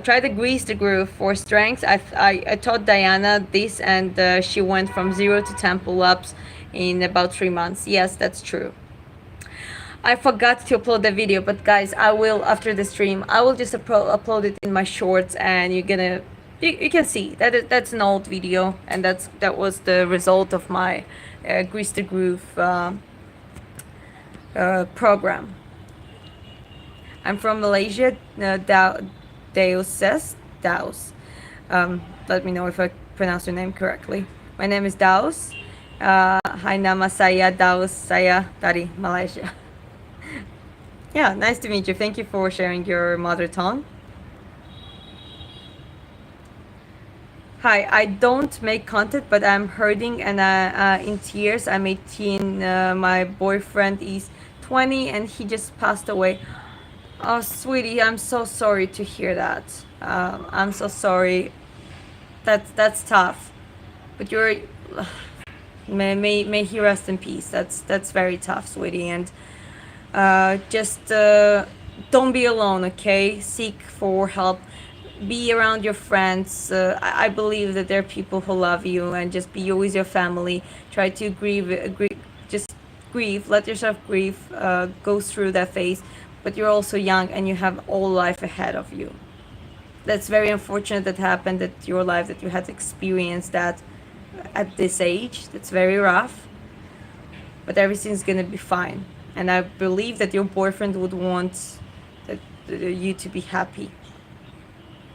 try the grease the groove for strength. I taught Diana this, and she went from 0 to 10 pull-ups in about 3 months. Yes, that's true. I forgot to upload the video, but guys, I will, after the stream, I will just upload it in my shorts, and you can see that that's an old video, and that was the result of my grease the groove program. I'm from Malaysia. Daos says, Daos. Let me know if I pronounce your name correctly. My name is Daos. Hai nama saya Daos. Saya dari Malaysia. Yeah, nice to meet you. Thank you for sharing your mother tongue. Hi, I don't make content, but I'm hurting and in tears. I'm 18. My boyfriend is 20, and he just passed away. Oh, sweetie, I'm so sorry to hear that. I'm so sorry. That's tough. But may he rest in peace. That's very tough, sweetie. And just don't be alone, okay? Seek for help. Be around your friends. I believe that there are people who love you, and just be with your family. Try to just grieve. Let yourself grieve. Go through that phase. But you're also young, and you have all life ahead of you. That's very unfortunate that happened at your life, that you had to experience that at this age. That's very rough. But everything's gonna be fine. And I believe that your boyfriend would want you to be happy.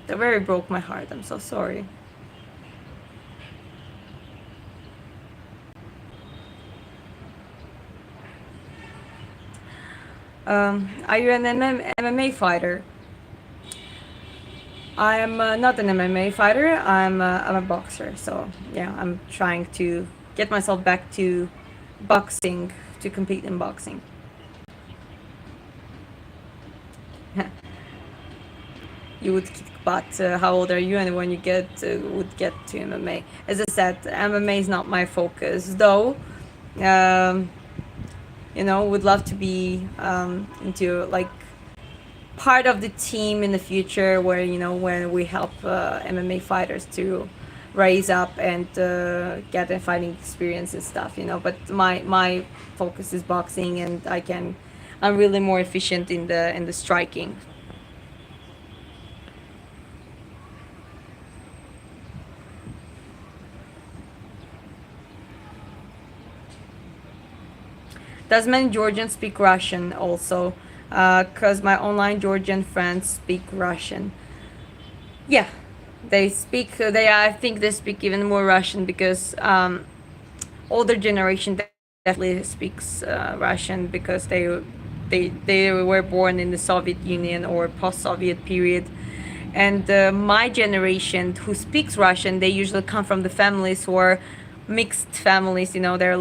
That very broke my heart. I'm so sorry. Are you an MMA fighter? I'm not an MMA fighter. I'm a boxer. So yeah, I'm trying to get myself back to boxing, to compete in boxing. You would kick butt. How old are you? And when you would get to MMA? As I said, MMA is not my focus, though. Would love to be into like part of the team in the future, where when we help MMA fighters to raise up and get a fighting experience and stuff. But my focus is boxing, and I'm really more efficient in the striking. Does many Georgians speak Russian also? Because my online Georgian friends speak Russian. Yeah, they speak. I think they speak even more Russian, because older generation definitely speaks Russian, because they were born in the Soviet Union or post-Soviet period. And my generation who speaks Russian, they usually come from the families who are mixed families. There are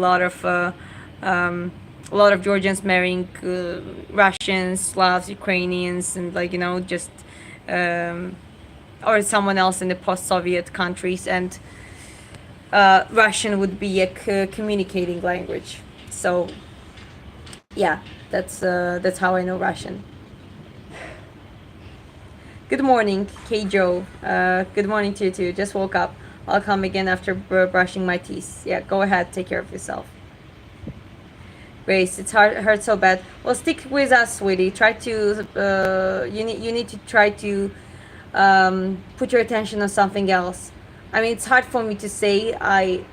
a lot of Georgians marrying Russians, Slavs, Ukrainians, and just or someone else in the post-Soviet countries, and Russian would be a communicating language. So yeah, that's how I know Russian. Good morning, Keijo. Good morning to you too. Just woke up. I'll come again after brushing my teeth. Yeah, go ahead. Take care of yourself. Grace, it's hurt so bad. Well, stick with us, sweetie. Try to you need to try to put your attention on something else. I mean, it's hard for me to say. I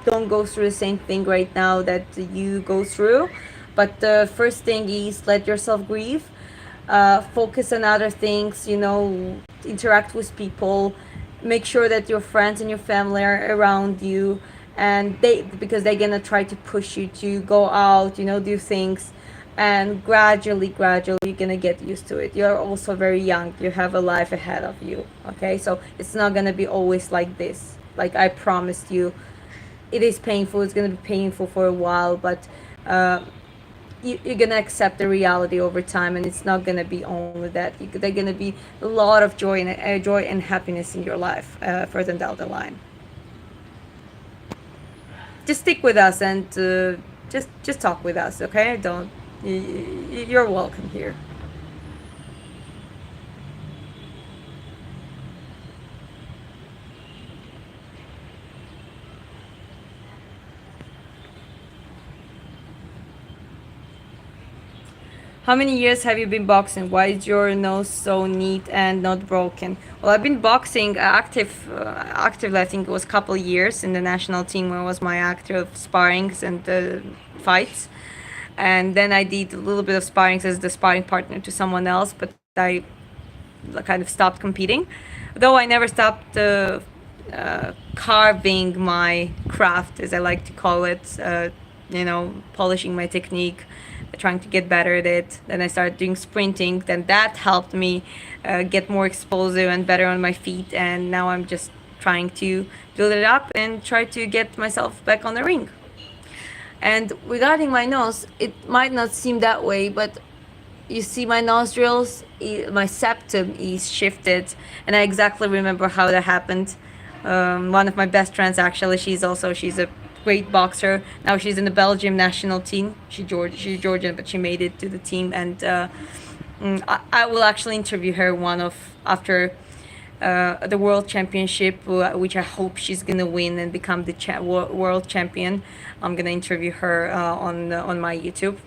don't go through the same thing right now that you go through, but the first thing is let yourself grieve. Focus on other things. Interact with people. Make sure that your friends and your family are around you, and because they're gonna try to push you to go out, do things, and gradually you're gonna get used to it. You're also very young. You have a life ahead of you. Okay, so it's not gonna be always like this. Like I promised you, it is painful. It's gonna be painful for a while, but you're gonna accept the reality over time, and it's not gonna be only that. There's gonna be a lot of joy and happiness in your life further down the line. Just stick with us and just talk with us, okay? Don't you're welcome here. How many years have you been boxing? Why is your nose so neat and not broken? Well, I've been boxing actively. I think it was a couple of years in the national team, where was my active sparrings and fights. And then I did a little bit of sparrings as the sparring partner to someone else, but I kind of stopped competing. Though I never stopped carving my craft, as I like to call it, polishing my technique, trying to get better at it. Then I started doing sprinting. Then that helped me get more explosive and better on my feet. And now I'm just trying to build it up and try to get myself back on the ring. And regarding my nose, it might not seem that way, but you see my nostrils, my septum is shifted, and I exactly remember how that happened. One of my best friends, actually, she's a great boxer. Now she's in the Belgium national team. She's Georgian, but she made it to the team, and I will actually interview her after the world championship, which I hope she's gonna win and become the world champion. I'm gonna interview her on my YouTube.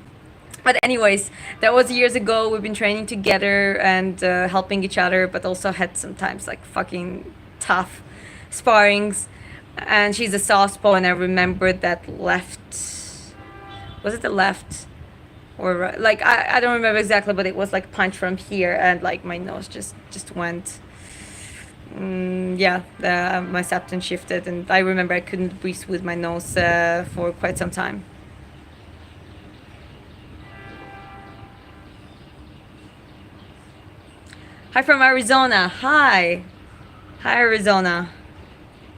But anyways, that was years ago. We've been training together and helping each other, but also had sometimes like fucking tough sparrings. And she's a southpaw, and I remember that left. Was it the left? Or right? Like I don't remember exactly, but it was like punch from here, and like my nose just went. My septum shifted, and I remember I couldn't breathe with my nose for quite some time. Hi from Arizona. Hi Arizona.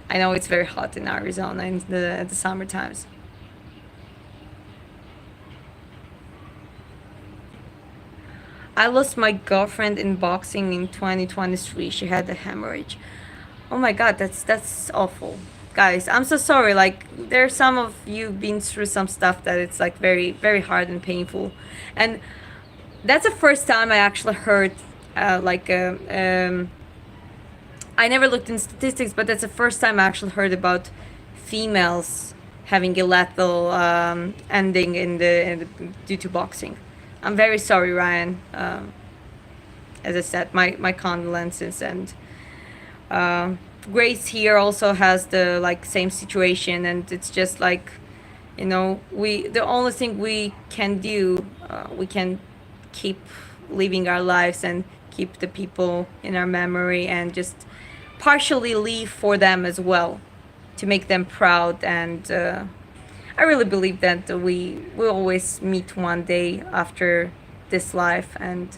I know it's very hot in Arizona in the summer times. I lost my girlfriend in boxing in 2023. She had a hemorrhage. Oh my god, that's awful. Guys, I'm so sorry. Like there's some of you been through some stuff that it's like very, very hard and painful. And that's the first time I actually heard I never looked in statistics, but that's the first time I actually heard about females having a lethal ending due to boxing. I'm very sorry, Ryan. As I said, my condolences, and Grace here also has the like same situation, and it's just like, the only thing we can do, we can keep living our lives and keep the people in our memory, and just partially live for them as well, to make them proud. And I really believe that we will always meet one day after this life, and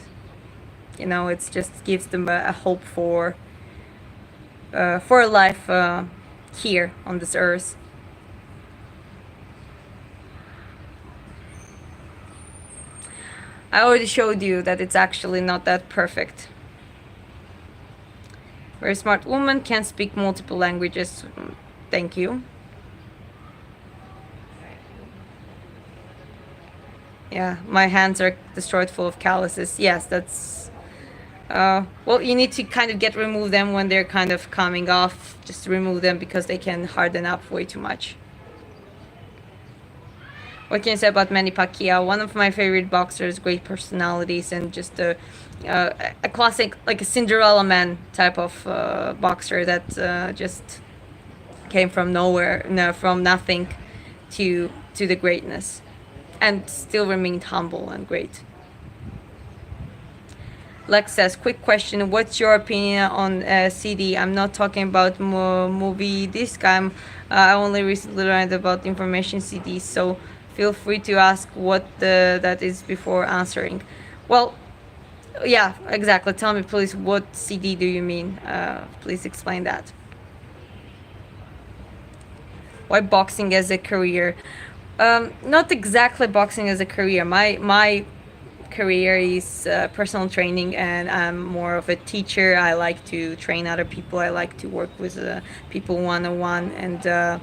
it just gives them a hope for a life here on this earth. I already showed you that it's actually not that perfect. Very smart woman, can speak multiple languages. Thank you. Yeah, my hands are destroyed, full of calluses. Yes, that's. Well, you need to kind of remove them when they're kind of coming off. Just remove them because they can harden up way too much. What can you say about Manny Pacquiao? One of my favorite boxers, great personalities, and just a classic, like a Cinderella man type of boxer that just came from nowhere, no, from nothing to the greatness, and still remained humble and great. Lex says, quick question, what's your opinion on CD? I'm not talking about movie disc. I only recently learned about information CDs, so feel free to ask what that is before answering. Well, yeah, exactly. Tell me, please, what CD do you mean? Please explain that. Why boxing as a career? Not exactly boxing as a career. My career is personal training, and I'm more of a teacher. I like to train other people. I like to work with people one-on-one, and I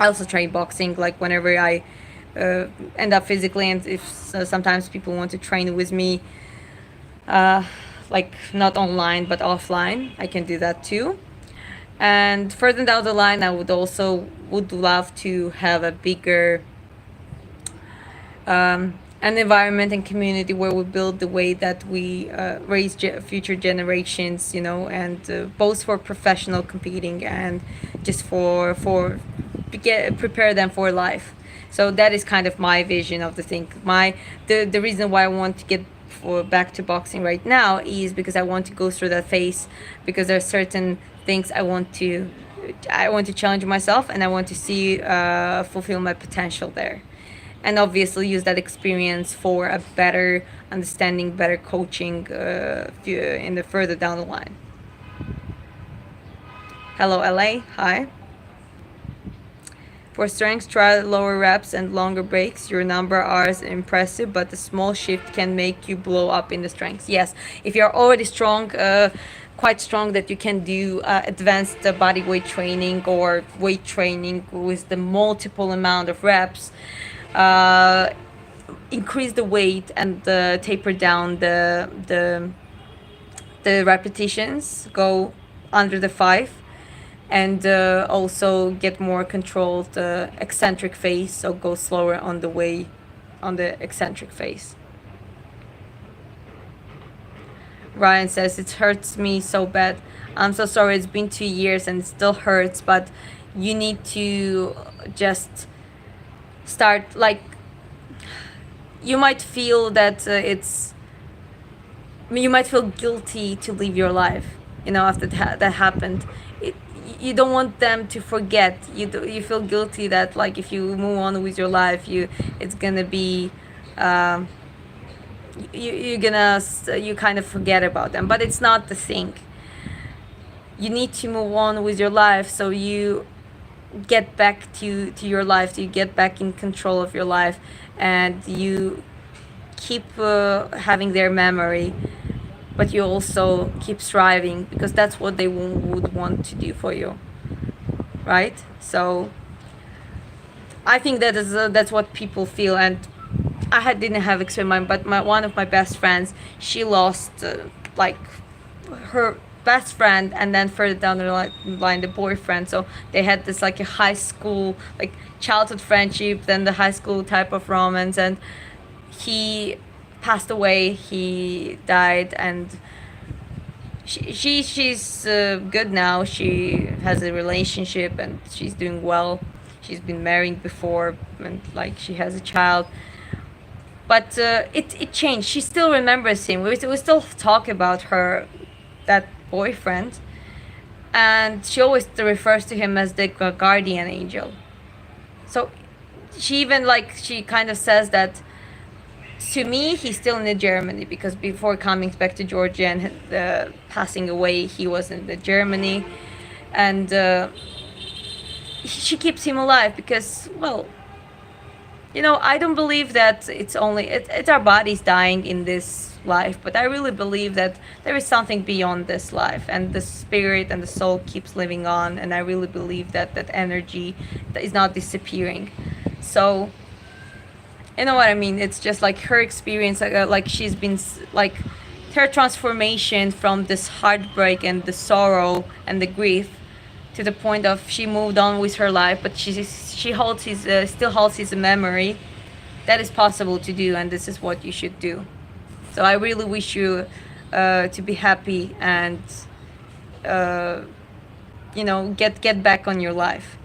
also train boxing. Like whenever I end up physically, and if sometimes people want to train with me, like not online but offline, I can do that too. And further down the line, I would love to have a bigger an environment and community where we build the way that we raise future generations, you know, and both for professional competing and just for prepare them for life. So that is kind of my vision of the thing. The reason why I want to get back to boxing right now is because I want to go through that phase, because there are certain things I want to challenge myself, and I want to see fulfill my potential there, and obviously use that experience for a better understanding, better coaching in the further down the line. Hello LA, hi. For strength, try lower reps and longer breaks. Your number are impressive, but a small shift can make you blow up in the strength. Yes, if you're already strong, quite strong, that you can do advanced body weight training or weight training with the multiple amount of reps, increase the weight and taper down the repetitions, go under the 5, and also get more controlled eccentric phase, so go slower on the eccentric phase. Ryan says, it hurts me so bad. I'm so sorry, it's been 2 years and it still hurts, but you need to just start, like, you might feel that you might feel guilty to live your life, you know, after that happened. You don't want them to forget. You feel guilty that, like, if you move on with your life, it's gonna be you kind of forget about them, but it's not the thing. You need to move on with your life, so you get back to your life, you get back in control of your life, and you keep having their memory, but you also keep striving, because that's what they would want to do for you, right? So I think that's what people feel. And didn't have experience, but one of my best friends, she lost like her best friend, and then further down the line the boyfriend. So they had this like a high school, like childhood friendship, then the high school type of romance, and he passed away, he died, and she's good now. She has a relationship and she's doing well. She's been married before, and like she has a child, but it changed. She still remembers him. We still talk about that boyfriend, and she always refers to him as the guardian angel. So she kind of says that, to me, he's still in Germany, because before coming back to Georgia and passing away, he was in Germany, and she keeps him alive because, well, I don't believe that it's our bodies dying in this life, but I really believe that there is something beyond this life, and the spirit and the soul keeps living on, and I really believe that that energy that is not disappearing. So, you know what I mean? It's just like her experience, like she's been like her transformation from this heartbreak and the sorrow and the grief to the point of she moved on with her life, but she holds his still holds his memory. That is possible to do, and this is what you should do. So I really wish you to be happy and uh, get back on your life.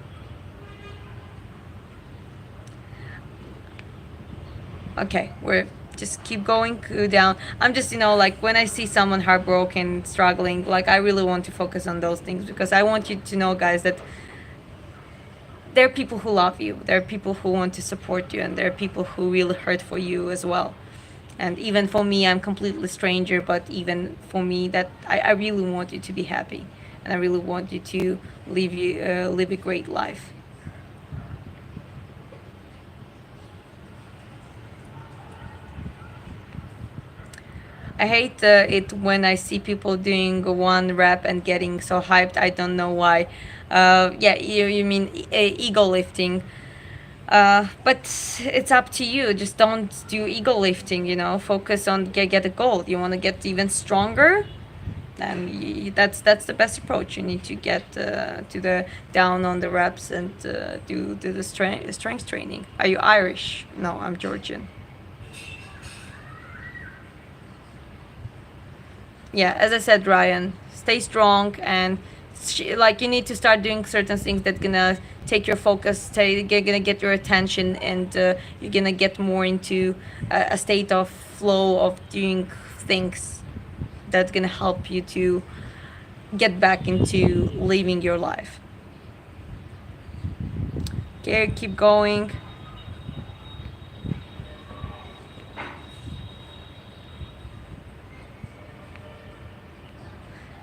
Okay, we're just keep going down. I'm just like when I see someone heartbroken, struggling, like I really want to focus on those things because I want you to know, guys, that there are people who love you, there are people who want to support you, and there are people who really hurt for you as well. And even for me, I'm completely stranger, but even for me, that I really want you to be happy, and I really want you to live a great life. I hate it when I see people doing one rep and getting so hyped. I don't know why. Yeah, you mean ego lifting. But it's up to you. Just don't do ego lifting, Focus on get a goal. You want to get even stronger? Then that's the best approach. You need to get to the down on the reps and do the strength training. Are you Irish? No, I'm Georgian. Yeah, as I said, Ryan, stay strong and like you need to start doing certain things that gonna take your focus, gonna get your attention, and you're gonna get more into a state of flow of doing things that's gonna help you to get back into living your life. Okay, keep going.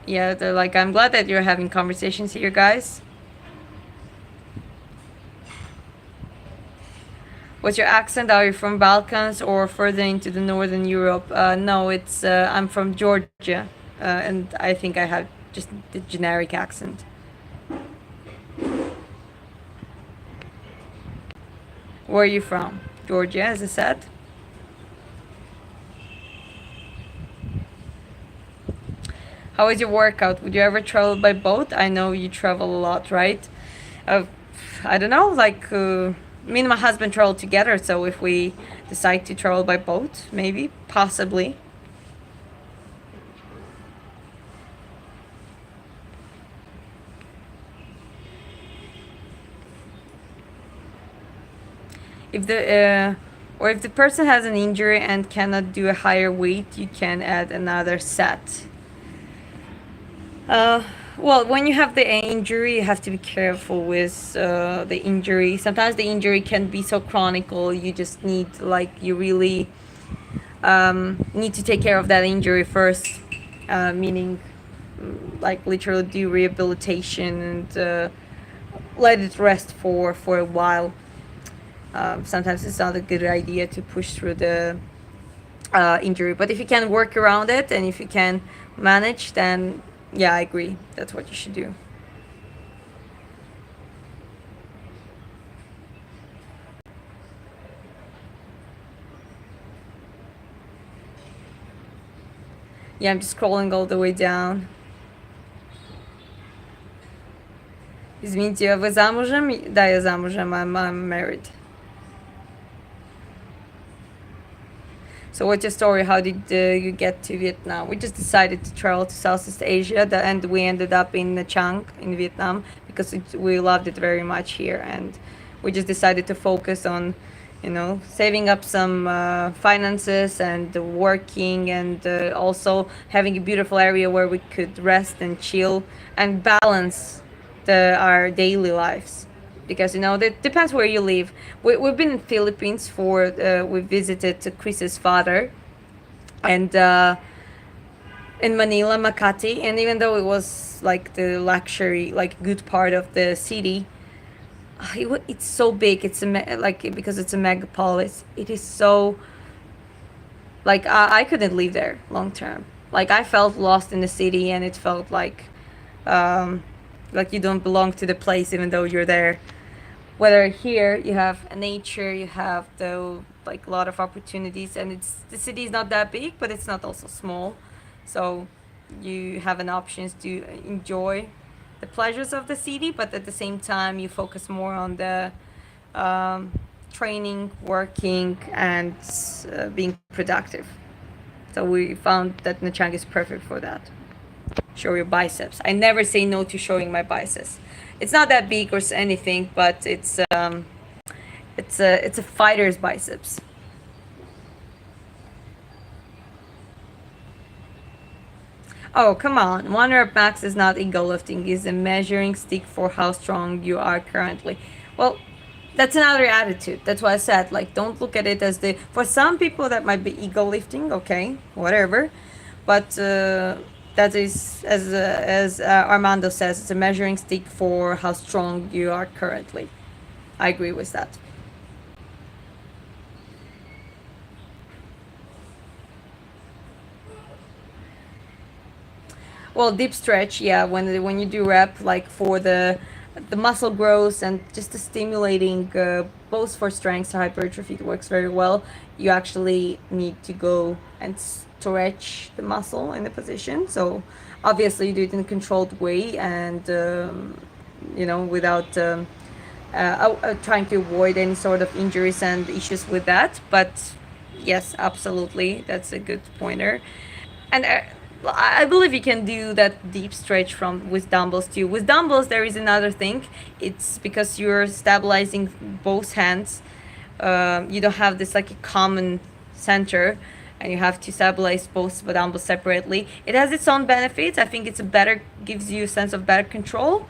Yeah, like I'm glad that you're having conversations here, guys. What's your accent? Are you from Balkans or further into the Northern Europe? No, it's I'm from Georgia, and I think I have just the generic accent. Where are you from? Georgia, as I said. How is your workout? Would you ever travel by boat? I know you travel a lot, right? Uh, I don't know, like me and my husband travel together, so if we decide to travel by boat, maybe, possibly. If the person has an injury and cannot do a higher weight, you can add another set. Well, when you have the injury, you have to be careful with the injury. Sometimes the injury can be so chronical, you just need, like, you really need to take care of that injury first, meaning, like, literally do rehabilitation and let it rest for a while. Sometimes it's not a good idea to push through the injury, but if you can work around it and if you can manage, then yeah, I agree. That's what you should do. Yeah, I'm just scrolling all the way down. Извините, вы замужем? Да, я замужем. I'm married. So what's your story? How did you get to Vietnam? We just decided to travel to Southeast Asia, and we ended up in Nha Trang in Vietnam because we loved it very much here, and we just decided to focus on, saving up some finances and working, and also having a beautiful area where we could rest and chill and balance our daily lives, because that depends where you live. We've been in Philippines for we visited Chris's father, and in Manila, Makati, and even though it was like the luxury, like good part of the city, It's so big. It's like because it's a megapolis. It is so like I couldn't live there long term. Like I felt lost in the city, and it felt um, like you don't belong to the place even though you're there. Whether here you have nature, you have the like a lot of opportunities, and it's the city is not that big, but it's not also small, so you have an options to enjoy the pleasures of the city, but at the same time you focus more on the um, training, working, and being productive. So we found that Nachang is perfect for that. Show your biceps. I never say no to showing my biceps. It's not that big or anything, but it's a fighter's biceps. Oh, come on. One rep max is not ego lifting, is a measuring stick for how strong you are currently. Well, that's another attitude. That's why I said, like, don't look at it as the. For some people, that might be ego lifting, okay, whatever. But that is, as Armando says, it's a measuring stick for how strong you are currently. I agree with that. Well, deep stretch, yeah. When you do rep, like for the muscle growth and just the stimulating, both for strength and hypertrophy, it works very well. You actually need to go and stretch the muscle in the position. So obviously, you do it in a controlled way and without trying to avoid any sort of injuries and issues with that. But yes, absolutely, that's a good pointer. And I believe you can do that deep stretch from with dumbbells too. With dumbbells, there is another thing. It's because you're stabilizing both hands. You don't have this like a common center, and you have to stabilize both dumbbells separately. It has its own benefits. I think it's a better gives you a sense of better control.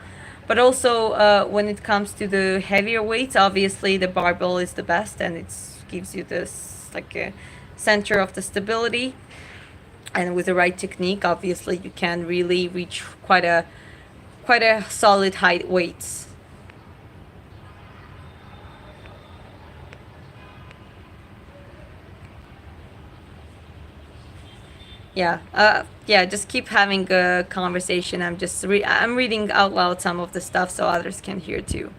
But also, when it comes to the heavier weights, obviously the barbell is the best, and it gives you this like a center of the stability. And with the right technique, obviously you can really reach quite a solid height weights. Yeah, yeah, just keep having a conversation. I'm reading out loud some of the stuff so others can hear too.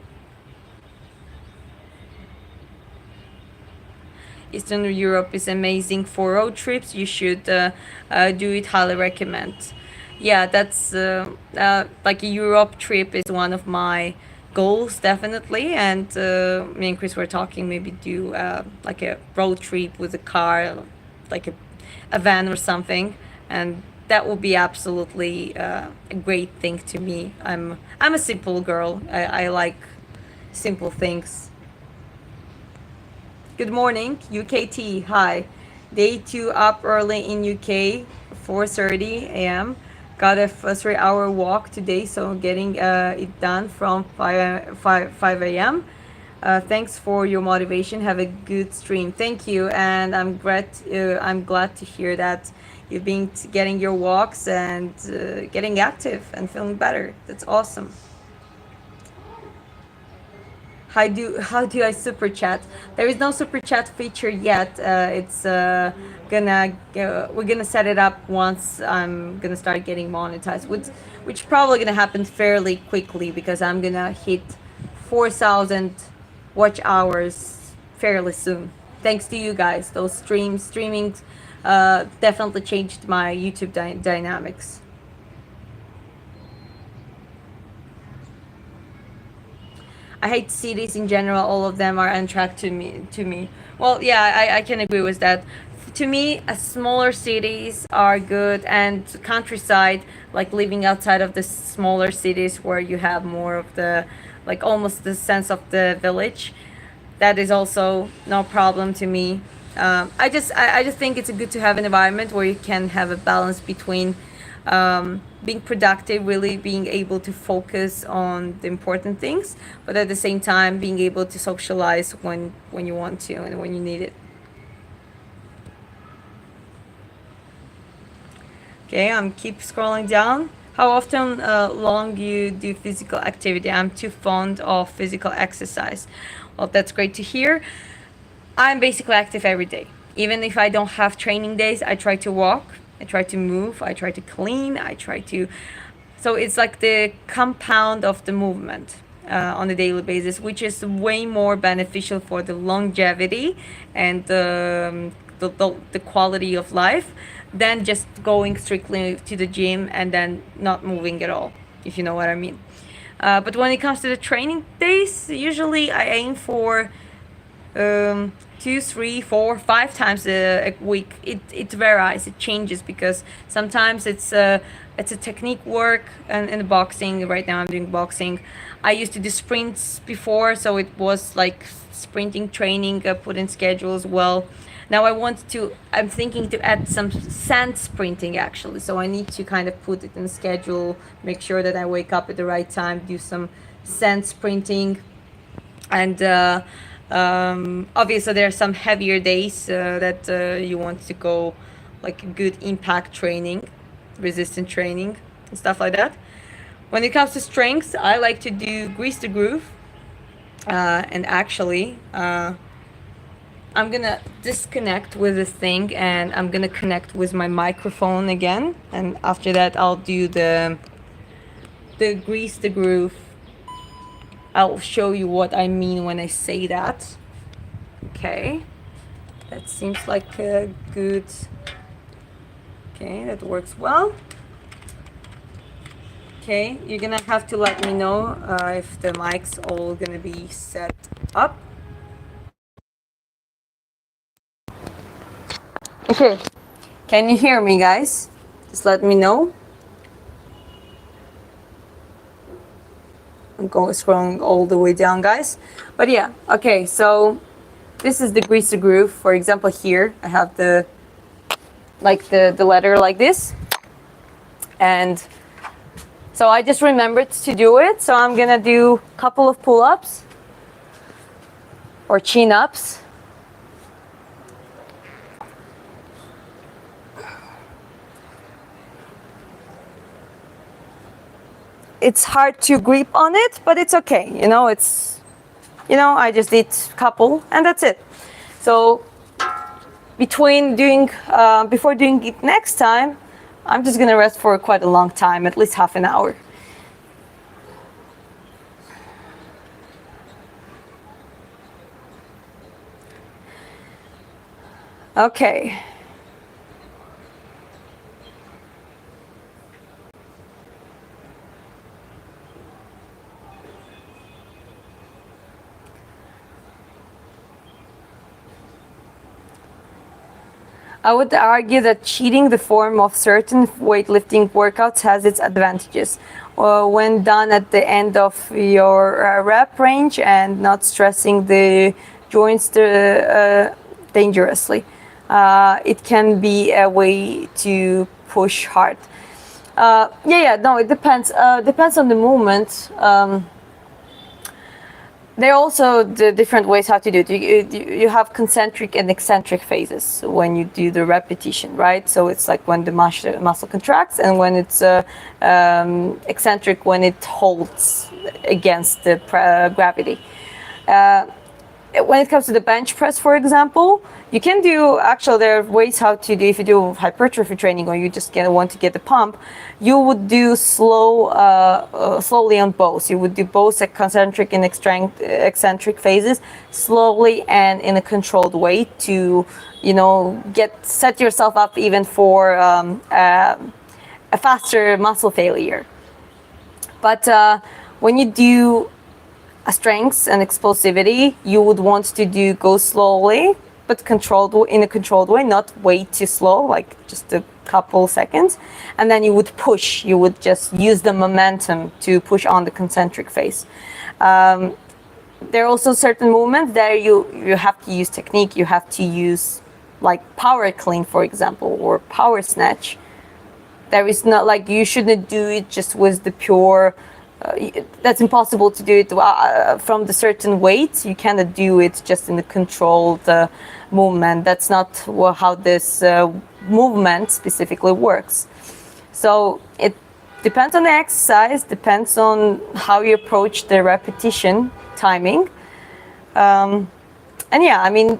Eastern Europe is amazing for road trips. You should do it. Highly recommend. Yeah, that's like a Europe trip is one of my goals definitely. And me and Chris were talking maybe do like a road trip with a car, like a van or something, and that would be absolutely a great thing to me. I'm a simple girl. I like simple things. Good morning, UKT. Hi. Day two up early in UK, 4:30 a.m. Got a 3 hour walk today, so getting it done from 5 a.m. Thanks for your motivation. Have a good stream. Thank you, and I'm glad to hear that you've been getting your walks and getting active and feeling better. That's awesome. How do I super chat? There is no super chat feature yet. It's gonna we're gonna set it up once I'm gonna start getting monetized, which probably gonna happen fairly quickly because I'm gonna hit 4,000 watch hours fairly soon. Thanks to you guys, those streaming definitely changed my YouTube dynamics. I hate cities in general. All of them are untracked to me. Well, yeah, I can agree with that. To me, smaller cities are good, and countryside, like living outside of the smaller cities where you have more of the, like almost the sense of the village. That is also no problem to me. I just think it's good to have an environment where you can have a balance between being productive, really being able to focus on the important things, but at the same time being able to socialize when you want to and when you need it. Okay, I'm keep scrolling down. how often long you do physical activity. I'm too fond of physical exercise. Well, that's great to hear. I'm basically active every day. Even if I don't have training days, I try to walk, I try to move, I try to clean, I try to. So it's like the compound of the movement on a daily basis, which is way more beneficial for the longevity and the quality of life than just going strictly to the gym and then not moving at all, if you know what I mean. But when it comes to the training days, usually I aim for 2, 3, 4, 5 times a week. It varies, it changes, because sometimes it's a technique work, and in the boxing right now I'm doing boxing. I used to do sprints before, so it was like sprinting training put in schedule as well. Now I'm thinking to add some sand sprinting actually, so I need to kind of put it in schedule, make sure that I wake up at the right time, do some sand sprinting. And obviously there are some heavier days that you want to go like good impact training, resistant training and stuff like that. When it comes to strength, I like to do grease the groove, and actually I'm gonna disconnect with this thing and I'm gonna connect with my microphone again, and after that I'll do the grease the groove. I'll show you what I mean when I say that. Okay, that seems like a good. Okay, that works well. Okay, you're gonna have to let me know if the mic's all gonna be set up. Okay, can you hear me, guys? Just let me know. I'm going scrolling all the way down, guys. But yeah, okay, so this is the greaser groove. For example, here I have the letter like this, and so I just remembered to do it. So I'm gonna do a couple of pull-ups or chin-ups. It's hard to grip on it, but it's okay. I just did a couple and that's it. So before doing it next time, I'm just gonna rest for quite a long time, at least half an hour. Okay. I would argue that cheating the form of certain weightlifting workouts has its advantages. When done at the end of your rep range and not stressing the joints dangerously, it can be a way to push hard. No, it depends. Depends on the movement. There are also the different ways how to do it. You have concentric and eccentric phases when you do the repetition, right? So it's like when the muscle contracts, and when it's eccentric when it holds against the gravity. When it comes to the bench press, for example, you can do, actually there are ways how to do, if you do hypertrophy training or you just want to get the pump, you would do slowly on both. You would do both concentric and eccentric phases slowly and in a controlled way to, set yourself up even for a faster muscle failure. But when you do strengths and explosivity, you would want to go slowly, but in a controlled way, not way too slow, like just a couple seconds. And then you would push, you would just use the momentum to push on the concentric phase. There are also certain movements that you have to use technique, you have to use like power clean, for example, or power snatch. There is not, like, you shouldn't do it just with the pure that's impossible to do it from the certain weight. You cannot do it just in the controlled movement. That's not how this movement specifically works. So depends on the exercise, depends on how you approach the repetition timing. And yeah, I mean,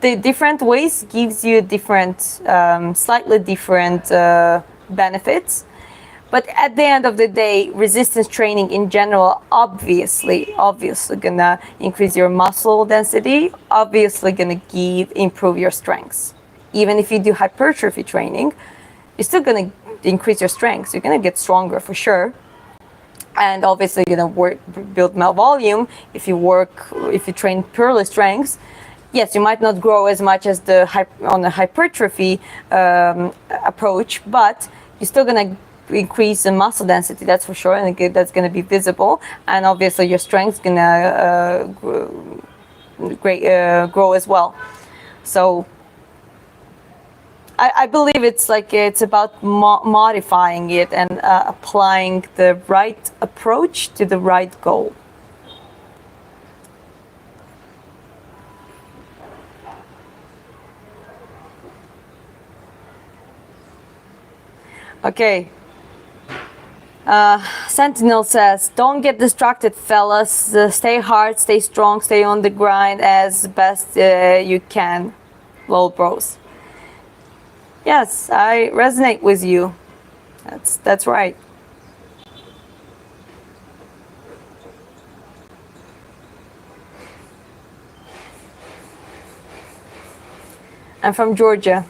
the different ways gives you different, slightly different benefits. But at the end of the day, resistance training in general, obviously gonna increase your muscle density, obviously gonna improve your strengths. Even if you do hypertrophy training, you're still gonna increase your strengths. You're gonna get stronger for sure. And obviously you're gonna build more volume if you train purely strengths. Yes, you might not grow as much as on the hypertrophy approach, but you're still gonna increase the muscle density, that's for sure, and that's going to be visible, and obviously your strength's going to grow as well. So I believe it's about modifying it and applying the right approach to the right goal. Okay. Sentinel says, don't get distracted, fellas. Stay hard, stay strong, stay on the grind as best you can. Lol, bros. Yes, I resonate with you. That's right. I'm from Georgia.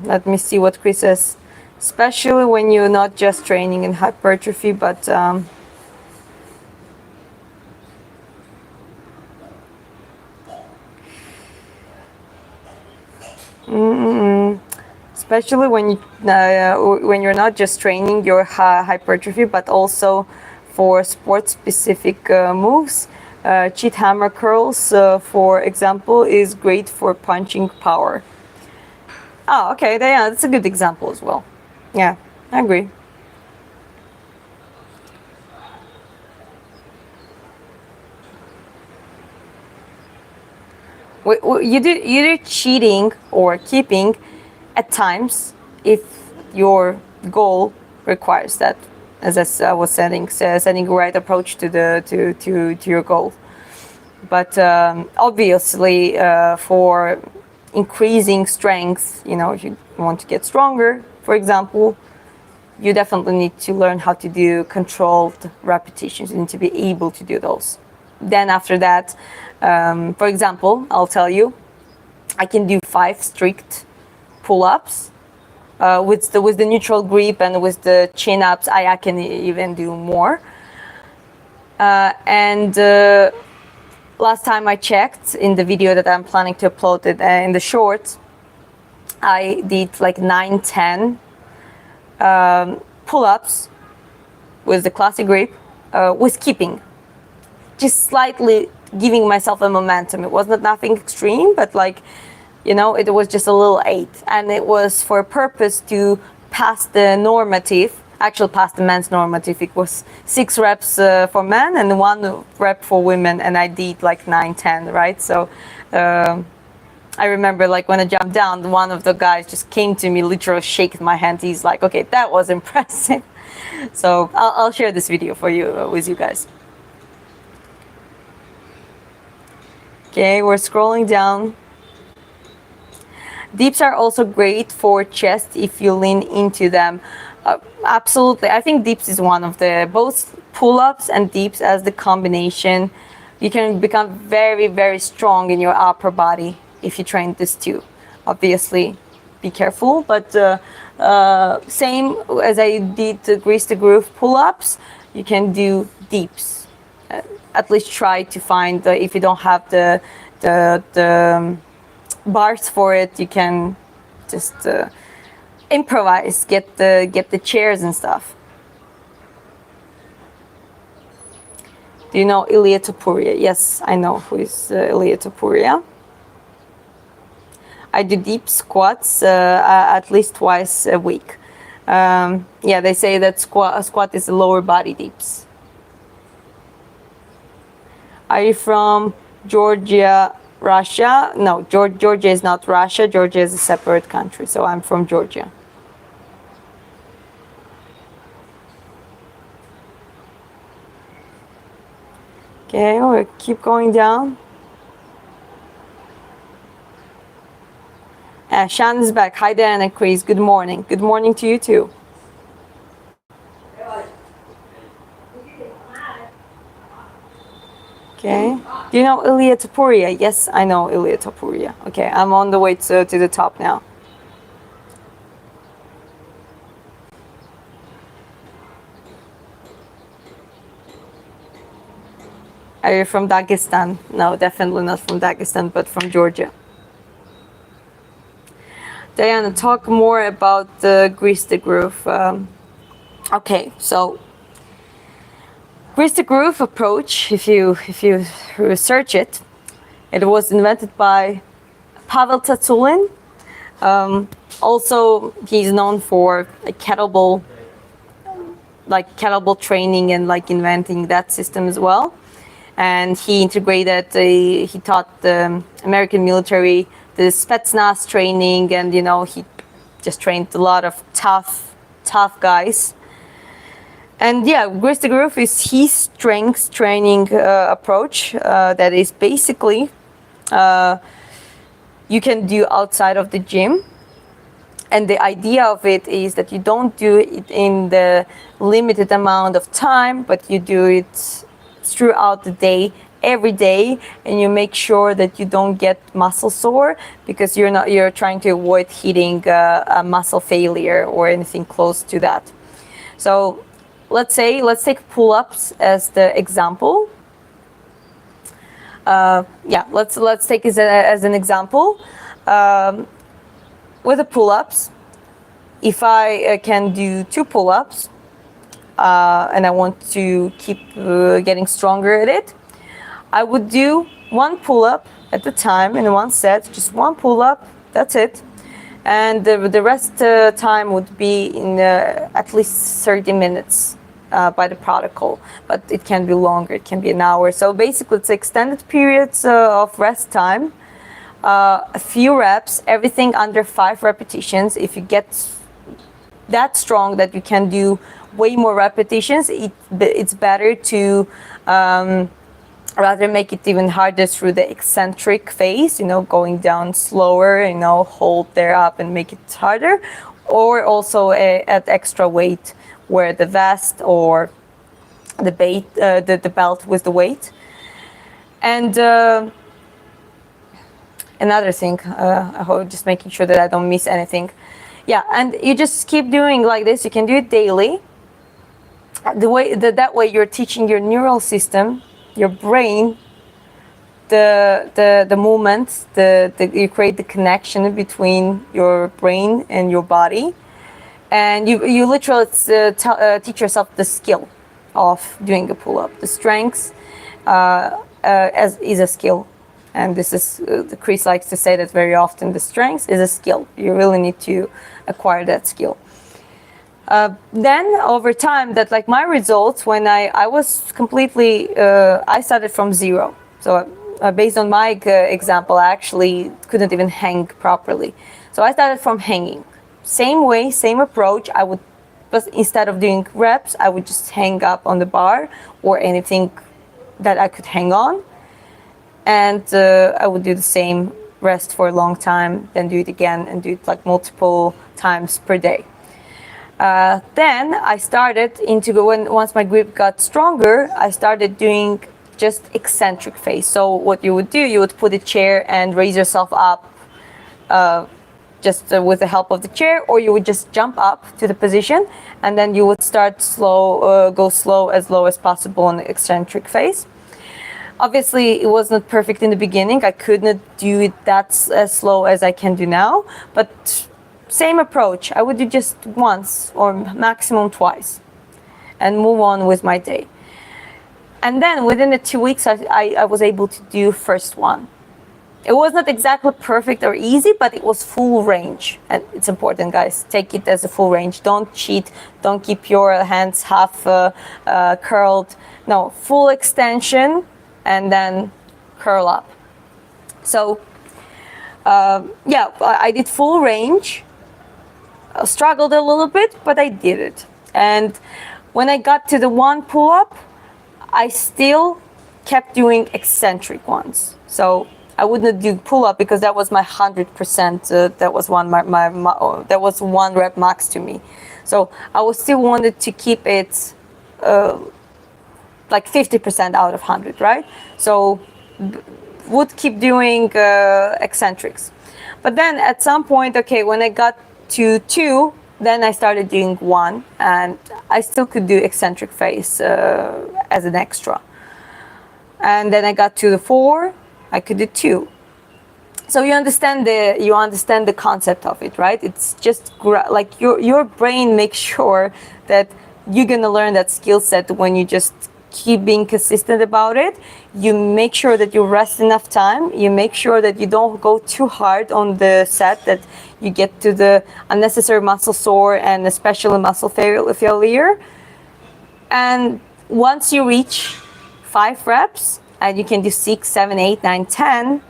Let me see what Chris says. Especially when you're not just training in hypertrophy, but especially when you're not just training your hypertrophy, but also for sport-specific moves. Cheat hammer curls, for example, is great for punching power. Oh, okay. Yeah, that's a good example as well. Yeah, I agree. You do cheating or keeping at times if your goal requires that, as I was setting the right approach to your goal. But obviously, for increasing strength, if you want to get stronger, for example, you definitely need to learn how to do controlled repetitions. You need to be able to do those. Then after that, for example, I'll tell you, I can do 5 strict pull-ups with the neutral grip, and with the chin-ups, I can even do more. Last time I checked, in the video that I'm planning to upload it in the short, I did like 9-10 pull-ups with the classic grip, with keeping, just slightly giving myself a momentum. It wasn't nothing extreme, but it was just a little 8, and it was for a purpose to pass the normative. Actually past the men's normative. It was 6 reps for men and 1 rep for women, and I did like 9-10, right? So I remember when I jumped down, one of the guys just came to me, literally shaking my hand. He's like, okay, that was impressive. So I'll share this video for you with you guys. Okay, we're scrolling down. Dips are also great for chest if you lean into them. Absolutely. I think dips is one of both pull-ups and dips as the combination. You can become very, very strong in your upper body if you train this too. Obviously, be careful, but same as I did the grease the groove pull-ups, you can do dips. At least try to find if you don't have the bars for it, you can just improvise, get the chairs and stuff. Do you know Ilya Topuria? Yes, I know who is Ilya Topuria. I do deep squats at least twice a week. Yeah, they say that squat is a lower body dips. Are you from Georgia? Russia. No, Georgia is not Russia. Georgia is a separate country. So I'm from Georgia. Okay, we'll keep going down. Shan is back. Hi, Dan and Chris. Good morning. Good morning to you too. Okay. Do you know Ilya Topuria? Yes, I know Ilya Topuria. Okay, I'm on the way to the top now. Are you from Dagestan? No, definitely not from Dagestan, but from Georgia. Diana, talk more about the Grease the Groove. Okay, so Grease the Groove approach, if you research it, it was invented by Pavel Tsatsouline. Also, he's known for kettlebell training and inventing that system as well. And he taught the American military the Spetsnaz training, and he just trained a lot of tough guys. And yeah, Grease the Groove is his strength training approach that is basically you can do outside of the gym. And the idea of it is that you don't do it in the limited amount of time, but you do it throughout the day, every day, and you make sure that you don't get muscle sore, because you're trying to avoid hitting a muscle failure or anything close to that. So let's take pull-ups as the example. Let's take it as an example. With the pull-ups, if I can do 2 pull-ups, and I want to keep getting stronger at it, I would do 1 pull-up at a time in one set, just 1 pull-up, that's it. And the rest time would be in at least 30 minutes by the protocol, but it can be longer, it can be an hour. So basically it's extended periods of rest time, a few reps, everything under 5 repetitions. If you get that strong that you can do way more repetitions, it's better to rather make it even harder through the eccentric phase, going down slower, hold there up and make it harder, or also at extra weight, where the vest or the belt with the weight. And another thing, I hope, just making sure that I don't miss anything. Yeah, and you just keep doing like this. You can do it daily. That way you're teaching your neural system, your brain, the movement, you create the connection between your brain and your body, and you literally teach yourself the skill of doing a pull-up. The strength is a skill, and this is Chris likes to say that very often. The strength is a skill. You really need to acquire that skill. Then over time, that my results, when I was completely, I started from 0. So based on my example, I actually couldn't even hang properly. So I started from hanging. Same way, same approach. But instead of doing reps, I would just hang up on the bar or anything that I could hang on. And I would do the same, rest for a long time, then do it again, and do it multiple times per day. Then I started once my grip got stronger, I started doing just eccentric phase. So what you would do, you would put a chair and raise yourself up just with the help of the chair, or you would just jump up to the position, and then you would start go slow as possible in the eccentric phase. Obviously, it was not perfect in the beginning. I could not do it as slow as I can do now, but same approach. I would do just once or maximum twice and move on with my day. And then within the 2 weeks, I was able to do first one. It was not exactly perfect or easy, but it was full range. And it's important, guys. Take it as a full range. Don't cheat. Don't keep your hands half curled. No, full extension and then curl up. So yeah, I did full range. Struggled a little bit, but I did it. And when I got to the one pull-up, I still kept doing eccentric ones. So I wouldn't do pull-up because that was my 100%. That was that was one rep max to me. So I was still wanted to keep it like 50% out of 100, right? So would keep doing eccentrics. But then at some point, okay, when I got to 2, then I started doing 1, and I still could do eccentric phase as an extra. And then I got to the 4, I could do 2. So you understand the concept of it, right? It's just like your brain makes sure that you're gonna learn that skill set when you just keep being consistent about it. You make sure that you rest enough time. You make sure that you don't go too hard on the set, that you get to the unnecessary muscle sore and especially muscle failure. And once you reach 5 reps and you can do 6, 7, 8, 9, 10,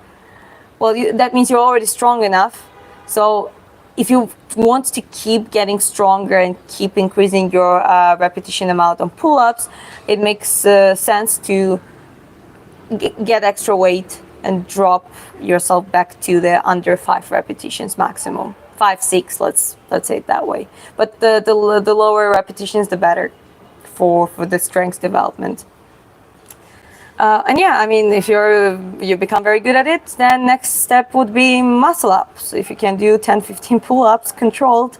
well, that means you're already strong enough. So if you want to keep getting stronger and keep increasing your repetition amount on pull-ups, it makes sense to get extra weight and drop yourself back to the under 5 repetitions maximum. 5, 6, let's say it that way. But the lower repetitions, the better for the strength development. And yeah, I mean, if you become very good at it, then next step would be muscle ups. If you can do 10, 15 pull-ups controlled,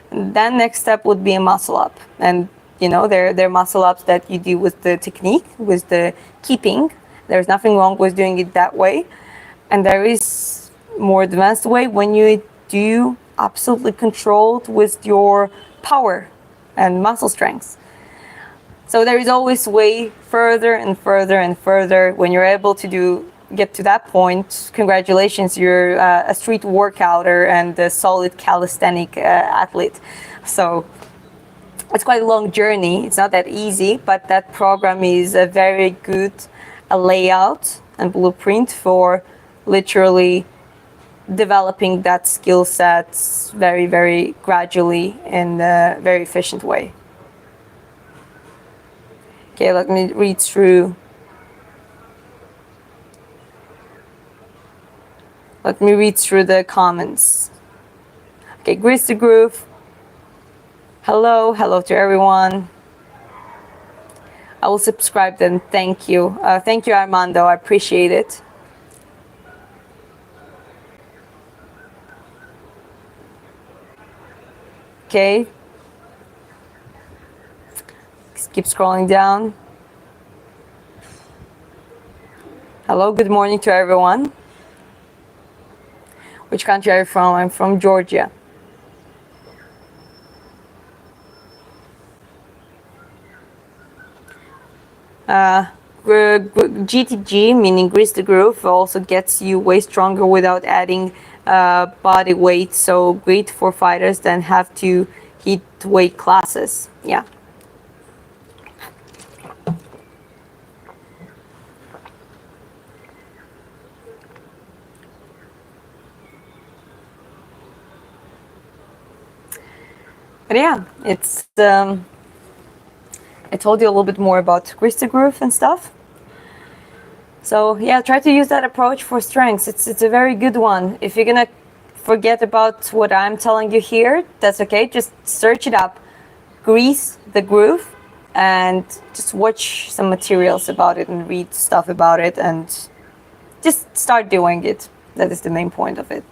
then next step would be a muscle up. And you know, they're muscle ups that you do with the technique, with the keeping. There's nothing wrong with doing it that way. And there is more advanced way when you do absolutely controlled with your power and muscle strength. So there is always way further and further and further. When you're able to get to that point, congratulations, you're a street workouter and a solid calisthenic athlete. So it's quite a long journey. It's not that easy, but that program is a very good layout and blueprint for literally developing that skill set very, very gradually in a very efficient way. Okay, let me read through. Let me read through the comments. Okay, Grease the Groove. Hello to everyone. I will subscribe then. Thank you. Thank you, Armando. I appreciate it. Okay. Keep scrolling down. Hello, good morning to everyone. Which country are you from? I'm from Georgia. GTG, meaning Grease the Groove, also gets you way stronger without adding body weight. So great for fighters that have to hit weight classes. Yeah. But yeah, it's I told you a little bit more about Grease the Groove and stuff. So yeah, try to use that approach for strengths. It's a very good one. If you're gonna forget about what I'm telling you here, that's okay. Just search it up, Grease the Groove, and just watch some materials about it and read stuff about it and just start doing it. That is the main point of it.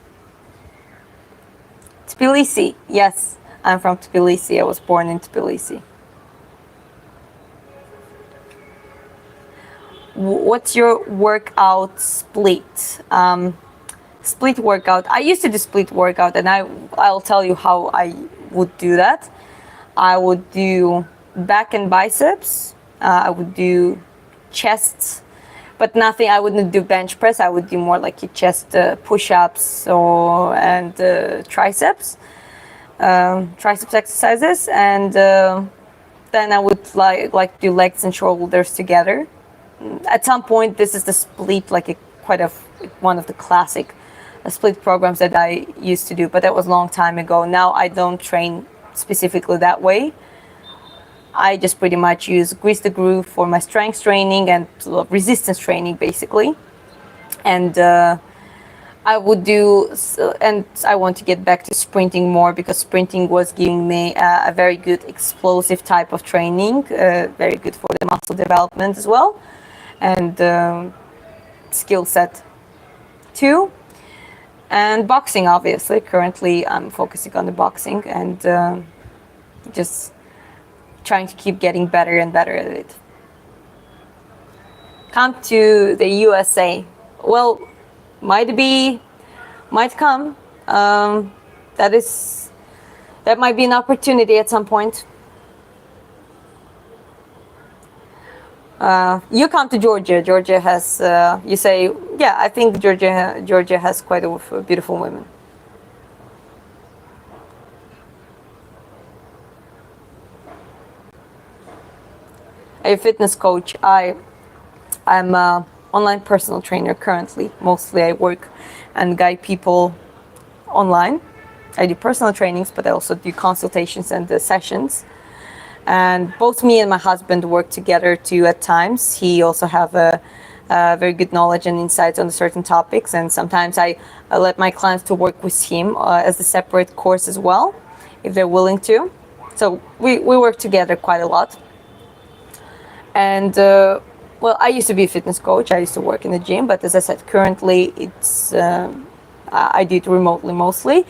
Tbilisi, yes. I'm from Tbilisi. I was born in Tbilisi. What's your workout split? Split workout. I used to do split workout, and I'll tell you how I would do that. I would do back and biceps. I would do chest, but nothing. I wouldn't do bench press. I would do more like chest push-ups and triceps. Triceps exercises, and then I would like do legs and shoulders together. At some point, this is the split, like a one of the classic split programs that I used to do, but that was a long time ago. Now I don't train specifically that way. I just pretty much use Grease the Groove for my strength training and resistance training, basically. And I would do, and I want to get back to sprinting more, because sprinting was giving me a very good explosive type of training, very good for the muscle development as well, and skill set too. And boxing, obviously. Currently, I'm focusing on the boxing and just trying to keep getting better and better at it. Come to the USA. Well, might come. That might be an opportunity at some point. You come to Georgia. Georgia has, you say, yeah, I think Georgia has quite a beautiful women. A fitness coach. I'm an online personal trainer currently. Mostly I work and guide people online. I do personal trainings, but I also do consultations and sessions. And both me and my husband work together too at times. He also have a very good knowledge and insights on certain topics, and sometimes I let my clients to work with him as a separate course as well, if they're willing to. So we work together quite a lot. And well, I used to be a fitness coach. I used to work in the gym, but as I said, currently it's I do it remotely mostly.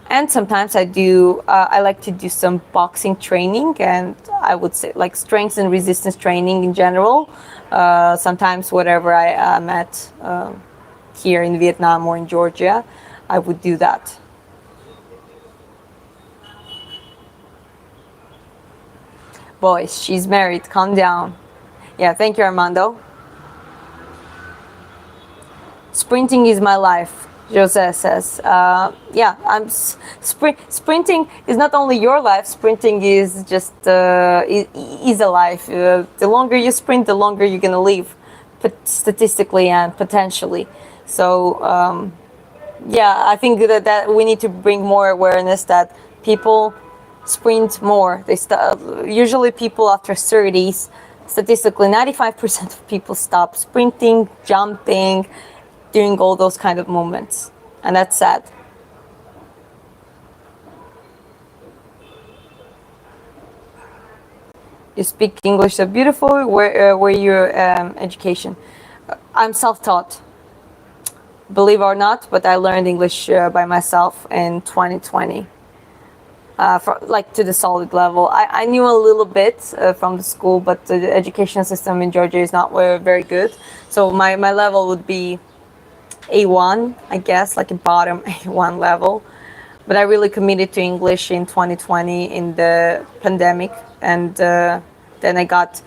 And sometimes I like to do some boxing training, and I would say like strength and resistance training in general. Sometimes whatever I am at here in Vietnam or in Georgia, I would do that. Boys, she's married, calm down. Yeah, thank you, Armando. Sprinting is my life. Jose says, yeah, sprinting is not only your life, sprinting is just is a life. The longer you sprint, the longer you're going to live, statistically and potentially. So, yeah, I think that we need to bring more awareness that people sprint more. Usually people after 30s, statistically 95% of people stop sprinting, jumping, doing all those kind of movements, and that's sad. You speak English so beautifully. Where your education? I'm self-taught, believe it or not, but I learned English by myself in 2020. Like to the solid level. I knew a little bit from the school, but the education system in Georgia is not very good. So my level would be A1, I guess, like a bottom A1 level. But I really committed to English in 2020 in the pandemic, and then I got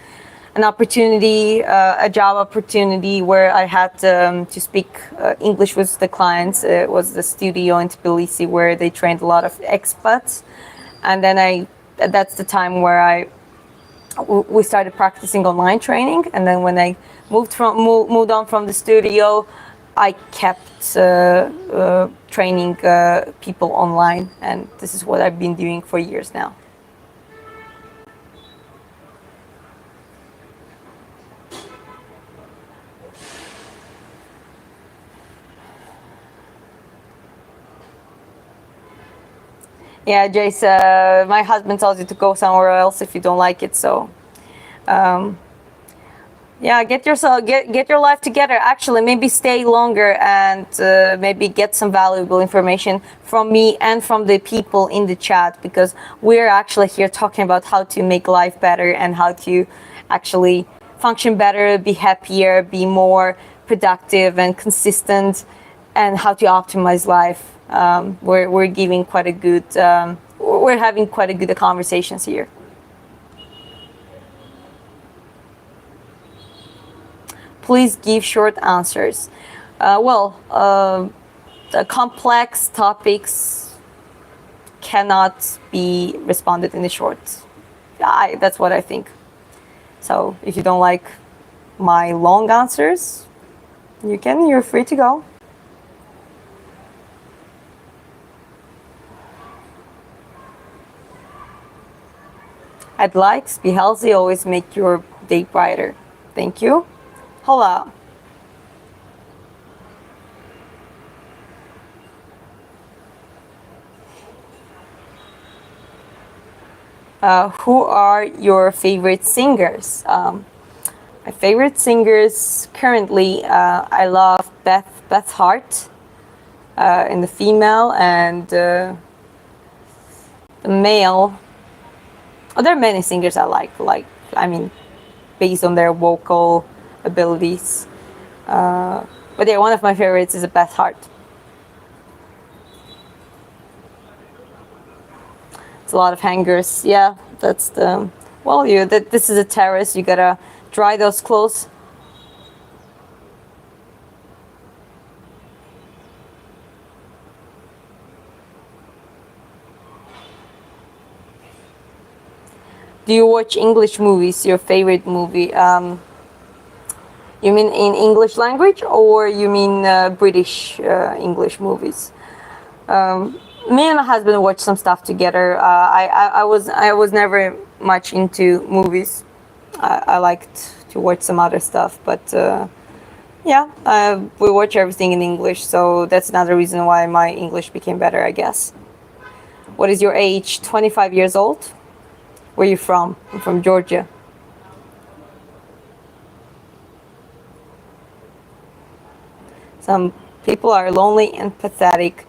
an opportunity, a job opportunity where I had to speak English with the clients. It was the studio in Tbilisi where they trained a lot of expats, and then that's the time where we started practicing online training. And then when I moved on from the studio, I kept training people online, and this is what I've been doing for years now. Yeah, Jace, my husband tells you to go somewhere else if you don't like it, so yeah, get your life together. Actually, maybe stay longer and maybe get some valuable information from me and from the people in the chat, because we're actually here talking about how to make life better and how to actually function better, be happier, be more productive and consistent, and how to optimize life. We're giving quite a good, we're having quite a good conversations here. Please give short answers. The complex topics cannot be responded in the short. That's what I think. So if you don't like my long answers, You're free to go. Add likes, be healthy, always make your day brighter. Thank you. Hello. Who are your favorite singers? My favorite singers currently, I love Beth Hart in the female, and the male. Oh, there are many singers I like. I mean, based on their vocal abilities. But yeah, one of my favorites is Beth Hart. It's a lot of hangers. Yeah, that's the. Well, this is a terrace. You gotta dry those clothes. Do you watch English movies? Your favorite movie? You mean in English language, or you mean British English movies? Me and my husband watched some stuff together. I was never much into movies. I liked to watch some other stuff, but yeah, we watch everything in English, so that's another reason why my English became better, I guess. What is your age? 25 years old? Where are you from? I'm from Georgia. Some people are lonely and pathetic.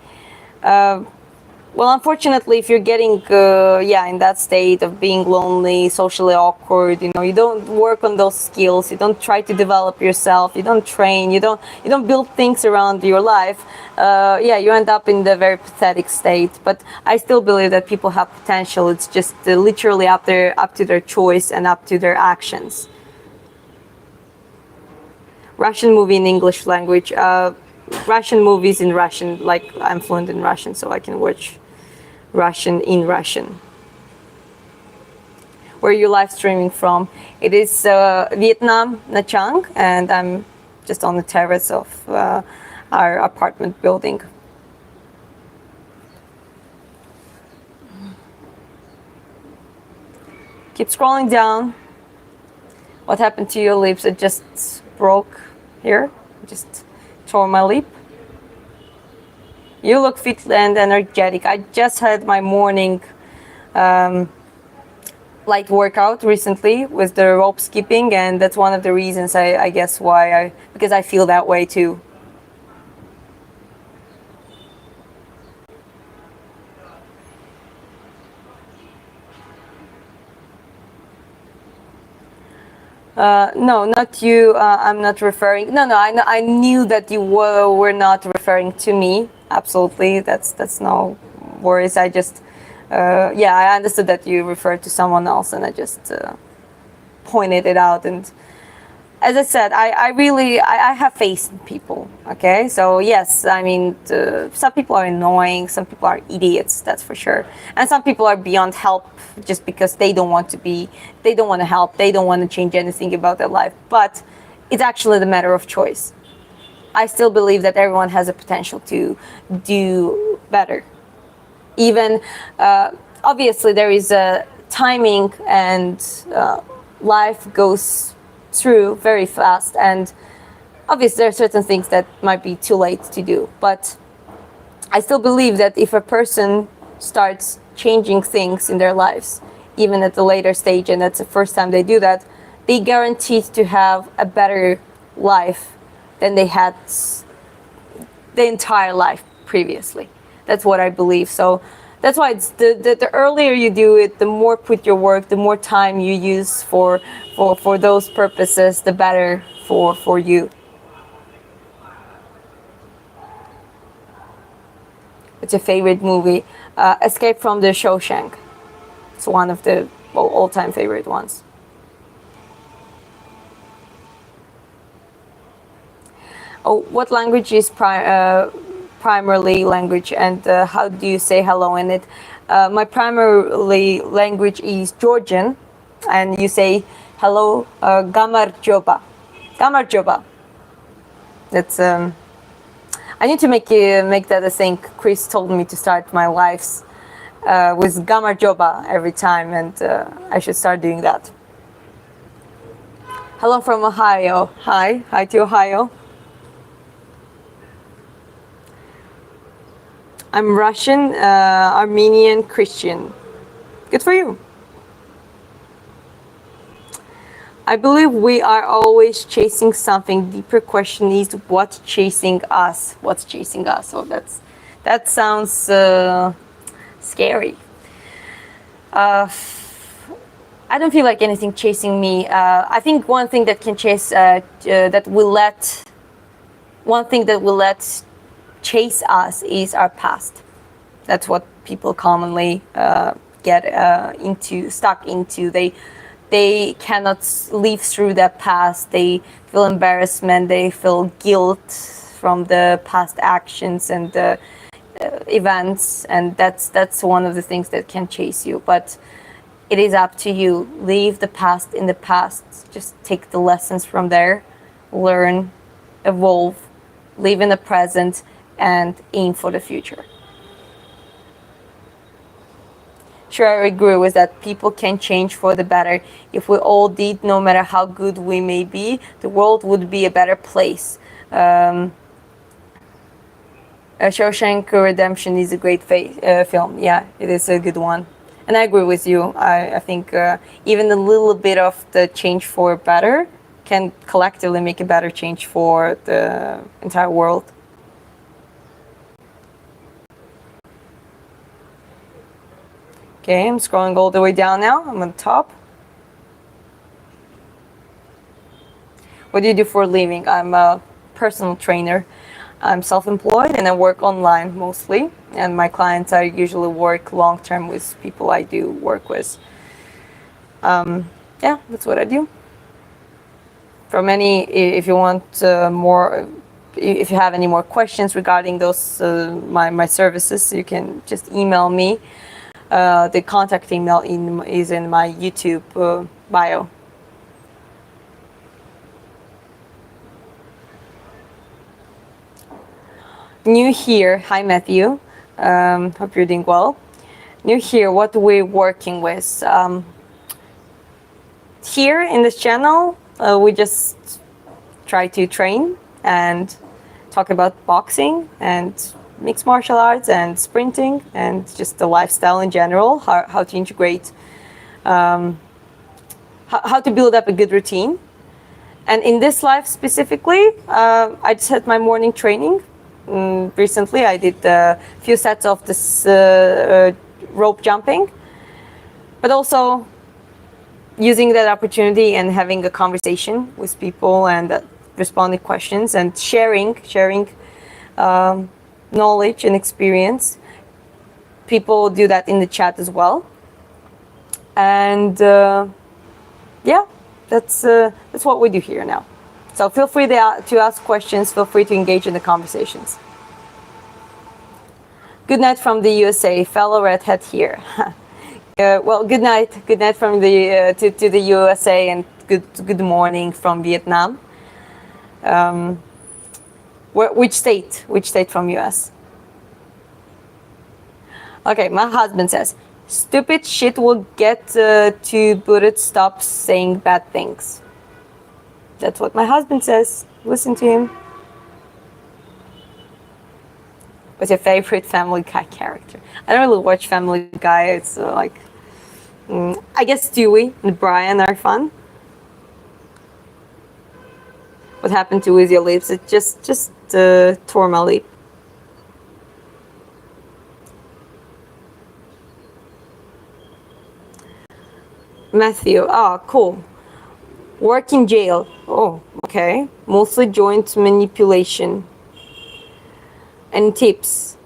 Well, unfortunately, if you're getting, in that state of being lonely, socially awkward, you don't work on those skills. You don't try to develop yourself. You don't train. You don't build things around your life. You end up in the very pathetic state. But I still believe that people have potential. It's just literally up to their choice and up to their actions. Russian movie in English language. Russian movies in Russian. Like, I'm fluent in Russian, so I can watch Russian in Russian. Where are you live streaming from? It is Vietnam, Nha Trang, and I'm just on the terrace of our apartment building. Keep scrolling down. What happened to your lips? It just broke here. Just tore my lip. You look fit and energetic. I just had my morning light workout recently with the rope skipping, and that's one of the reasons I guess why because I feel that way too. No, not you. I'm not referring. No. I knew that you were not referring to me. Absolutely, that's no worries. I just, I understood that you referred to someone else, and I just pointed it out. And as I said, I really have faith in people. Okay, so yes, I mean, some people are annoying, some people are idiots, that's for sure, and some people are beyond help just because they don't want to help, they don't want to change anything about their life. But it's actually the matter of choice. I still believe that everyone has a potential to do better. Even obviously there is a timing, and life goes through very fast, and obviously there are certain things that might be too late to do, but I still believe that if a person starts changing things in their lives, even at the later stage, and that's the first time they do that, they guaranteed to have a better life than they had the entire life previously. That's what I believe. So that's why it's the earlier you do it, the more put your work, the more time you use for those purposes, the better for you. What's your favorite movie? Escape from the Shawshank. It's one of the all-time favorite ones. Oh, what language is primarily language, and how do you say hello in it? My primary language is Georgian, and you say hello, gamar joba. Gamar joba. It's I need to make that a thing. Chris told me to start my lives with gamma joba every time, and I should start doing that. Hello from Ohio. Hi to Ohio. I'm Russian, Armenian, Christian. Good for you. I believe we are always chasing something. Deeper question is what's chasing us? What's chasing us? So that sounds scary. I don't feel like anything chasing me. I think one thing that can chase one thing that will let chase us is our past. That's what people commonly get stuck into. They cannot live through their past. They feel embarrassment. They feel guilt from the past actions and the events, and that's one of the things that can chase you. But it is up to you. Leave the past in the past. Just take the lessons from there, learn, evolve, live in the present, and aim for the future. Sure, I agree with that. People can change for the better. If we all did, no matter how good we may be, the world would be a better place. Shawshank Redemption is a great film. Yeah, it is a good one. And I agree with you. I think even a little bit of the change for better can collectively make a better change for the entire world. Okay, I'm scrolling all the way down now. I'm on top. What do you do for a living? I'm a personal trainer. I'm self-employed and I work online mostly. And my clients, I usually work long-term with people I do work with. Yeah, that's what I do. If you want more, if you have any more questions regarding those my services, you can just email me. The contact email is in my YouTube bio. New here. Hi, Matthew. Hope you're doing well. New here. What we're working with. Here in this channel, we just try to train and talk about boxing and mixed martial arts and sprinting and just the lifestyle in general, how to integrate, how to build up a good routine. And in this life specifically, I just had my morning training. Recently, I did a few sets of this rope jumping, but also using that opportunity and having a conversation with people and responding questions and sharing knowledge and experience. People do that in the chat as well, and yeah, that's what we do here now. So feel free to ask questions. Feel free to engage in the conversations. Good night from the USA, fellow redhead here. Well, good night from the to the USA, and good morning from Vietnam. Which state from US? Okay, my husband says, stupid shit will get to Buddha, stop saying bad things. That's what my husband says. Listen to him. What's your favorite Family Guy character? I don't really watch Family Guy. It's like, I guess Stewie and Brian are fun. What happened to with your lips? It just tore my lip. Matthew, oh, cool. Work in jail. Oh, okay. Mostly joint manipulation. Any tips?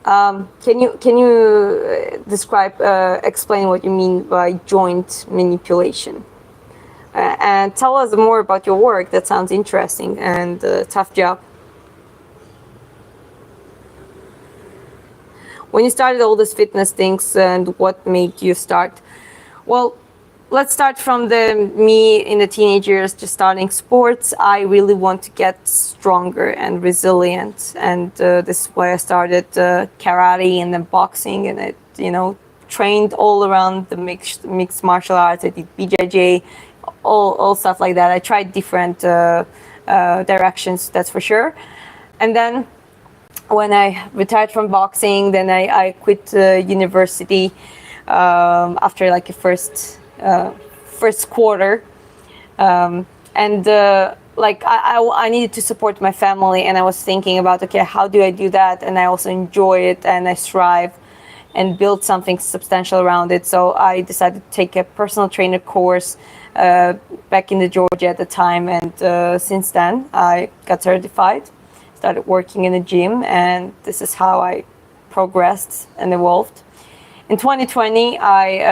Can you describe, explain what you mean by joint manipulation? And tell us more about your work. That sounds interesting and tough job. When you started all these fitness things, and what made you start? Well, let's start from the me in the teenage years, just starting sports. I really want to get stronger and resilient, and this is why I started karate and then boxing, and it, trained all around the mixed martial arts. I did BJJ, all stuff like that. I tried different directions, that's for sure. And then when I retired from boxing, then I quit university after like a first quarter, and like I needed to support my family, and I was thinking about, okay, how do I do that, and I also enjoy it and I strive and build something substantial around it. So I decided to take a personal trainer course back in the Georgia at the time, and since then I got certified, started working in a gym, and this is how I progressed and evolved. In 2020,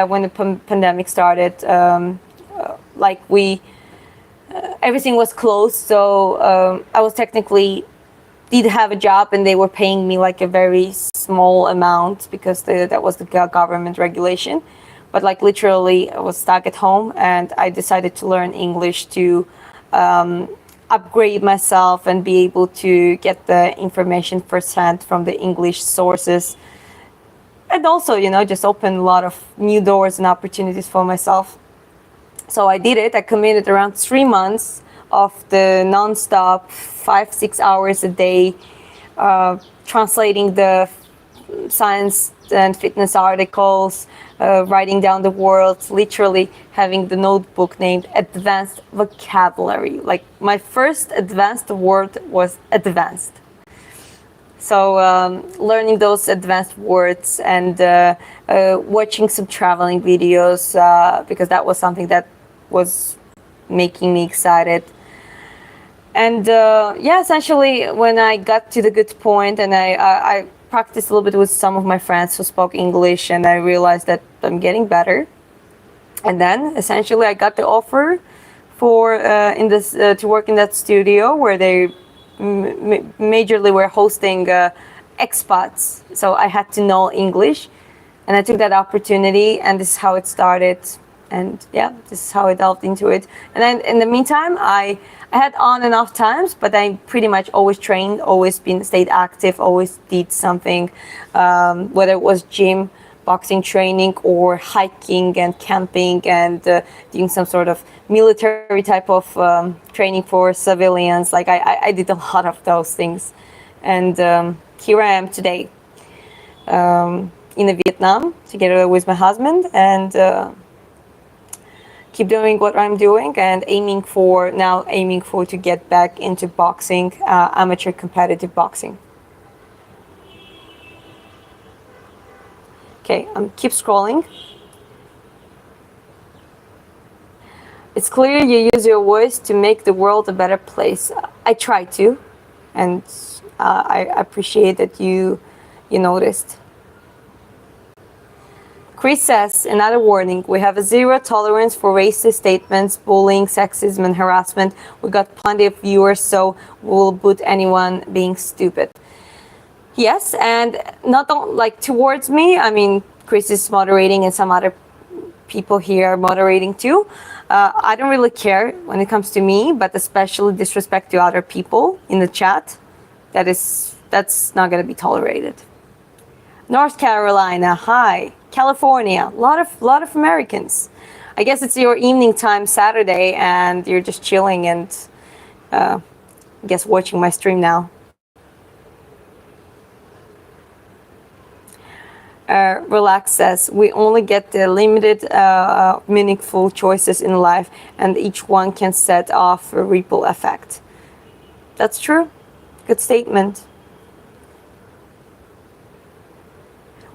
when the pandemic started, everything was closed, so I was technically did have a job, and they were paying me like a very small amount because that was the government regulation. But like literally, I was stuck at home, and I decided to learn English to upgrade myself and be able to get the information firsthand from the English sources, and also, just open a lot of new doors and opportunities for myself. So I did it. I committed around 3 months of the non-stop 5-6 hours a day, translating the science and fitness articles, writing down the words, literally having the notebook named Advanced Vocabulary. Like my first advanced word was advanced. So learning those advanced words and watching some traveling videos, because that was something that was making me excited. And essentially when I got to the good point, and I practiced a little bit with some of my friends who spoke English, and I realized that I'm getting better. And then essentially I got the offer for to work in that studio where they majorly were hosting expats. So I had to know English, and I took that opportunity, and this is how it started. And yeah, this is how I delved into it. And then in the meantime, I had on and off times, but I pretty much always trained, stayed active, always did something, whether it was gym, boxing training, or hiking and camping, and doing some sort of military type of training for civilians. Like I did a lot of those things. And here I am today in Vietnam together with my husband, and keep doing what I'm doing, and aiming for to get back into boxing, amateur competitive boxing. Okay, keep scrolling. It's clear you use your voice to make the world a better place. I try to, and I appreciate that you noticed. Chris says, another warning, we have a zero tolerance for racist statements, bullying, sexism, and harassment. We got plenty of viewers, so we'll boot anyone being stupid. Yes, and not towards me. I mean, Chris is moderating, and some other people here are moderating too. I don't really care when it comes to me, but especially disrespect to other people in the chat, that's not going to be tolerated. North Carolina, hi. California, a lot of Americans. I guess it's your evening time Saturday, and you're just chilling and I guess watching my stream now. Relax says, we only get the limited meaningful choices in life, and each one can set off a ripple effect. That's true. Good statement.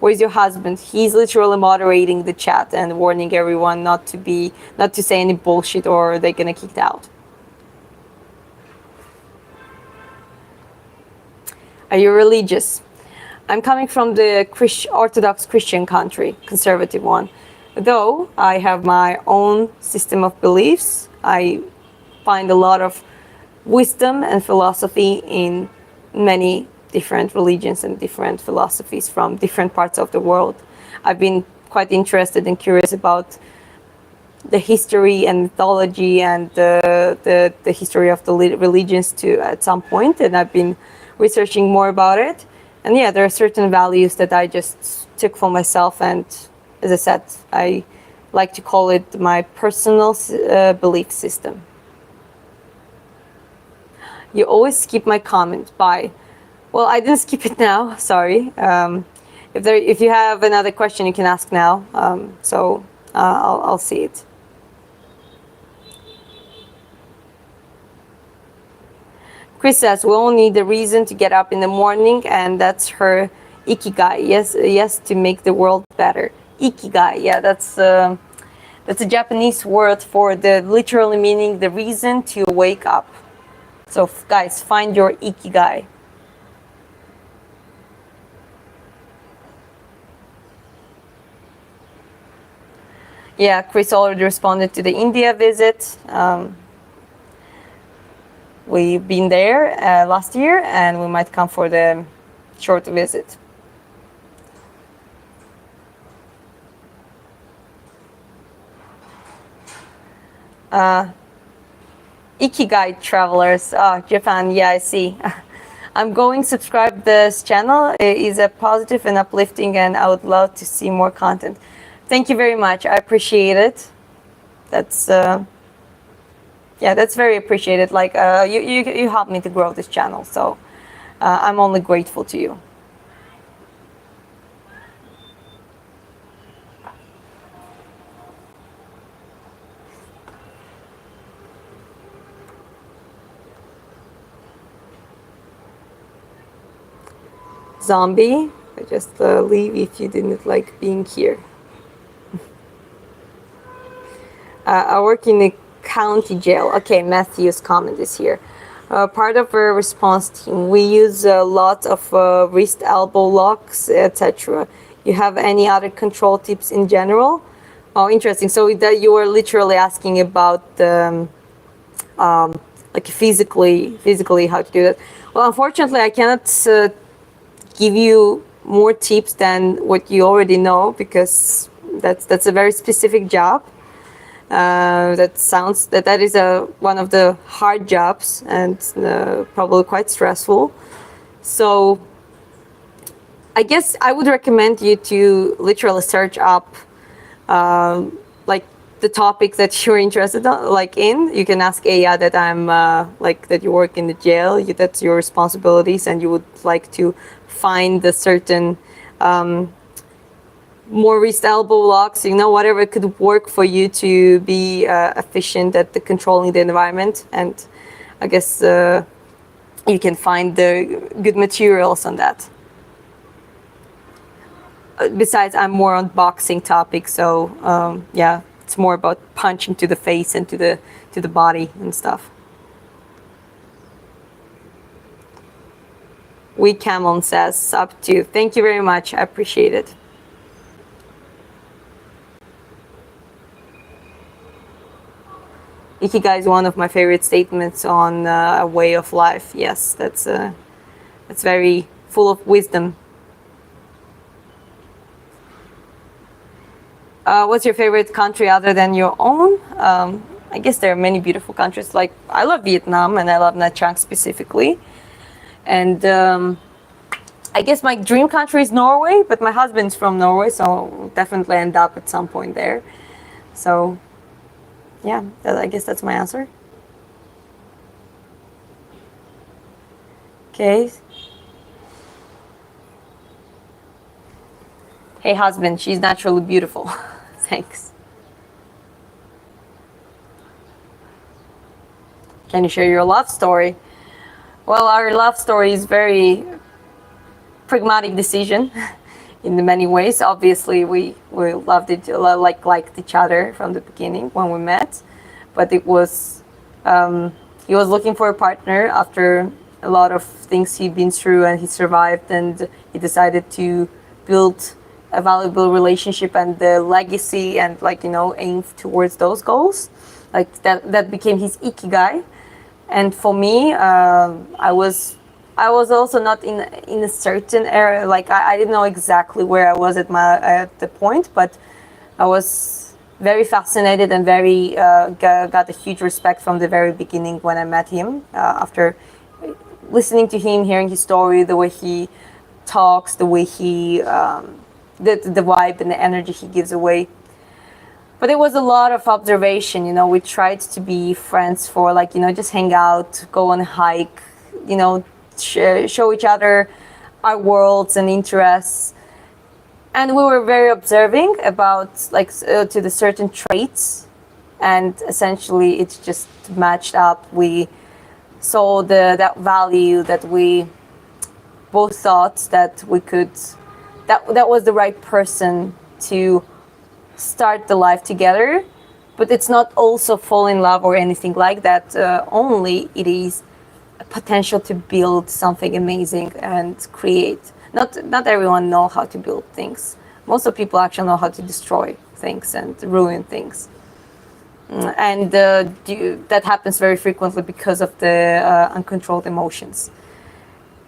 Where's your husband? He's literally moderating the chat and warning everyone not to say any bullshit, or they're gonna kick out. Are you religious? I'm coming from the Orthodox Christian country, conservative one. Though I have my own system of beliefs, I find a lot of wisdom and philosophy in many different religions and different philosophies from different parts of the world. I've been quite interested and curious about the history and mythology and the history of the religions to at some point, and I've been researching more about it. And yeah, there are certain values that I just took for myself, and as I said, I like to call it my personal belief system. You always skip my comment. Bye. Well, I didn't skip it now. Sorry. If you have another question, you can ask now. I'll see it. Chris says we all need a reason to get up in the morning, and that's her ikigai. Yes, to make the world better. Ikigai. Yeah, that's a Japanese word for the literally meaning the reason to wake up. So guys, find your ikigai. Yeah, Chris already responded to the India visit. We've been there last year, and we might come for the short visit. Ikigai travelers. Japan. Yeah, I see. I'm going to subscribe this channel. It is a positive and uplifting, and I would love to see more content. Thank you very much. I appreciate it. That's that's very appreciated. Like you helped me to grow this channel, so I'm only grateful to you. Zombie, just leave if you didn't like being here. I work in a county jail. Okay, Matthew's comment is here. Part of our response team, we use a lot of wrist elbow locks, etc. You have any other control tips in general? Oh, interesting. So that you were literally asking about like physically how to do that. Well, unfortunately, I cannot give you more tips than what you already know, because that's a very specific job. That is one of the hard jobs, and probably quite stressful. So I guess I would recommend you to literally search up like the topic that you're interested in. You can ask Aya that I'm that you work in the jail, that's your responsibilities, and you would like to find the certain more wrist elbow locks, whatever could work for you to be efficient at the controlling the environment. And I guess you can find the good materials on that. Besides, I'm more on boxing topic, so yeah, it's more about punching to the face and to the body and stuff. We Camon says sub 2. Thank you very much. I appreciate it. Ikigai is one of my favorite statements on a way of life. Yes, that's very full of wisdom. What's your favorite country other than your own? I guess there are many beautiful countries. Like, I love Vietnam, and I love Nha Trang specifically. And I guess my dream country is Norway, but my husband's from Norway, so I'll definitely end up at some point there. So yeah, I guess that's my answer. Okay. Hey husband, she's naturally beautiful. Thanks. Can you share your love story? Well, our love story is very pragmatic decision in many ways. Obviously, we loved it, liked each other from the beginning when we met. But it was, he was looking for a partner after a lot of things he'd been through, and he survived, and he decided to build a valuable relationship and the legacy, and aim towards those goals. Like that became his ikigai. And for me, I was also not in a certain area. Like I didn't know exactly where I was at the point, but I was very fascinated and very got a huge respect from the very beginning when I met him. After listening to him, hearing his story, the way he talks, the way he the vibe and the energy he gives away. But it was a lot of observation. We tried to be friends for just hang out, go on a hike, show each other our worlds and interests. And we were very observing about to the certain traits, and essentially it just matched up. We saw that value that we both thought that we could, that was the right person to start the life together. But it's not also fall in love or anything like that. Only it is a potential to build something amazing and create. Not everyone know how to build things. Most of people actually know how to destroy things and ruin things. And that happens very frequently because of the uncontrolled emotions.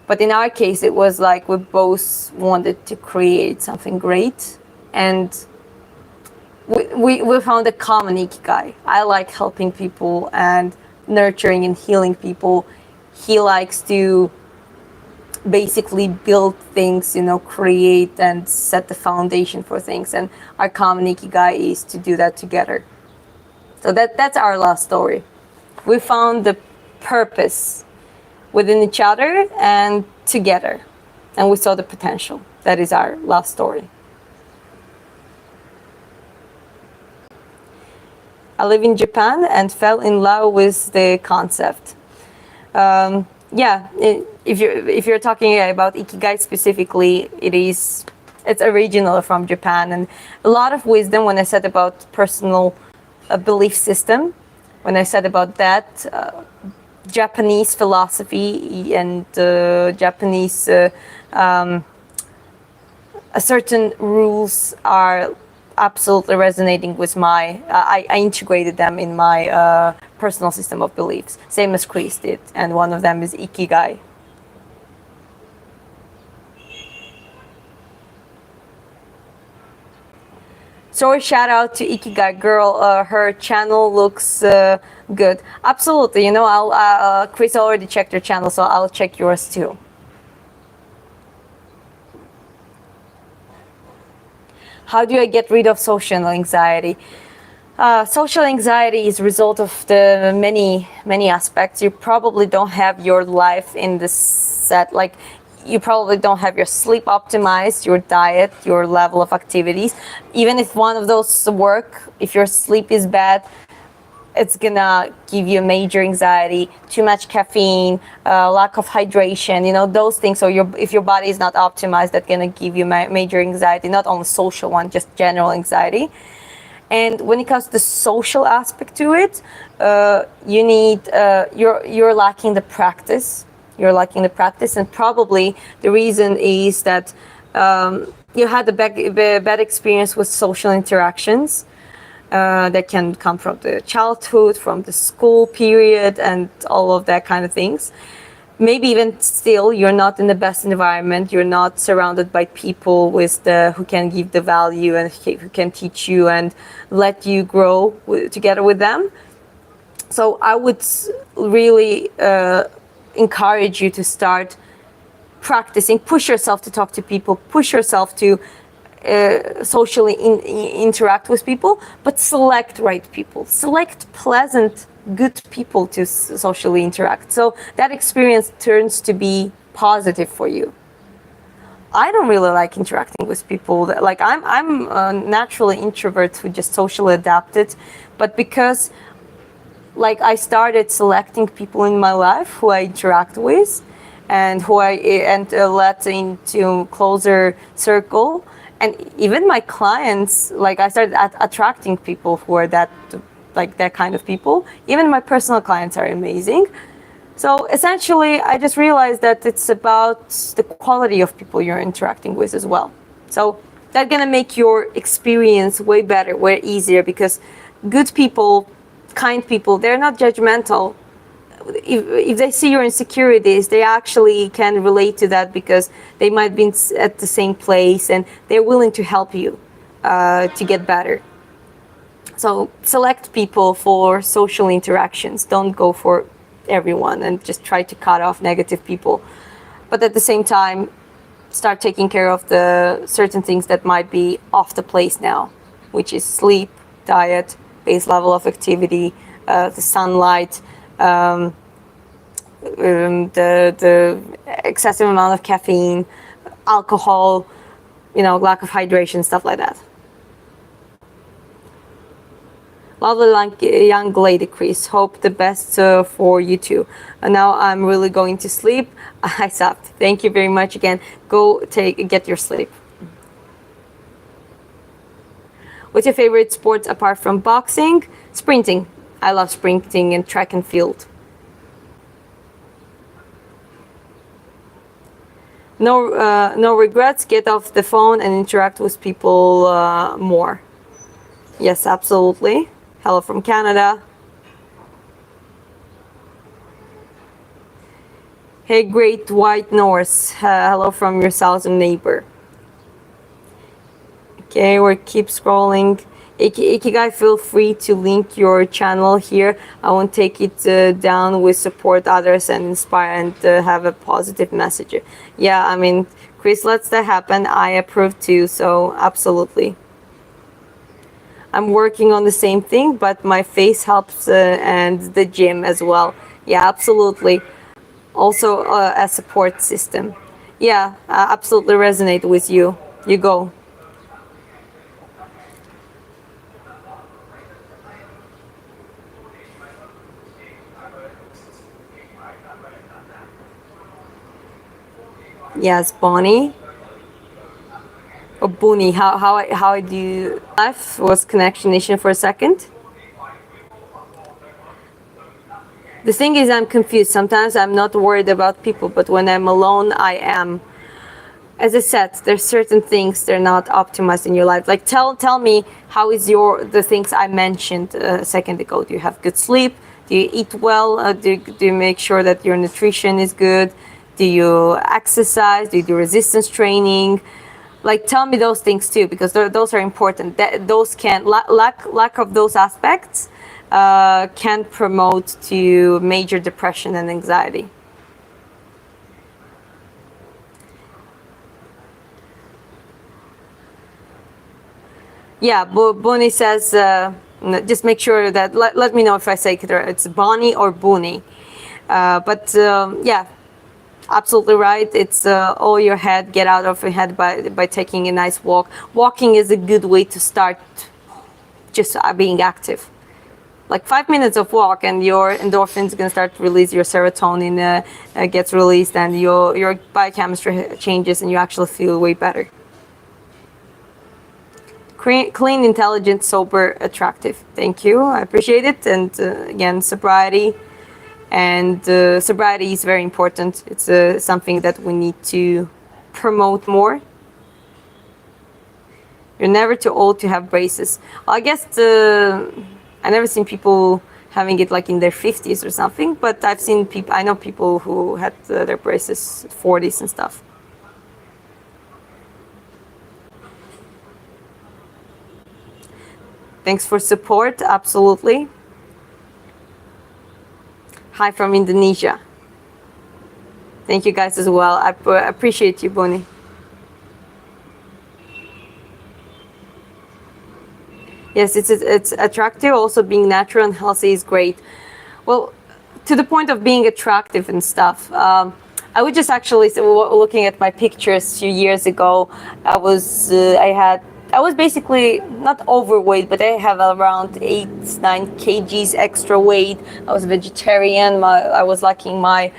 But in our case, it was like we both wanted to create something great, and we found a common ikigai. I like helping people and nurturing and healing people. He likes to basically build things, create and set the foundation for things. And our common ikigai is to do that together. So that's our love story. We found the purpose within each other and together. And we saw the potential. That is our love story. I live in Japan and fell in love with the concept. If you're talking about ikigai specifically, it's original from Japan, and a lot of wisdom when I said about personal belief system, when I said about that, Japanese philosophy and Japanese certain rules are absolutely resonating with I integrated them in my personal system of beliefs, same as Chris did, and one of them is ikigai. So a shout out to Ikigai Girl. Her channel looks good. Absolutely. I'll Chris already checked her channel, so I'll check yours too. How do I get rid of social anxiety? Social anxiety is a result of the many aspects. You probably don't have your life in the set, you probably don't have your sleep optimized, your diet, your level of activities. Even if one of those work, if your sleep is bad, it's gonna give you major anxiety. Too much caffeine, lack of hydration, those things. So if your body is not optimized, that's gonna give you major anxiety, not only social one, just general anxiety. And when it comes to the social aspect to it, you need you're lacking the practice. You're lacking the practice, and probably the reason is that you had a bad experience with social interactions that can come from the childhood, from the school period, and all of that kind of things. Maybe even still, you're not in the best environment. You're not surrounded by people who can give the value and who can teach you and let you grow together with them. So I would really encourage you to start practicing, push yourself to talk to people, push yourself to socially interact with people, but select right people, select pleasant, good people to socially interact. So that experience turns to be positive for you. I don't really like interacting with people. I'm a naturally introvert who just socially adapted, but because I started selecting people in my life who I interact with and who let into closer circle. And even my clients, I started attracting people who are that kind of people. Even my personal clients are amazing. So essentially, I just realized that it's about the quality of people you're interacting with as well. So that's gonna make your experience way better, way easier, because good people, kind people, they're not judgmental. If they see your insecurities, they actually can relate to that because they might be at the same place and they're willing to help you to get better. So select people for social interactions. Don't go for everyone and just try to cut off negative people. But at the same time, start taking care of the certain things that might be off the place now, which is sleep, diet, base level of activity, the sunlight, the excessive amount of caffeine, alcohol, lack of hydration, stuff like that. Lovely young lady, Chris. Hope the best for you too. And now I'm really going to sleep. I stopped. Thank you very much again. Go get your sleep. What's your favorite sport apart from boxing? Sprinting. I love sprinting and track and field. No regrets. Get off the phone and interact with people more. Yes, absolutely. Hello from Canada. Hey, Great White North. Hello from your southern neighbor. Okay, we keep scrolling. Ikigai, feel free to link your channel here. I won't take it down. We support others and inspire and have a positive message. Yeah, I mean, Chris lets that happen. I approve too, so absolutely. I'm working on the same thing, but my face helps and the gym as well. Yeah, absolutely. Also a support system. Yeah, I absolutely resonate with you. You go. Yes, Bonnie. Or Booney. How do you... Life was Connection Nation for a second. The thing is, I'm confused. Sometimes I'm not worried about people, but when I'm alone, I am. As I said, there's certain things they're not optimized in your life. Like tell me, how is the things I mentioned a second ago? Do you have good sleep? Do you eat well? Do you make sure that your nutrition is good? Do you exercise? Do you do resistance training? Like, tell me those things too, because those are important. Those can lack of those aspects can promote to major depression and anxiety. Yeah, Bonnie says, just make sure that, let me know if I say it right. It's Bonnie or Booney. Yeah, absolutely right. It's all your head, get out of your head by taking a nice walk. Walking is a good way to start just being active. Like 5 minutes of walk and your endorphins gonna start to release, your serotonin gets released and your biochemistry changes and you actually feel way better. Clean, intelligent, sober, attractive. Thank you. I appreciate it. And again, sobriety. And sobriety is very important. It's something that we need to promote more. You're never too old to have braces. Well, I guess I never seen people having it like in their 50s or something, but I've seen people. I know people who had their braces 40s and stuff. Thanks for support. Absolutely. Hi from Indonesia. Thank you guys as well. I appreciate you, Bonnie. Yes, it's attractive. Also, being natural and healthy is great. Well, to the point of being attractive and stuff. I would just actually, looking at my pictures a few years ago, I was basically not overweight, but I have around 8-9 kgs extra weight. I was vegetarian. I was lacking my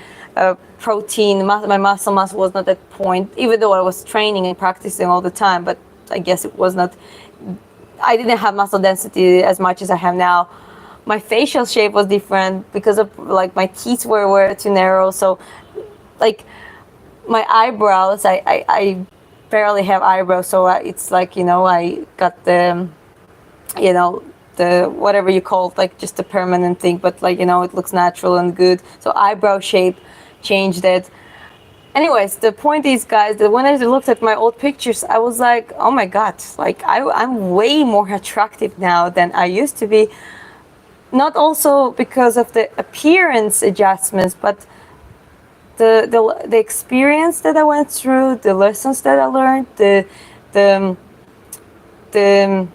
protein. My muscle mass was not at point, even though I was training and practicing all the time. But I guess it was not. I didn't have muscle density as much as I have now. My facial shape was different because of like my teeth were too narrow. So, like my eyebrows, I barely have eyebrows, so it's like, I got the whatever you call it, like just a permanent thing, but like, it looks natural and good. So eyebrow shape changed it. Anyways, the point is, guys, that when I looked at my old pictures, I was like, oh my god, like I'm way more attractive now than I used to be. Not also because of the appearance adjustments, but the experience that I went through, the lessons that I learned, the the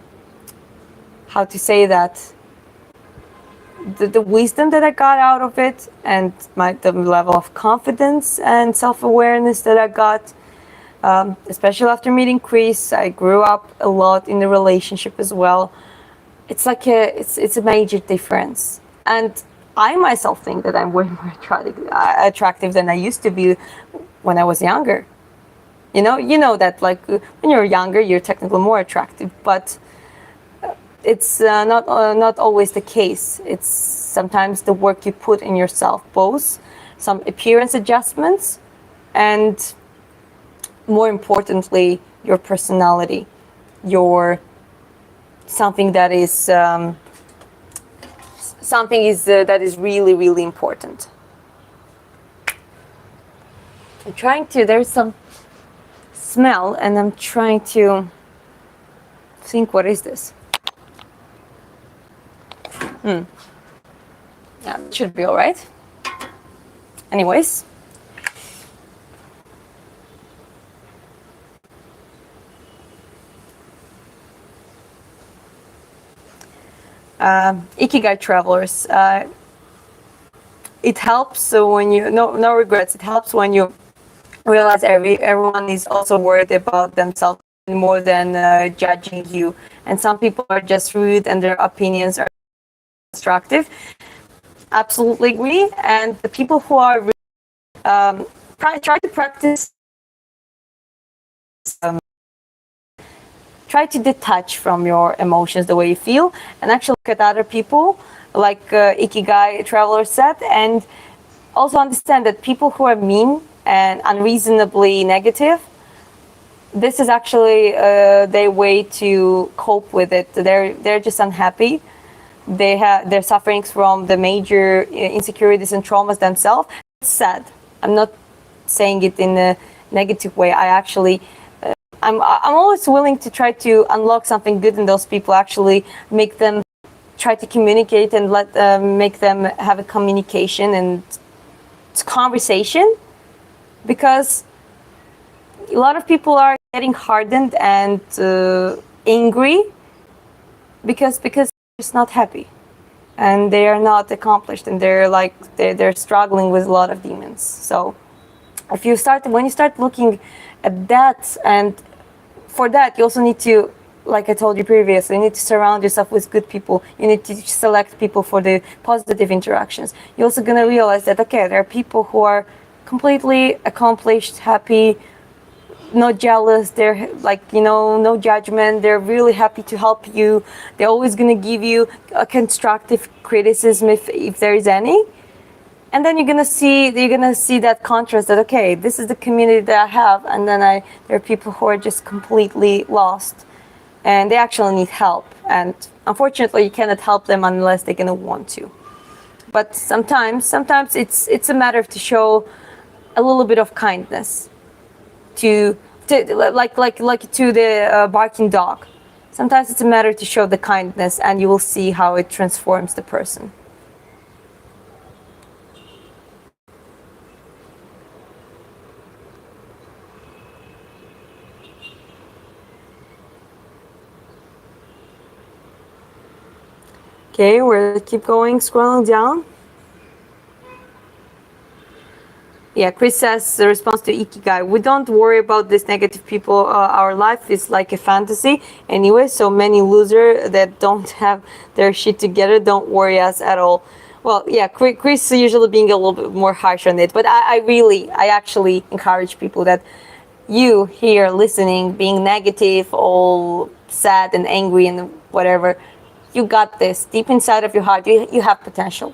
how to say that, the wisdom that I got out of it, and the level of confidence and self-awareness that I got, especially after meeting Chris. I grew up a lot in the relationship as well. It's like it's a major difference, and I myself think that I'm way more attractive than I used to be when I was younger. You know that, like, when you're younger, you're technically more attractive, but it's not always the case. It's sometimes the work you put in yourself, both some appearance adjustments and, more importantly, your personality, your something that is that is really, really important. I'm trying to. There's some smell, and I'm trying to think, what is this? Yeah, it should be all right. Anyways. Ikigai travelers. It helps when you no regrets. It helps when you realize everyone is also worried about themselves more than judging you. And some people are just rude and their opinions are destructive. Absolutely agree. And the people who are try to practice, try to detach from your emotions the way you feel, and actually look at other people, like Ikigai Traveler said, and also understand that people who are mean and unreasonably negative, this is actually their way to cope with it. They're just unhappy. They're suffering from the major insecurities and traumas themselves. It's sad. I'm not saying it in a negative way. I'm always willing to try to unlock something good in those people. Actually, make them try to communicate and make them have a communication and conversation, because a lot of people are getting hardened and angry because they're just not happy and they are not accomplished, and they're struggling with a lot of demons. So when you start looking at that, and for that you also need to, like I told you previously, you need to surround yourself with good people. You need to select people for the positive interactions. You're also going to realize that, okay, there are people who are completely accomplished, happy, not jealous. They're no judgment. They're really happy to help you. They're always going to give you a constructive criticism if there is any. And then you're gonna see that contrast, that, okay, this is the community that I have, and then there are people who are just completely lost, and they actually need help. And unfortunately, you cannot help them unless they're gonna want to. But sometimes it's a matter of to show a little bit of kindness to the barking dog. Sometimes it's a matter to show the kindness, and you will see how it transforms the person. Okay, we'll keep going, scrolling down. Yeah, Chris says, the response to Ikigai, we don't worry about these negative people. Our life is like a fantasy anyway, so many losers that don't have their shit together don't worry us at all. Well, yeah, Chris usually being a little bit more harsh on it, but I actually encourage people that you here listening, being negative, all sad and angry and whatever, you got this. Deep inside of your heart, you have potential.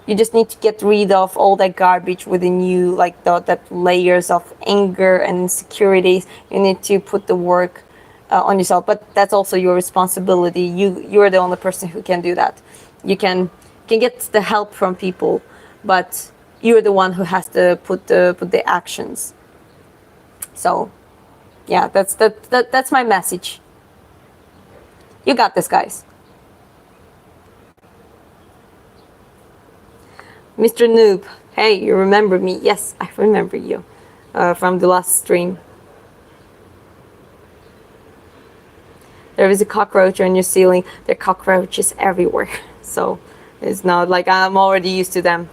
You just need to get rid of all that garbage within you, like that layers of anger and insecurities. You need to put the work on yourself, but that's also your responsibility. You're the only person who can do that. You can get the help from people, but you're the one who has to put the actions. So yeah, that's my message. You got this, guys. Mr. Noob, hey, you remember me? Yes, I remember you from the last stream. There is a cockroach on your ceiling. There are cockroaches everywhere. So it's not like I'm already used to them.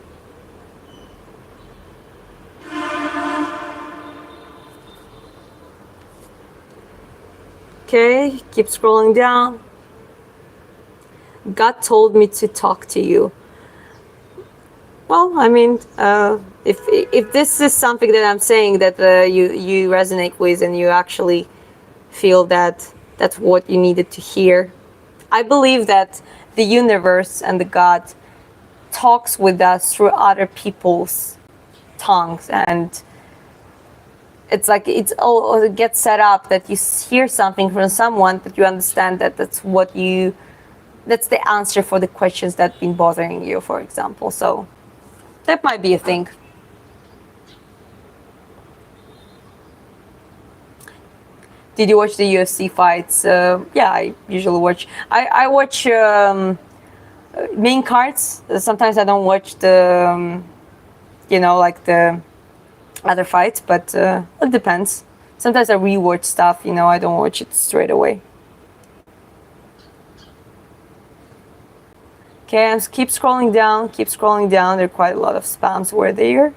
Okay, keep scrolling down. God told me to talk to you. Well, I mean, if this is something that I'm saying that you resonate with and you actually feel that that's what you needed to hear, I believe that the universe and the God talks with us through other people's tongues, and it's like it gets set up that you hear something from someone that you understand that that's the answer for the questions that have been bothering you, for example. So that might be a thing. Did you watch the UFC fights? Yeah, I usually watch. I watch main cards. Sometimes I don't watch the, like the other fights, but it depends. Sometimes I rewatch stuff. I don't watch it straight away. Okay, keep scrolling down. Keep scrolling down. There are quite a lot of spams over there.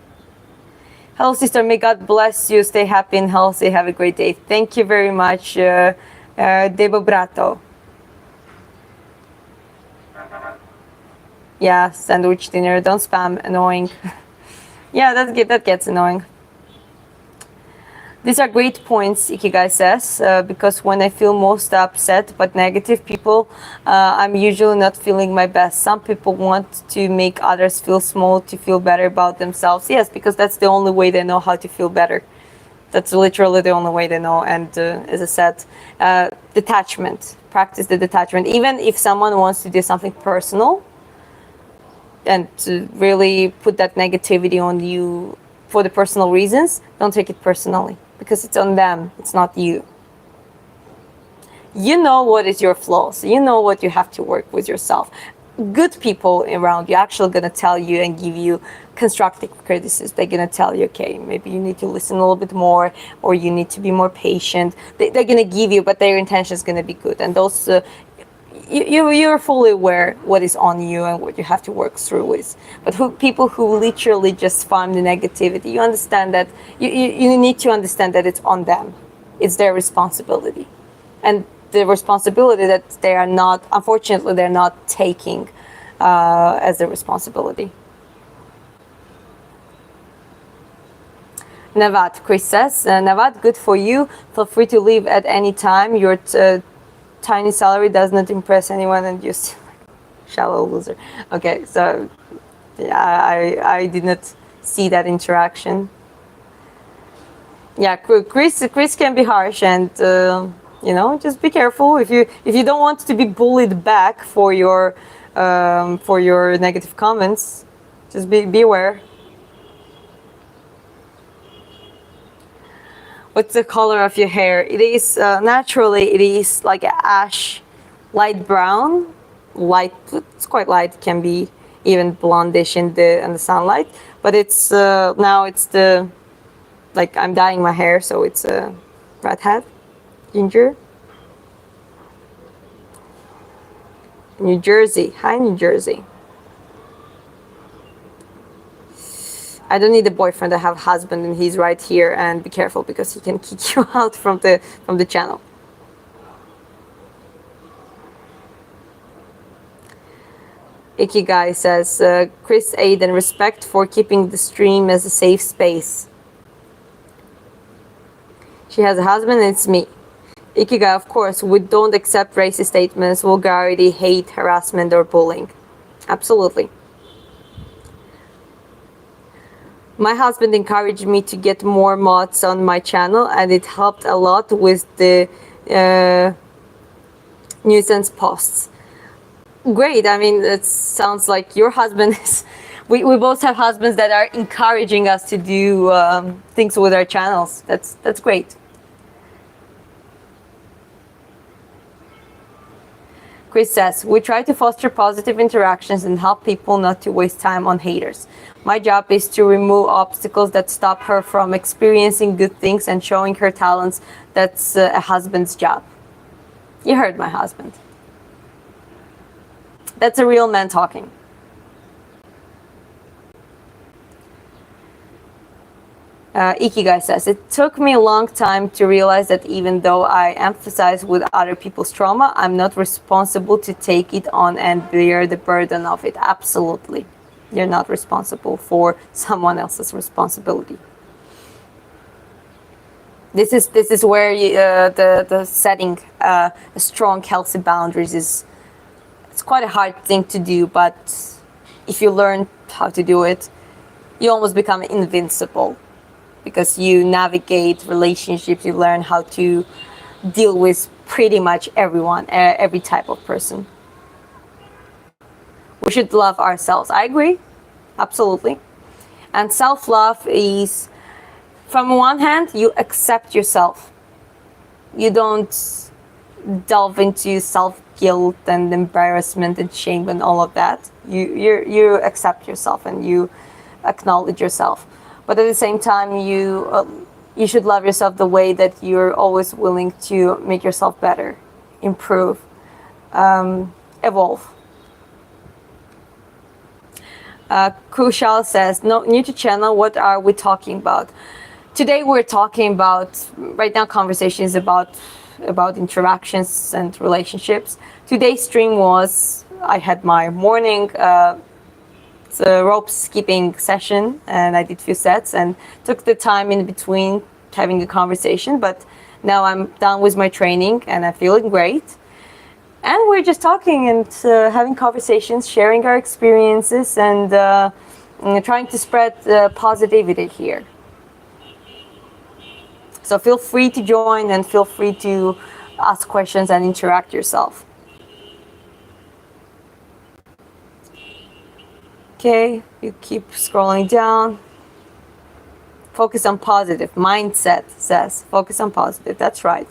Hello, sister. May God bless you. Stay happy and healthy. Have a great day. Thank you very much, Debo Brato. Yeah, sandwich dinner. Don't spam. Annoying. Yeah, that gets annoying. These are great points, Ikigai says, because when I feel most upset but negative people, I'm usually not feeling my best. Some people want to make others feel small to feel better about themselves. Yes, because that's the only way they know how to feel better. That's literally the only way they know. And as I said, detachment. Practice the detachment. Even if someone wants to do something personal and to really put that negativity on you for the personal reasons, don't take it personally. Because it's on them, it's not you. You know what is your flaws. You know what you have to work with yourself. Good people around you actually going to tell you and give you constructive criticism. They're going to tell you, okay, maybe you need to listen a little bit more, or you need to be more patient. They're going to give you, but their intention is going to be good. And those, you're fully aware what is on you and what you have to work through with. But people who literally just farm the negativity, you understand that you need to understand that it's on them. It's their responsibility, and the responsibility that they are not, unfortunately, they're not taking as their responsibility. Navad, Chris says, Navad, good for you. Feel free to leave at any time. Your tiny salary does not impress anyone, and you're shallow loser. Okay, so yeah, I did not see that interaction. Yeah, Chris can be harsh, and just be careful if you don't want to be bullied back for your negative comments. Just be aware. What's the color of your hair? It is naturally it is like ash, light brown, light. It's quite light. It can be even blondish in the sunlight. But it's now it's like I'm dyeing my hair, so it's a redhead, ginger. New Jersey. Hi, New Jersey. I don't need a boyfriend. I have a husband, and he's right here. And be careful because he can kick you out from the channel. Ikigai says, Chris Aiden, respect for keeping the stream as a safe space. She has a husband, and it's me. Ikigai, of course, we don't accept racist statements, vulgarity, hate, harassment, or bullying. Absolutely. My husband encouraged me to get more mods on my channel, and it helped a lot with the nuisance posts. Great. I mean, it sounds like your husband is we both have husbands that are encouraging us to do things with our channels. That's great. Chris says, we try to foster positive interactions and help people not to waste time on haters. My job is to remove obstacles that stop her from experiencing good things and showing her talents. That's a husband's job. You heard my husband. That's a real man talking. Ikigai says, it took me a long time to realize that even though I empathize with other people's trauma, I'm not responsible to take it on and bear the burden of it. Absolutely. You're not responsible for someone else's responsibility. This is where the setting strong, healthy boundaries it's quite a hard thing to do, but if you learn how to do it, you almost become invincible. Because you navigate relationships, you learn how to deal with pretty much everyone, every type of person. We should love ourselves. I agree, absolutely. And self-love is, from one hand, you accept yourself. You don't delve into self-guilt and embarrassment and shame and all of that. You accept yourself and you acknowledge yourself. But at the same time, you should love yourself the way that you're always willing to make yourself better, improve, evolve. Kushal says, no, new to channel, what are we talking about? Today we're talking about, right now conversation is about interactions and relationships. Today's stream was, I had my morning rope skipping session and I did a few sets and took the time in between having a conversation, but now I'm done with my training and I'm feeling great. And we're just talking and having conversations, sharing our experiences and trying to spread positivity here. So feel free to join and feel free to ask questions and interact yourself. Okay, you keep scrolling down. Focus on positive. Mindset says, focus on positive. That's right.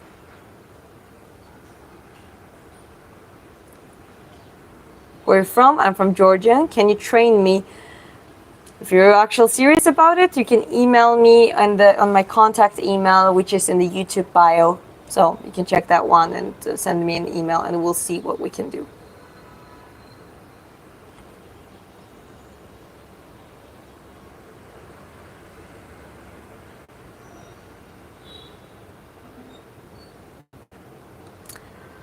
Where are you from? I'm from Georgia. Can you train me? If you're actually serious about it, you can email me on my contact email, which is in the YouTube bio. So you can check that one and send me an email and we'll see what we can do.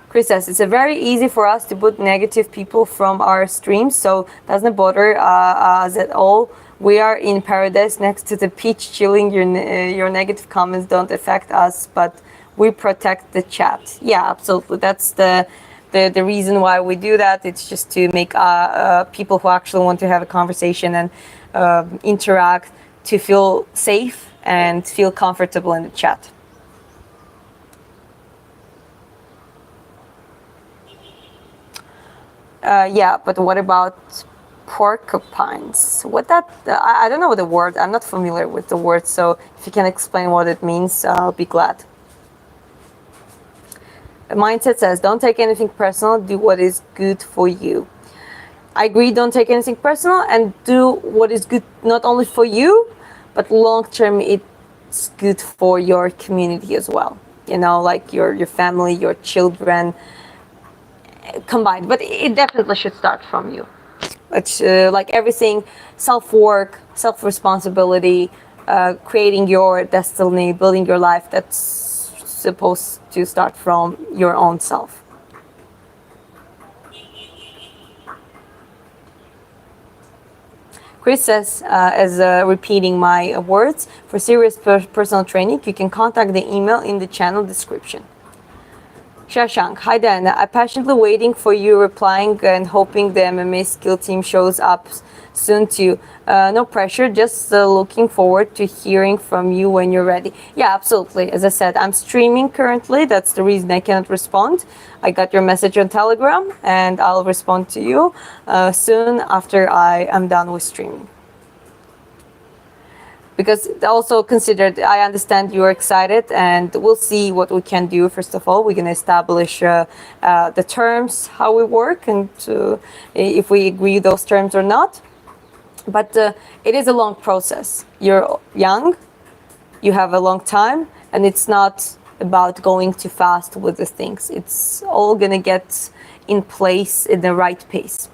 Chris says, it's very easy for us to put negative people from our streams, so doesn't bother us at all. We are in paradise next to the beach chilling. Your negative comments don't affect us, but we protect the chat. Yeah, absolutely. That's the reason why we do that. It's just to make people who actually want to have a conversation and interact to feel safe and feel comfortable in the chat. Yeah, but what about porcupines? I don't know the word. I'm not familiar with the word, so if you can explain what it means, I'll be glad. Mindset says, don't take anything personal, do what is good for you. I agree, don't take anything personal and do what is good not only for you, but long term it's good for your community as well. You know, like your family, your children, combined, but it definitely should start from you. It's like everything, self-work, self-responsibility, creating your destiny, building your life, that's supposed to start from your own self. Chris says, repeating my words, for serious personal training, you can contact the email in the channel description. Shashank, hi Diana. I'm passionately waiting for you replying and hoping the MMA skill team shows up soon too. No pressure, just looking forward to hearing from you when you're ready. Yeah, absolutely. As I said, I'm streaming currently. That's the reason I cannot respond. I got your message on Telegram and I'll respond to you soon after I am done with streaming. Because also considered, I understand you're excited and we'll see what we can do. First of all, we're going to establish the terms, how we work, and if we agree those terms or not. But it is a long process. You're young, you have a long time, and it's not about going too fast with the things. It's all going to get in place in the right pace.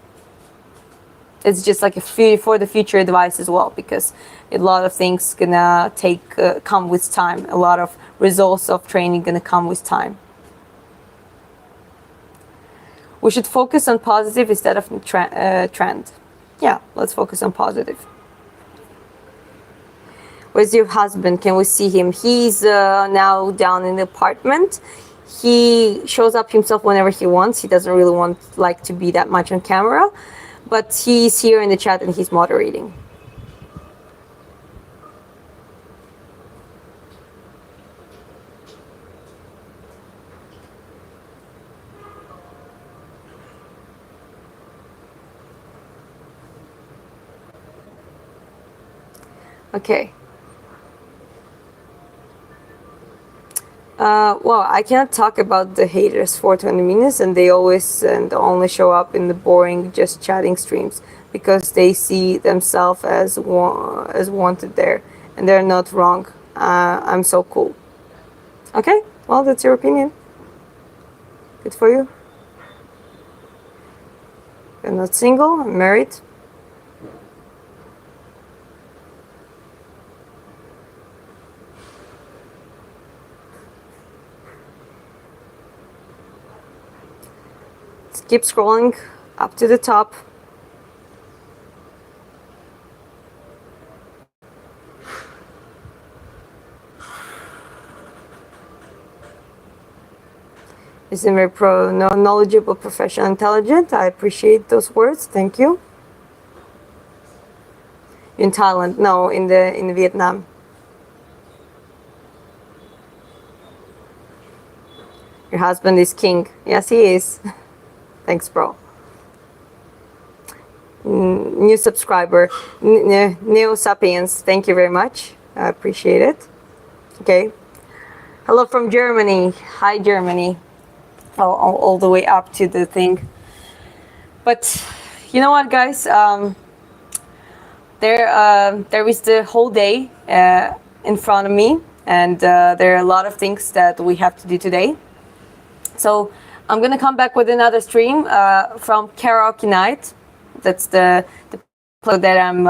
It's just like for the future advice as well, because a lot of things gonna come with time. A lot of results of training gonna come with time. We should focus on positive instead of trend. Yeah, let's focus on positive. Where's your husband? Can we see him? He's now down in the apartment. He shows up himself whenever he wants. He doesn't really like to be that much on camera. But he's here in the chat and he's moderating. Okay. Well, I cannot talk about the haters for 20 minutes, and they always and only show up in the boring just chatting streams because they see themselves as wanted there, and they're not wrong. I'm so cool. Okay, well, that's your opinion. Good for you. I'm not single, I'm married. Keep scrolling up to the top. Is very knowledgeable, professional, intelligent. I appreciate those words. Thank you. In Thailand? No, in Vietnam. Your husband is king. Yes, he is. Thanks, bro. New subscriber, Neo Sapiens. Thank you very much. I appreciate it. Okay. Hello from Germany. Hi, Germany. All the way up to the thing. But you know what, guys? There is the whole day in front of me, and there are a lot of things that we have to do today. So I'm gonna come back with another stream from karaoke night. That's the place that I'm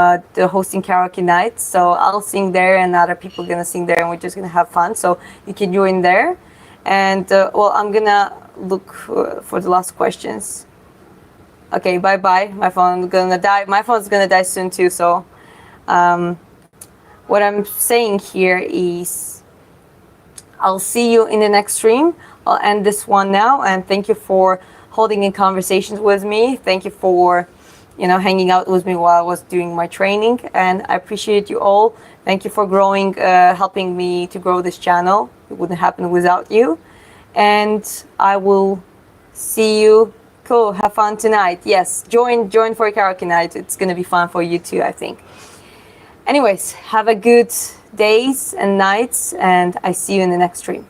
hosting karaoke night. So I'll sing there, and other people gonna sing there, and we're just gonna have fun. So you can join there. And well, I'm gonna look for the last questions. Okay, bye bye. My phone's gonna die. My phone's gonna die soon too. So what I'm saying here is, I'll see you in the next stream. I'll end this one now, and thank you for holding in conversations with me. Thank you for, hanging out with me while I was doing my training, and I appreciate you all. Thank you for growing, helping me to grow this channel. It wouldn't happen without you. And I will see you. Cool, have fun tonight. Yes, join for karaoke night. It's gonna be fun for you too, I think. Anyways, have a good days and nights, and I see you in the next stream.